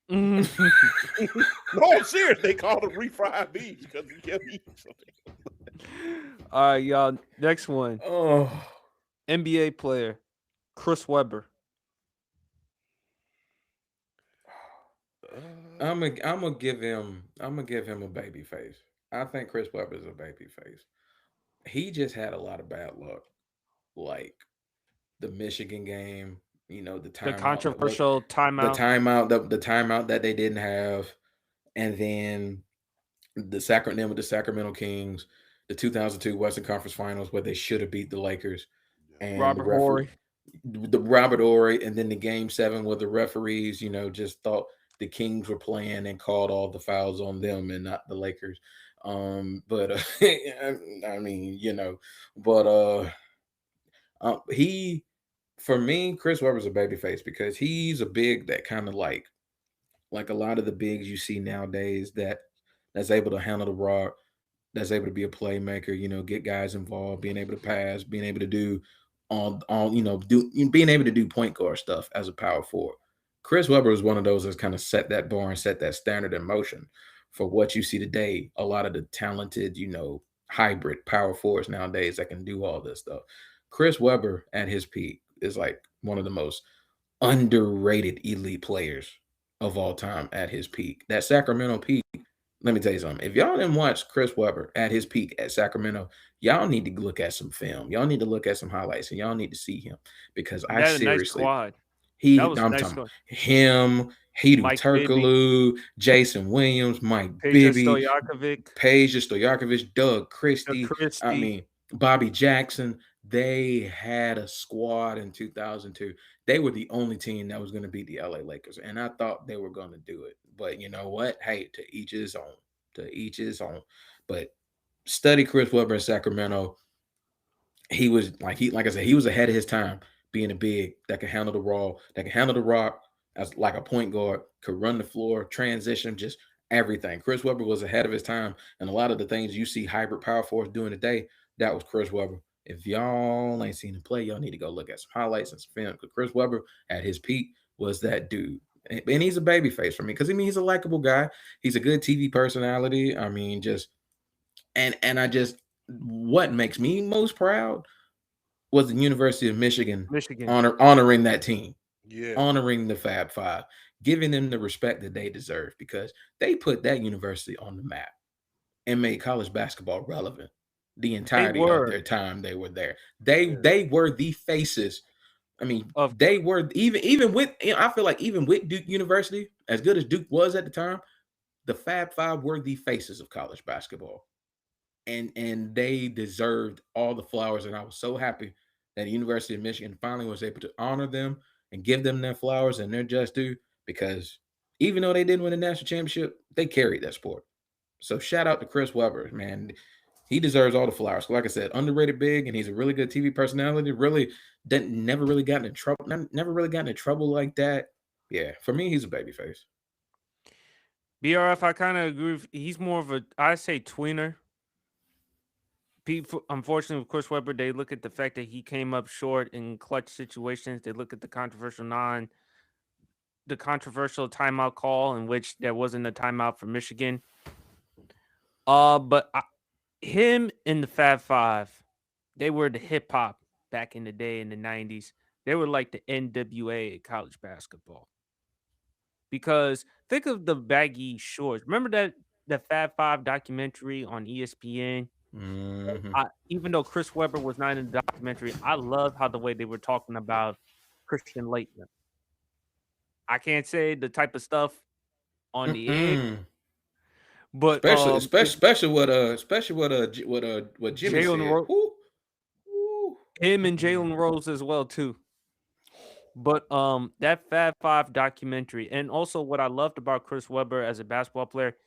No, I'm serious. They called him refried beans because he kept eating something. All right, y'all. Next one. Oh, NBA player. Chris Webber. I'm gonna give him a baby face. I think Chris Webber is a baby face. He just had a lot of bad luck, like the Michigan game. You know, the The timeout that was controversial timeout. the timeout that they didn't have, and then with the Sacramento Kings, the 2002 Western Conference Finals where they should have beat the Lakers, and Robert Horry. the Robert Ory, and then the Game 7 where the referees, just thought the Kings were playing and called all the fouls on them and not the Lakers. But I mean, but he, for me, Chris Webber's a babyface because he's a big that kind of like a lot of the bigs you see nowadays that's able to handle the rock, that's able to be a playmaker, get guys involved, being able to pass, being able to do being able to do point guard stuff as a power forward. Chris Webber is one of those that's kind of set that bar and set that standard in motion for what you see today. A lot of the talented, hybrid power forwards nowadays that can do all this stuff. Chris Webber at his peak is like one of the most underrated elite players of all time at his peak. That Sacramento peak, let me tell you something. If y'all didn't watch Chris Webber at his peak at Sacramento, y'all need to look at some film. Y'all need to look at some highlights, and y'all need to see him because They had a nice squad. I'm That was a nice talking squad. him, Hedo Mike Bibby. Turkoglu, Jason Williams, Mike Peja Bibby, Stojakovic. Peja Stojakovic, Doug Christie. Christie. I mean, Bobby Jackson. They had a squad in 2002. They were the only team that was going to beat the LA Lakers, and I thought they were going to do it. But you know what? Hey, to each his own. To each his own. But study Chris Webber in Sacramento. He was like I said, he was ahead of his time, being a big that could handle the rock as like a point guard, could run the floor, transition, just everything. Chris Webber was ahead of his time, and a lot of the things you see hybrid power forwards doing today, that was Chris Webber. If y'all ain't seen him play, y'all need to go look at some highlights and some film. Because Chris Webber at his peak was that dude. And he's a baby face for me because he's a likable guy. He's a good TV personality. I mean, what makes me most proud was the University of Michigan honoring that team, honoring the Fab Five, giving them the respect that they deserve because they put that university on the map and made college basketball relevant the entirety of their time they were there. They were the faces. I mean, they were even with, I feel like even with Duke University, as good as Duke was at the time, the Fab Five were the faces of college basketball. And they deserved all the flowers. And I was so happy that the University of Michigan finally was able to honor them and give them their flowers and their just due, because even though they didn't win a national championship, they carried that sport. So shout out to Chris Webber, man. He deserves all the flowers. Like I said, underrated big, and he's a really good TV personality. Really, never really gotten in trouble. Never really gotten in trouble like that. Yeah, for me, he's a babyface. BRF, I kind of agree. He's more of I say tweener. People, unfortunately, with Chris Webber, they look at the fact that he came up short in clutch situations. They look at the controversial timeout call in which there wasn't a timeout for Michigan. But him and the Fab Five, they were the hip hop back in the day in the 90s. They were like the NWA at college basketball. Because think of the baggy shorts. Remember the Fab Five documentary on ESPN? Mm-hmm. Even though Chris Webber was not in the documentary, I love how the way they were talking about Christian Laettner. I can't say the type of stuff on the air, but especially what Jimmy said. Him and Jalen Rose as well too. But that Fab Five documentary, and also what I loved about Chris Webber as a basketball player,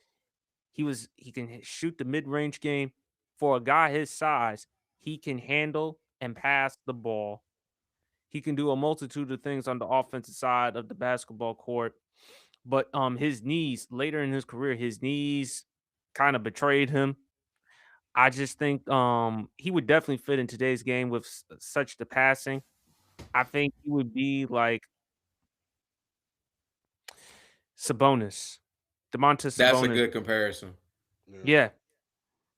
he can shoot the mid-range game. For a guy his size, he can handle and pass the ball. He can do a multitude of things on the offensive side of the basketball court. But his knees, later in his career, his knees kind of betrayed him. I just think he would definitely fit in today's game with such the passing. I think he would be like Sabonis. Domantas Sabonis. That's a good comparison. Yeah.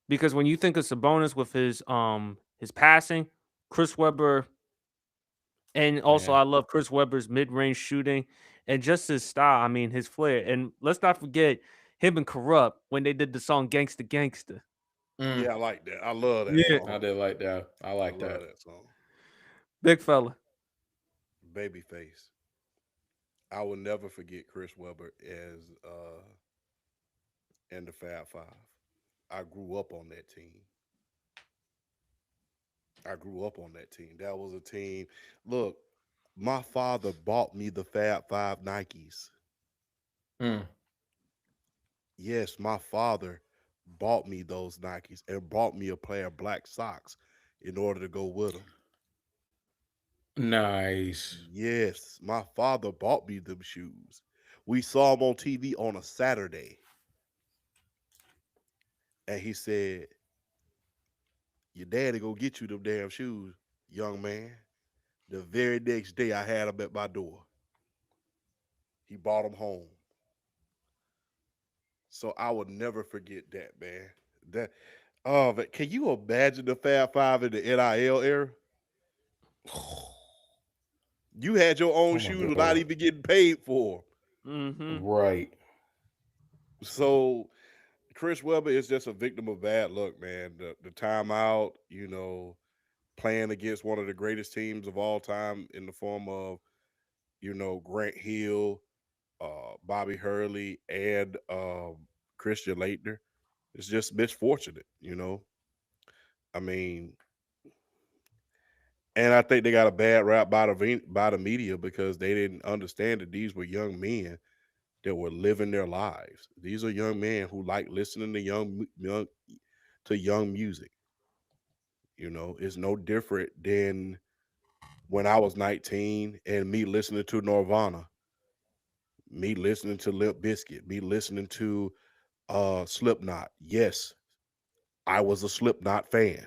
Because when you think of Sabonis with his passing, Chris Webber And also, Man. I love Chris Webber's mid-range shooting and just his style. I mean, his flair. And let's not forget him and Corrupt when they did the song "Gangsta Gangsta." Mm, Yeah, I like that. I love that Yeah. song. I did like that. I I like love that. that song. Big fella. Babyface. I will never forget Chris Webber as in the Fab Five. I grew up on that team. That was a team. Look, my father bought me the Fab Five Nikes. Mm. Yes, my father bought me those Nikes and bought me a pair of black socks in order to go with them. Nice. Yes, my father bought me them shoes. We saw them on TV on a Saturday, and he said, "Your daddy go get you them damn shoes, young man." The very next day, I had them at my door. He brought them home. So I will never forget that, man. That oh, but can you imagine the Fab Five in the NIL era? You had your Oh own my shoes without God. even getting paid for 'em. Mm-hmm. Right. So Chris Webber is just a victim of bad luck, man. The timeout, playing against one of the greatest teams of all time in the form of, Grant Hill, Bobby Hurley, and Christian Laettner. It's just misfortunate. I mean, and I think they got a bad rap by the media because they didn't understand that these were young men that were living their lives. These are young men who like listening to young music. It's no different than when I was 19 and me listening to Nirvana, me listening to Limp Bizkit, me listening to Slipknot. Yes, I was a Slipknot fan.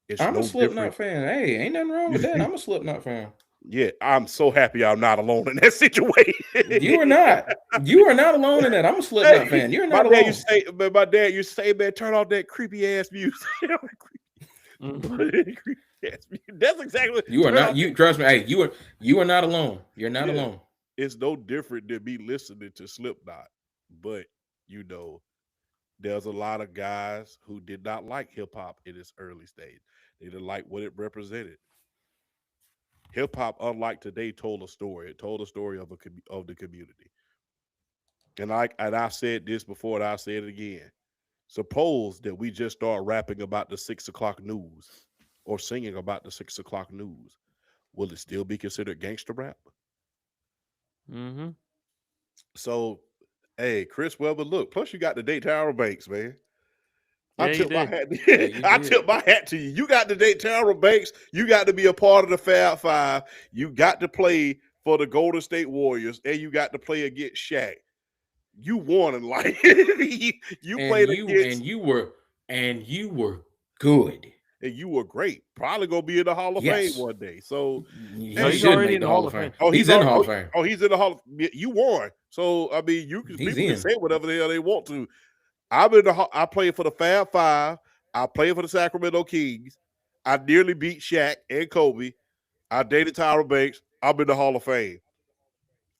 It's I'm a no different. Slipknot fan. Hey, ain't nothing wrong with that. I'm a Slipknot fan. Yeah, I'm so happy I'm not alone in that situation. You are not. You are not alone in that. I'm a Slipknot fan. You're my not dad alone. used to say, but my dad used to say, man, turn off that creepy ass music. Creepy ass music. That's exactly You are turn not. off You trust me. Hey, you are not alone. You're not Yeah. alone. It's no different than me listening to Slipknot, but there's a lot of guys who did not like hip hop in its early stage. They didn't like what it represented. Hip hop, unlike today, told a story. It told a story of of the community. And I said this before, and I said it again. Suppose that we just start rapping about the 6 o'clock news or singing about the 6 o'clock news. Will it still be considered gangster rap? Mm-hmm. So, hey, Chris Webber, look. Plus, you got the date Tyra Banks, man. I Yeah, you tip my did. hat. Yeah, you I did. tip my hat to you. You got to date Tyra Banks. You got to be a part of the Fab Five. You got to play for the Golden State Warriors, and you got to play against Shaq. You won in life. you played against, and you were good. and you were great. Probably gonna be in the Hall of Fame Yes. one day. So, He No, he's should already make in the the Hall of Fame. oh, He's in the Hall of Fame. Oh, he's in the Hall of. You won. So I mean, He's people can in. say whatever the hell they want to. I played for the Fab Five. I played for the Sacramento Kings. I nearly beat Shaq and Kobe. I dated Tyra Banks. I'm in the Hall of Fame.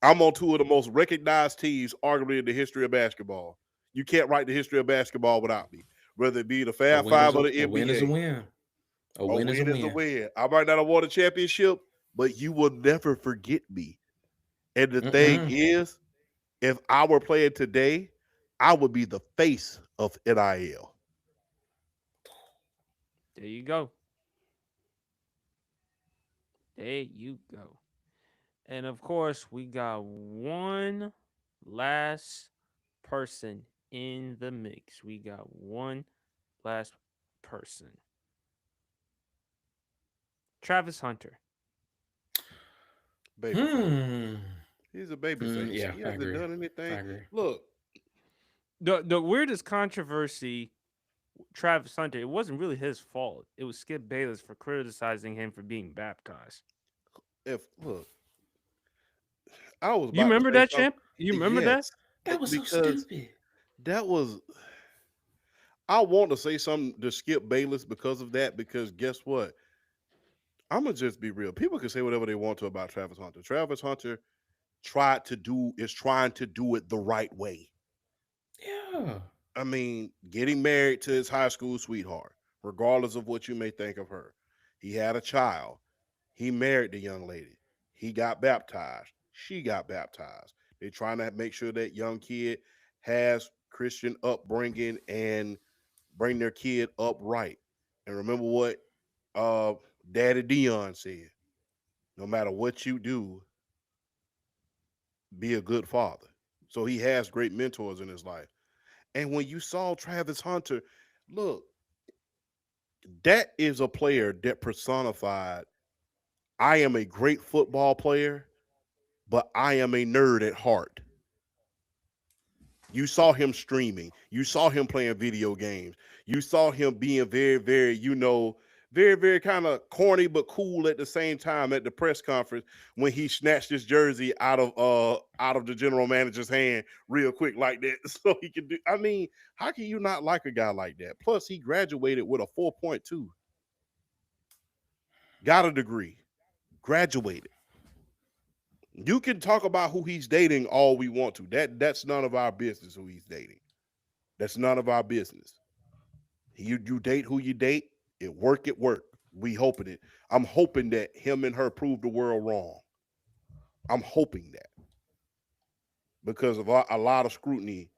I'm on two of the most recognized teams, arguably in the history of basketball. You can't write the history of basketball without me, whether it be the A Fab win is Five or the a win is a NBA. win. A A win is a win is a win. win. I might not have won a championship, but you will never forget me. And the thing Mm-mm. is, if I were playing today, I would be the face of NIL. There you go. There you go. And of course, we got one last person in the mix. We got one last person. Travis Hunter. Baby face. Hmm. He's a baby face. Yeah, He I hasn't agree. done I anything. agree. Look, The weirdest controversy, Travis Hunter, it wasn't really his fault. It was Skip Bayless for criticizing him for being baptized. I was You about to remember say that, something. champ? You remember that? Yes, That was so because stupid. that was. I want to say something to Skip Bayless because of that. Because guess what? I'm gonna just be real. People can say whatever they want to about Travis Hunter. Travis Hunter is trying to do it the right way. Yeah. I mean, getting married to his high school sweetheart, regardless of what you may think of her. He had a child. He married the young lady. He got baptized. She got baptized. They're trying to make sure that young kid has Christian upbringing and bring their kid up right. And remember what uh Daddy Dion said. No matter what you do, be a good father. So he has great mentors in his life. And when you saw Travis Hunter, look, that is a player that personified I am a great football player, but I am a nerd at heart. You saw him streaming. You saw him playing video games. You saw him being very, very, very, very kind of corny but cool at the same time at the press conference when he snatched his jersey out of the general manager's hand real quick like that. So he could do. I mean, how can you not like a guy like that? Plus, he graduated with a 4.2. Got a degree. Graduated. You can talk about who he's dating all we want to. That's none of our business who he's dating. That's none of our business. You date who you date. It work. We hoping it. I'm hoping that him and her prove the world wrong. I'm hoping that because of a lot of scrutiny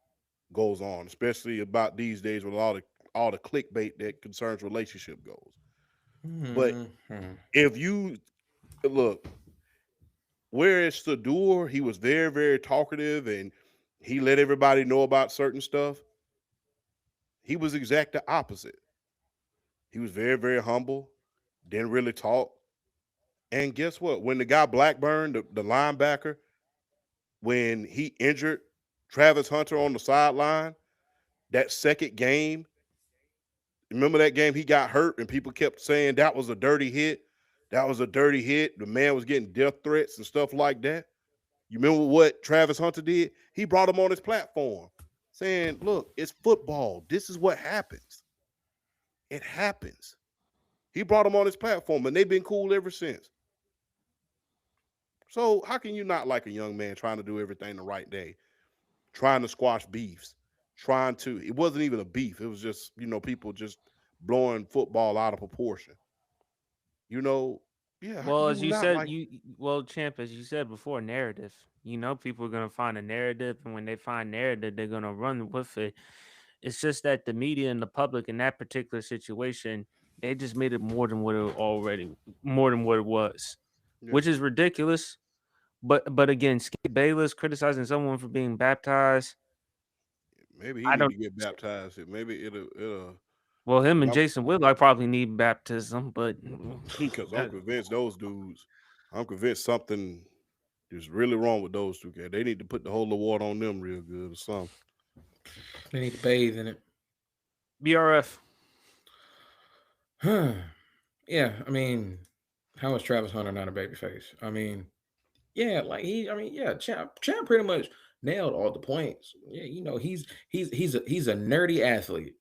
goes on, especially about these days with all the clickbait that concerns relationship goals. But if you look, whereas Sador, he was very, very talkative and he let everybody know about certain stuff. He was exact the opposite. He was very, very humble, didn't really talk. And guess what? When the guy Blackburn, the linebacker, when he injured Travis Hunter on the sideline, that second game, remember that game he got hurt and people kept saying that was a dirty hit? That was a dirty hit. The man was getting death threats and stuff like that. You remember what Travis Hunter did? He brought him on his platform saying, look, it's football. This is what happens. It happens. He brought him on his platform and they've been cool ever since. So how can you not like a young man trying to do everything the right day, trying to squash beefs, it wasn't even a beef. It was just, people just blowing football out of proportion. Yeah. Well, as you said, Champ, as you said before, narrative. People are gonna find a narrative, and when they find narrative, they're gonna run with it. It's just that the media and the public in that particular situation, they just made it more than what it was, Yeah. which is ridiculous. But again, Skip Bayless criticizing someone for being baptized. Maybe he need to get baptized. Maybe it'll. Well, him and Jason Whitlock probably need baptism, but because I'm convinced those dudes. I'm convinced something is really wrong with those two guys. They need to put the holy water on them real good or something. They need to bathe in it. BRF. Yeah, I mean, how is Travis Hunter not a babyface? I mean, yeah, Champ pretty much nailed all the points. Yeah, he's a nerdy athlete.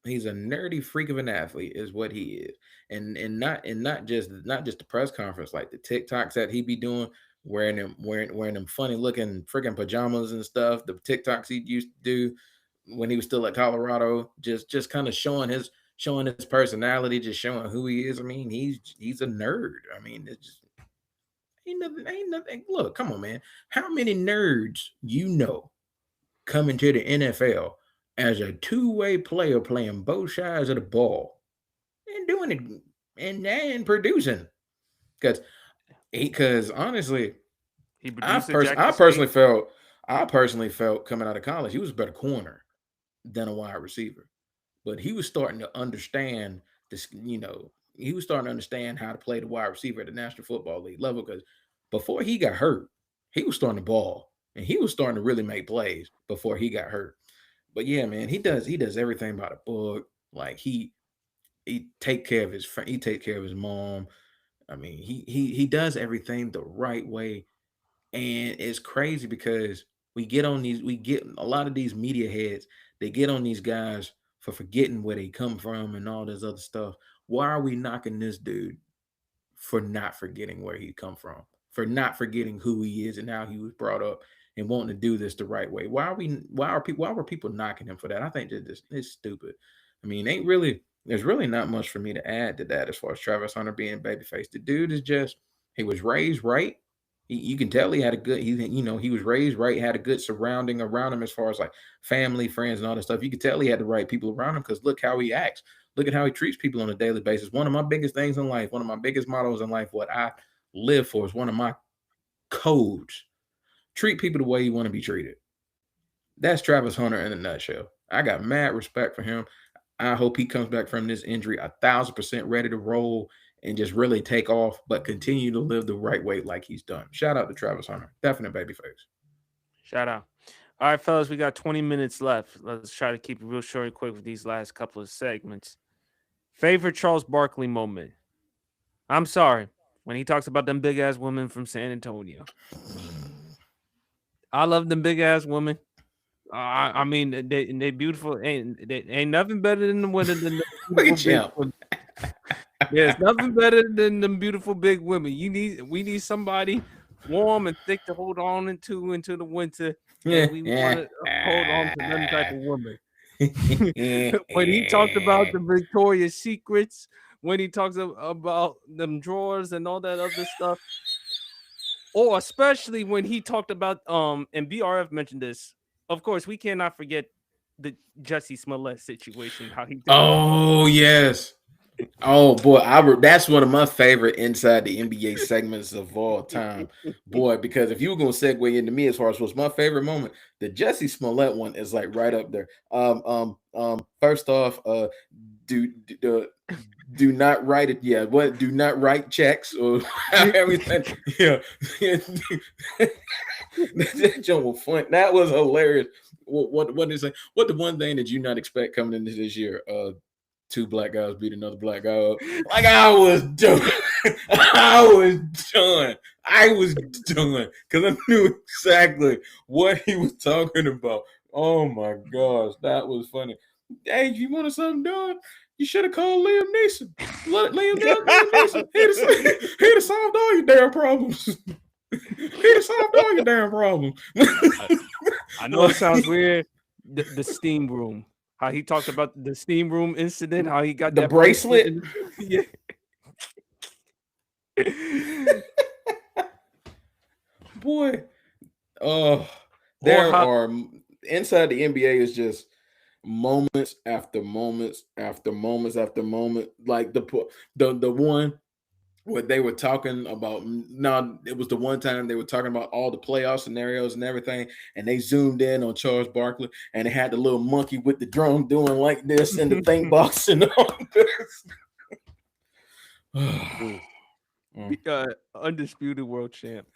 He's a nerdy freak of an athlete, is what he is, and not just the press conference, like the TikToks that he be doing, wearing them funny looking freaking pajamas and stuff. The TikToks he used to do when he was still at Colorado, just kind of showing his personality, just showing who he is. I mean, he's a nerd. I mean, it's just ain't nothing. Look, come on, man. How many nerds come into the NFL as a two-way player playing both sides of the ball and doing it and producing? Because honestly, I personally felt coming out of college, he was a better corner than a wide receiver. But he was starting to understand this, he was starting to understand how to play the wide receiver at the National Football League level, because before he got hurt, he was starting to ball and he was starting to really make plays before he got hurt. But yeah, man, he does everything by the book. Like he take care of his friend, he take care of his mom. I mean, he does everything the right way. And it's crazy because we get a lot of these media heads, they get on these guys for forgetting where they come from and all this other stuff. Why are we knocking this dude for not forgetting where he come from, for not forgetting who he is and how he was brought up and wanting to do this the right way. Why were people knocking him for that? I think that this is stupid. I mean, there's really not much for me to add to that as far as Travis Hunter being babyface. The dude is just, he was raised right. You can tell he had a good, he was raised right, had a good surrounding around him as far as like family, friends, and all that stuff. You could tell he had the right people around him because look how he acts. Look at how he treats people on a daily basis. One of my biggest things in life, one of my biggest mottos in life, what I live for is one of my codes. Treat people the way you want to be treated. That's Travis Hunter in a nutshell. I got mad respect for him. I hope he comes back from this injury 1,000% ready to roll and just really take off, but continue to live the right way like he's done. Shout out to Travis Hunter. Definite babyface. Shout out. All right, fellas, we got 20 minutes left. Let's try to keep it real short and quick with these last couple of segments. Favorite Charles Barkley moment? I'm sorry, when he talks about them big ass women from San Antonio. I love them big ass women. I mean, they beautiful. Ain't nothing better than the women than the Look at beautiful you. big women. There's nothing better than them beautiful big women. We need somebody warm and thick to hold on into the winter. And we want to hold on to them type of woman. When he talked about the Victoria's Secrets, when he talks about them drawers and all that other stuff, or especially when he talked about and BRF mentioned this. Of course, we cannot forget the Jussie Smollett situation. How he Oh yes. Oh boy, that's one of my favorite inside the NBA segments of all time, boy. Because if you were gonna segue into me as far as what's my favorite moment, the Jussie Smollett one is like right up there. First off, do not write it. Yeah, what? Do not write checks or everything. Yeah, that joke was fun. That was hilarious. What is it? What the one thing that you not expect coming into this year? Two black guys beat another black guy up. Like I was done. I was done because I knew exactly what he was talking about. Oh my gosh, that was funny. Hey, you wanted something done? You should have called Liam Neeson. Liam Neeson. He'd have solved all your damn problems. He'd have solved all your damn problems. I know it sounds weird. The steam room. How he talked about the steam room incident, how he got the that bracelet. Yeah. Boy, there are inside the NBA is just moments after moments after moments after moment. Like the one where they were talking about, no, it was the one time they were talking about all the playoff scenarios and everything, and they zoomed in on Charles Barkley, and they had the little monkey with the drum doing like this and the think box and all this. Undisputed world champ.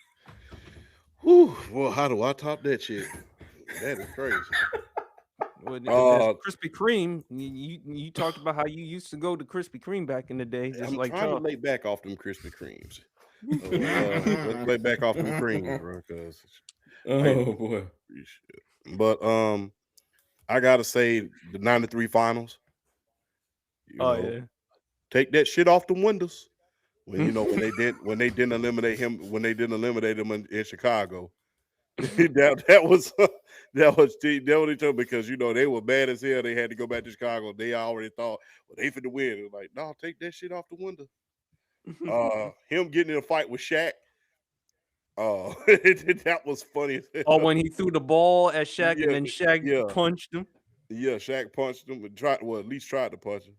Whew, well, how do I top that shit? That is crazy. Krispy Kreme. You talked about how you used to go to Krispy Kreme back in the day. Just I'm like trying Charles. to lay back off them Krispy Kremes. Let's lay back off them creams, bro. Because boy. But I gotta say the '93 finals. Yeah. Take that shit off the windows. When when they didn't eliminate him in Chicago. that was each other because they were bad as hell. They had to go back to Chicago. They already thought, well, they finna win. It was like, no, take that shit off the window. Him getting in a fight with Shaq. That was funny. Oh, when he threw the ball at Shaq and then Shaq punched him. Yeah, Shaq punched him and at least tried to punch him.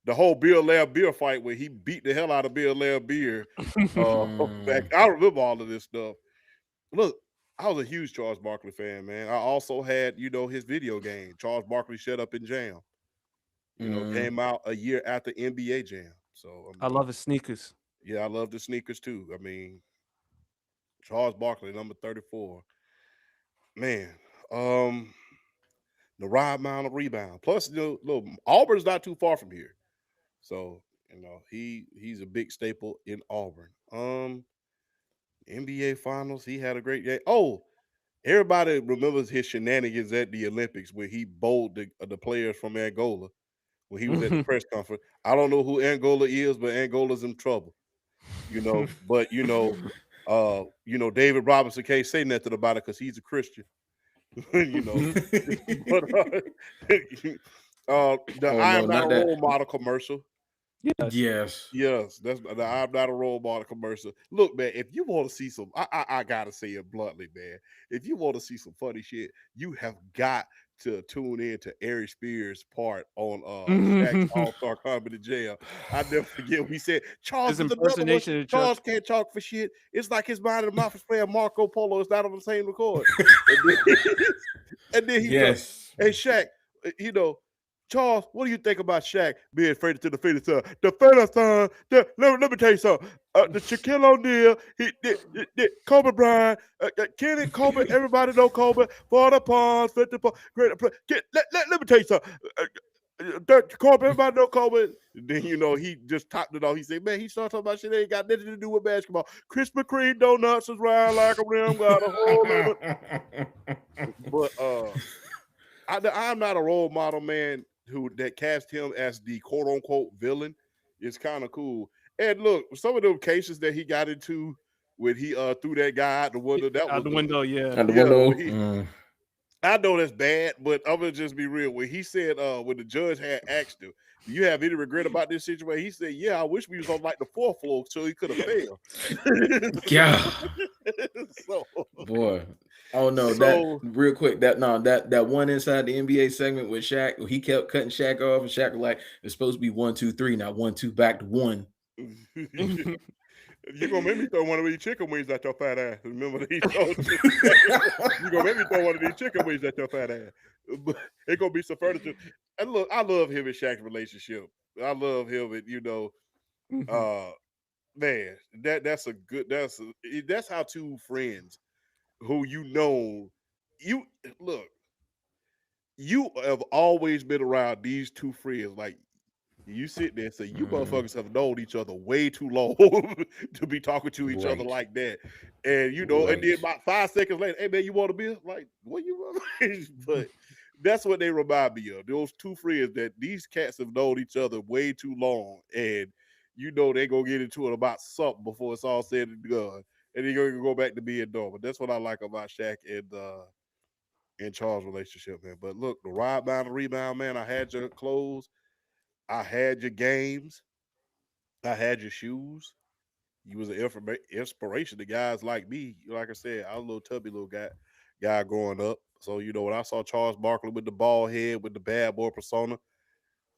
The whole Bill Laimbeer fight where he beat the hell out of Bill Laimbeer. I remember all of this stuff. Look, I was a huge Charles Barkley fan, man. I also had, his video game, Charles Barkley Shut Up and Jam. Came out a year after NBA Jam. So I love his sneakers. Yeah, I love the sneakers too. I mean, Charles Barkley, number 34. Man, the ride mile of rebound. Plus, Auburn's not too far from here. So, he's a big staple in Auburn. NBA Finals, he had a great game. Oh, everybody remembers his shenanigans at the Olympics where he bowled the players from Angola when he was at the press conference. I don't know who Angola is, but Angola's in trouble. But David Robinson can't say nothing about it because he's a Christian. But the Oh I no, am not a not that. role model commercial. Yes. Yes, that's the I'm not a role model commercial. Look, man, if you want to see some, I gotta say it bluntly, man. If you want to see some funny shit, you have got to tune in to Ari Spears' part on Shaq's All Star Comedy Jam. I never forget we said Charles His is another one. impersonation of Chuck. Charles can't talk for shit. It's like his mind and mouth is playing Marco Polo. It's not on the same record. And then he goes, Yes. hey Shaq, Charles, what do you think about Shaq being traded to the Phoenix Suns? The Phoenix Suns, let me tell you something. The Shaquille O'Neal, Kobe Bryant, Kenny Kobe, everybody know Kobe, 40 pounds, 50 pounds, great. Let me tell you something. Kobe, everybody know Kobe. Then he just topped it off. He said, man, he started talking about shit that ain't got nothing to do with basketball. Krispy Kreme donuts is round like a rim, got a hole in it. But I'm not a role model, man, that cast him as the quote unquote villain. It's kind of cool. And look, some of those cases that he got into when he threw that guy out the window, Out the window, yeah. Out the Yeah, window. when I know that's bad, but I'm gonna just be real. When he said, when the judge had asked him, do you have any regret about this situation? He said, yeah, I wish we was on like the fourth floor so he could have failed. Yeah. So, Boy. Oh no, So- that real quick. That one inside the NBA segment with Shaq, he kept cutting Shaq off, and Shaq was like, it's supposed to be 1, 2, 3, not 1, 2, back to 1. You gonna make me throw one of these chicken wings at your fat ass. Remember that he told you. You gonna make me throw one of these chicken wings at your fat ass. But it's gonna be some furniture. And look, I love him and Shaq's relationship. I love him and man, that's how two friends who you have always been around these two friends. Like you sit there and say, you motherfuckers have known each other way too long to be talking to each other Right. like that. And and then Right. about 5 seconds later, hey man, you want a beer? Like, what you want? But that's what they remind me of. Those two friends that these cats have known each other way too long. And they're gonna get into it about something before it's all said and done. And they're gonna go back to being normal. That's what I like about Shaq and Charles' relationship, man. But look, the ride by the rebound, man. I had your clothes, I had your games, I had your shoes. You was an inspiration to guys like me. Like I said, I was a little tubby little guy growing up. So when I saw Charles Barkley with the bald head, with the bad boy persona,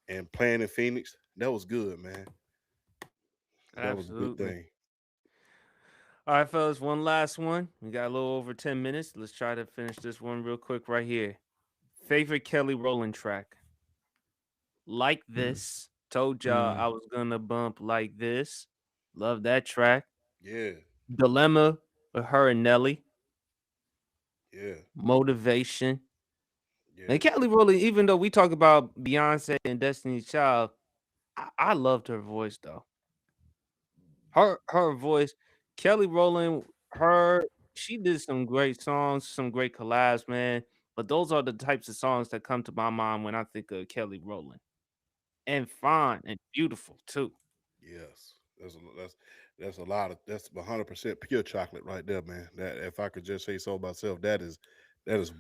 and playing in Phoenix, that was good, man. That was a good Absolutely. thing. All right, fellas, one last one. We got a little over 10 minutes. Let's try to finish this one real quick right here. Favorite Kelly Rowland track? Like This. Told y'all I was gonna bump Like This. Love that track. Yeah, Dilemma with her and Nelly. yeah, Motivation. yeah. And Kelly Rowland, even though we talk about Beyonce and Destiny's Child, I loved her voice though. Her voice, Kelly Rowland, she did some great songs, some great collabs, man. But those are the types of songs that come to my mind when I think of Kelly Rowland. And fine and beautiful too. Yes, that's a lot of that's 100% pure chocolate right there, man. That if I could just say so myself, that is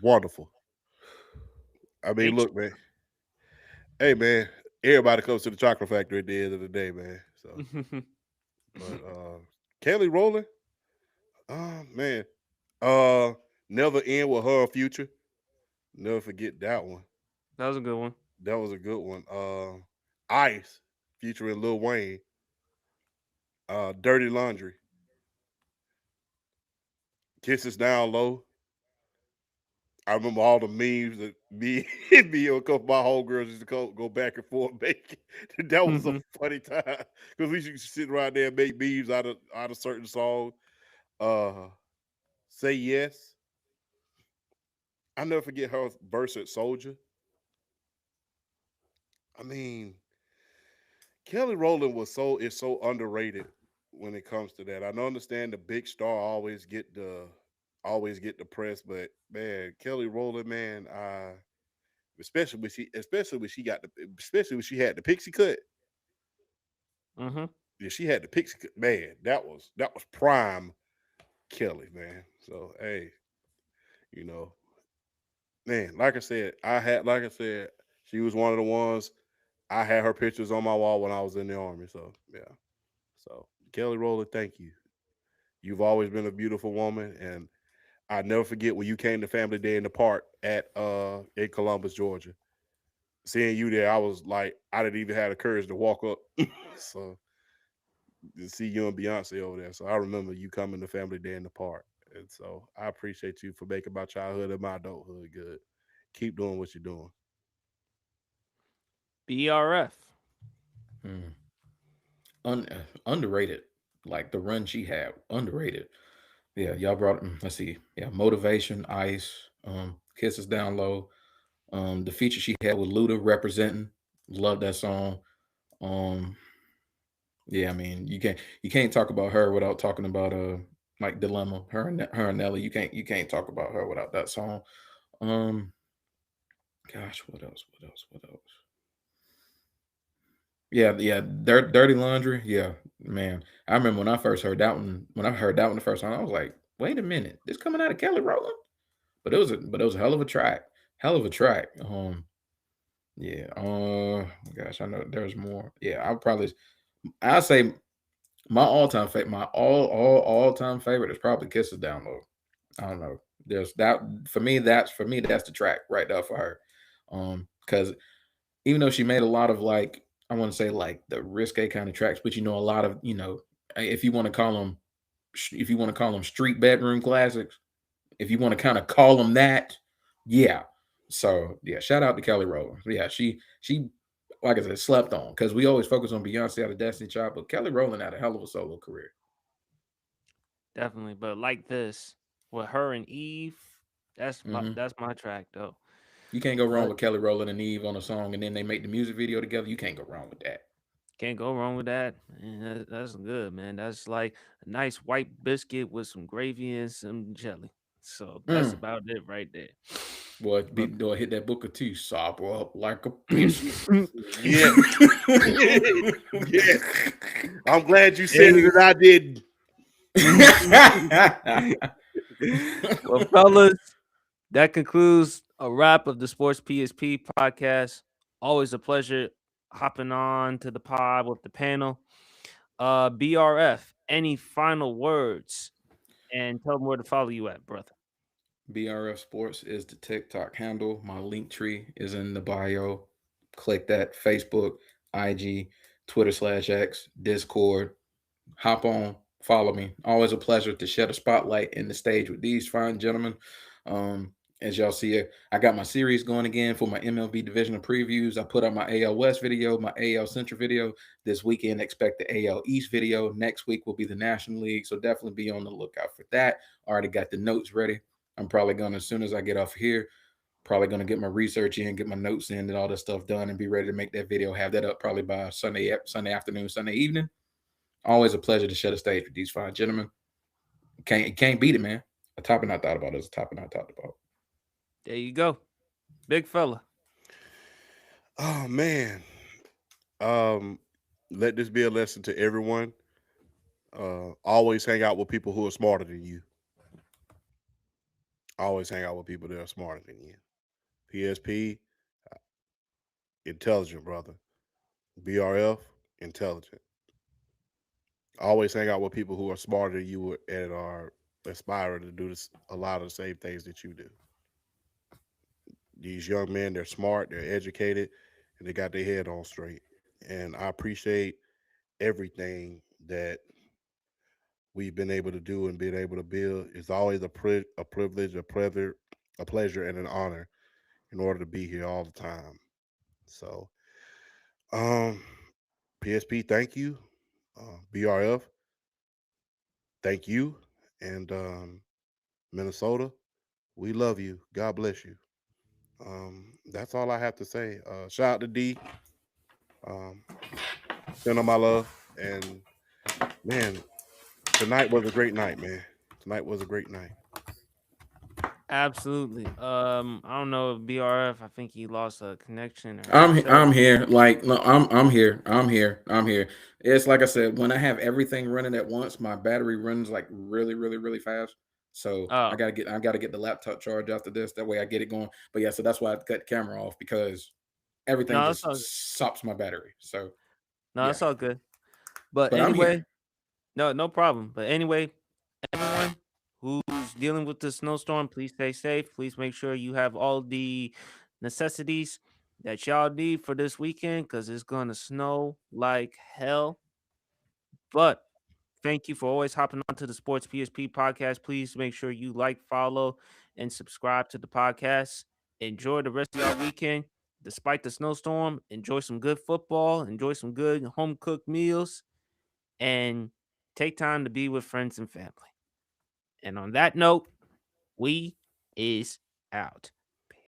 wonderful. I mean, H- look, man. Hey, man. Everybody comes to the chocolate factory at the end of the day, man. So, but Kelly Rowland, man, never end with her future. Never forget that one. That was a good one. That was a good one. Ice featuring Lil Wayne. Dirty Laundry. Kisses Down Low. I remember all the memes that me me and a couple of my homegirls used to go back and forth making. That was a funny time because we used to sit around there and make memes out of certain songs. Uh, Say Yes. I never forget her verse at Soldier. I mean, Kelly Rowland is so underrated when it comes to that. I don't understand the big star always get the press, but man, Kelly Rowland, man, especially when she had the pixie cut. Mm-hmm. Yeah, she had the pixie cut. Man, that was prime Kelly, man. So hey, you know, man, like I said, she was one of the ones. I had her pictures on my wall when I was in the Army. So yeah. So Kelly Rowland, thank you. You've always been a beautiful woman, and I never forget when you came to Family Day in the park at in Columbus, Georgia. Seeing you there, I was like, I didn't even have the courage to walk up. So to see you and Beyonce over there. So I remember you coming to Family Day in the park. And so I appreciate you for making my childhood and my adulthood good. Keep doing what you're doing. BRF. Underrated. Like the run she had, underrated. Yeah, y'all brought. Let's see. Yeah, motivation, ice, kisses down low. The feature she had with Luda representing. Love that song. Um, yeah, I mean, you can't talk about her without talking about like Dilemma. Her and Nelly. You can't talk about her without that song. Um, gosh, what else? What else? What else? Yeah, yeah, Dirty Laundry. Yeah, man. I remember when I first heard that one. When I heard that one the first time, I was like, "Wait a minute, this coming out of Kelly Rowland?" But it was a hell of a track. Hell of a track. Yeah. Gosh, I know there's more. Yeah, I'll say my all time favorite is probably Kisses Down Low. I don't know. There's that that's the track right there for her. Because even though she made a lot of like I want to say like the risque kind of tracks, but a lot of if you want to call them street bedroom classics, if you want to kind of call them that, yeah. So yeah, shout out to Kelly Rowland. Yeah, she like I said slept on because we always focus on Beyonce out of Destiny Child, but Kelly Rowland had a hell of a solo career. Definitely. But like this, with her and Eve, Hmm that's my track though. You can't go wrong But with Kelly Rowland and Eve on a song, and then they make the music video together. You can't go wrong with that. can't go wrong with that. Man, that's good, man. That's like a nice white biscuit with some gravy and some jelly. So that's Mm. about it right there. Boy, But hit that Booker T. Sob her up like a biscuit. Yeah. Yeah. I'm glad you said it and I didn't. well, fellas, that concludes a wrap of the Sports PSP podcast. Always a pleasure hopping on to the pod with the panel. BRF, any final words? And tell them where to follow you at, brother. BRF Sports is the TikTok handle. My link tree is in the bio. Click that. Facebook, IG, Twitter/X, Discord. Hop on, follow me. Always a pleasure to share the spotlight in the stage with these fine gentlemen. As y'all see, I got my series going again for my MLB divisional previews. I put out my AL West video, my AL Central video this weekend. Expect the AL East video. Next week will be the National League, so definitely be on the lookout for that. Already got the notes ready. I'm probably gonna, as soon as I get off here, probably gonna get my research in, get my notes in, and all that stuff done, and be ready to make that video. Have that up probably by Sunday afternoon, Sunday evening. Always a pleasure to share the stage with these fine gentlemen. Can't beat it, man. A topic I thought about is a topic I talked about. There you go. Big fella. Oh man. Let this be a lesson to everyone. Always hang out with people who are smarter than you. Always hang out with people that are smarter than you. PSP, intelligent brother. BRF, intelligent. Always hang out with people who are smarter than you and are aspiring to do a lot of the same things that you do. These young men, they're smart, they're educated, and they got their head on straight. And I appreciate everything that we've been able to do and been able to build. It's always a privilege, a pleasure, and an honor in order to be here all the time. So, um, PSP, thank you. BRF, thank you. And Minnesota, we love you. God bless you. That's all I have to say. Shout out to D. Um, send them my love. And man, tonight was a great night, man. Tonight was a great night. Absolutely. I don't know if BRF. I think he lost a connection or I'm service. here. Like no, I'm here. I'm here. I'm here. It's like I said, when I have everything running at once, my battery runs like really, really, really fast. So Oh, I gotta get the laptop charged after this. That way I get it going. But yeah, so that's why I cut the camera off because everything no, just stops my battery. So yeah. it's all good. But But I'm here. anyway, no problem. But anyway, everyone who's dealing with the snowstorm, please stay safe. Please make sure you have all the necessities that y'all need for this weekend because it's gonna snow like hell. But thank you for always hopping on to the Sports PSP podcast. Please make sure you like, follow, and subscribe to the podcast. Enjoy the rest of your weekend. Despite the snowstorm, enjoy some good football, enjoy some good home cooked meals, and take time to be with friends and family. And on that note, we is out.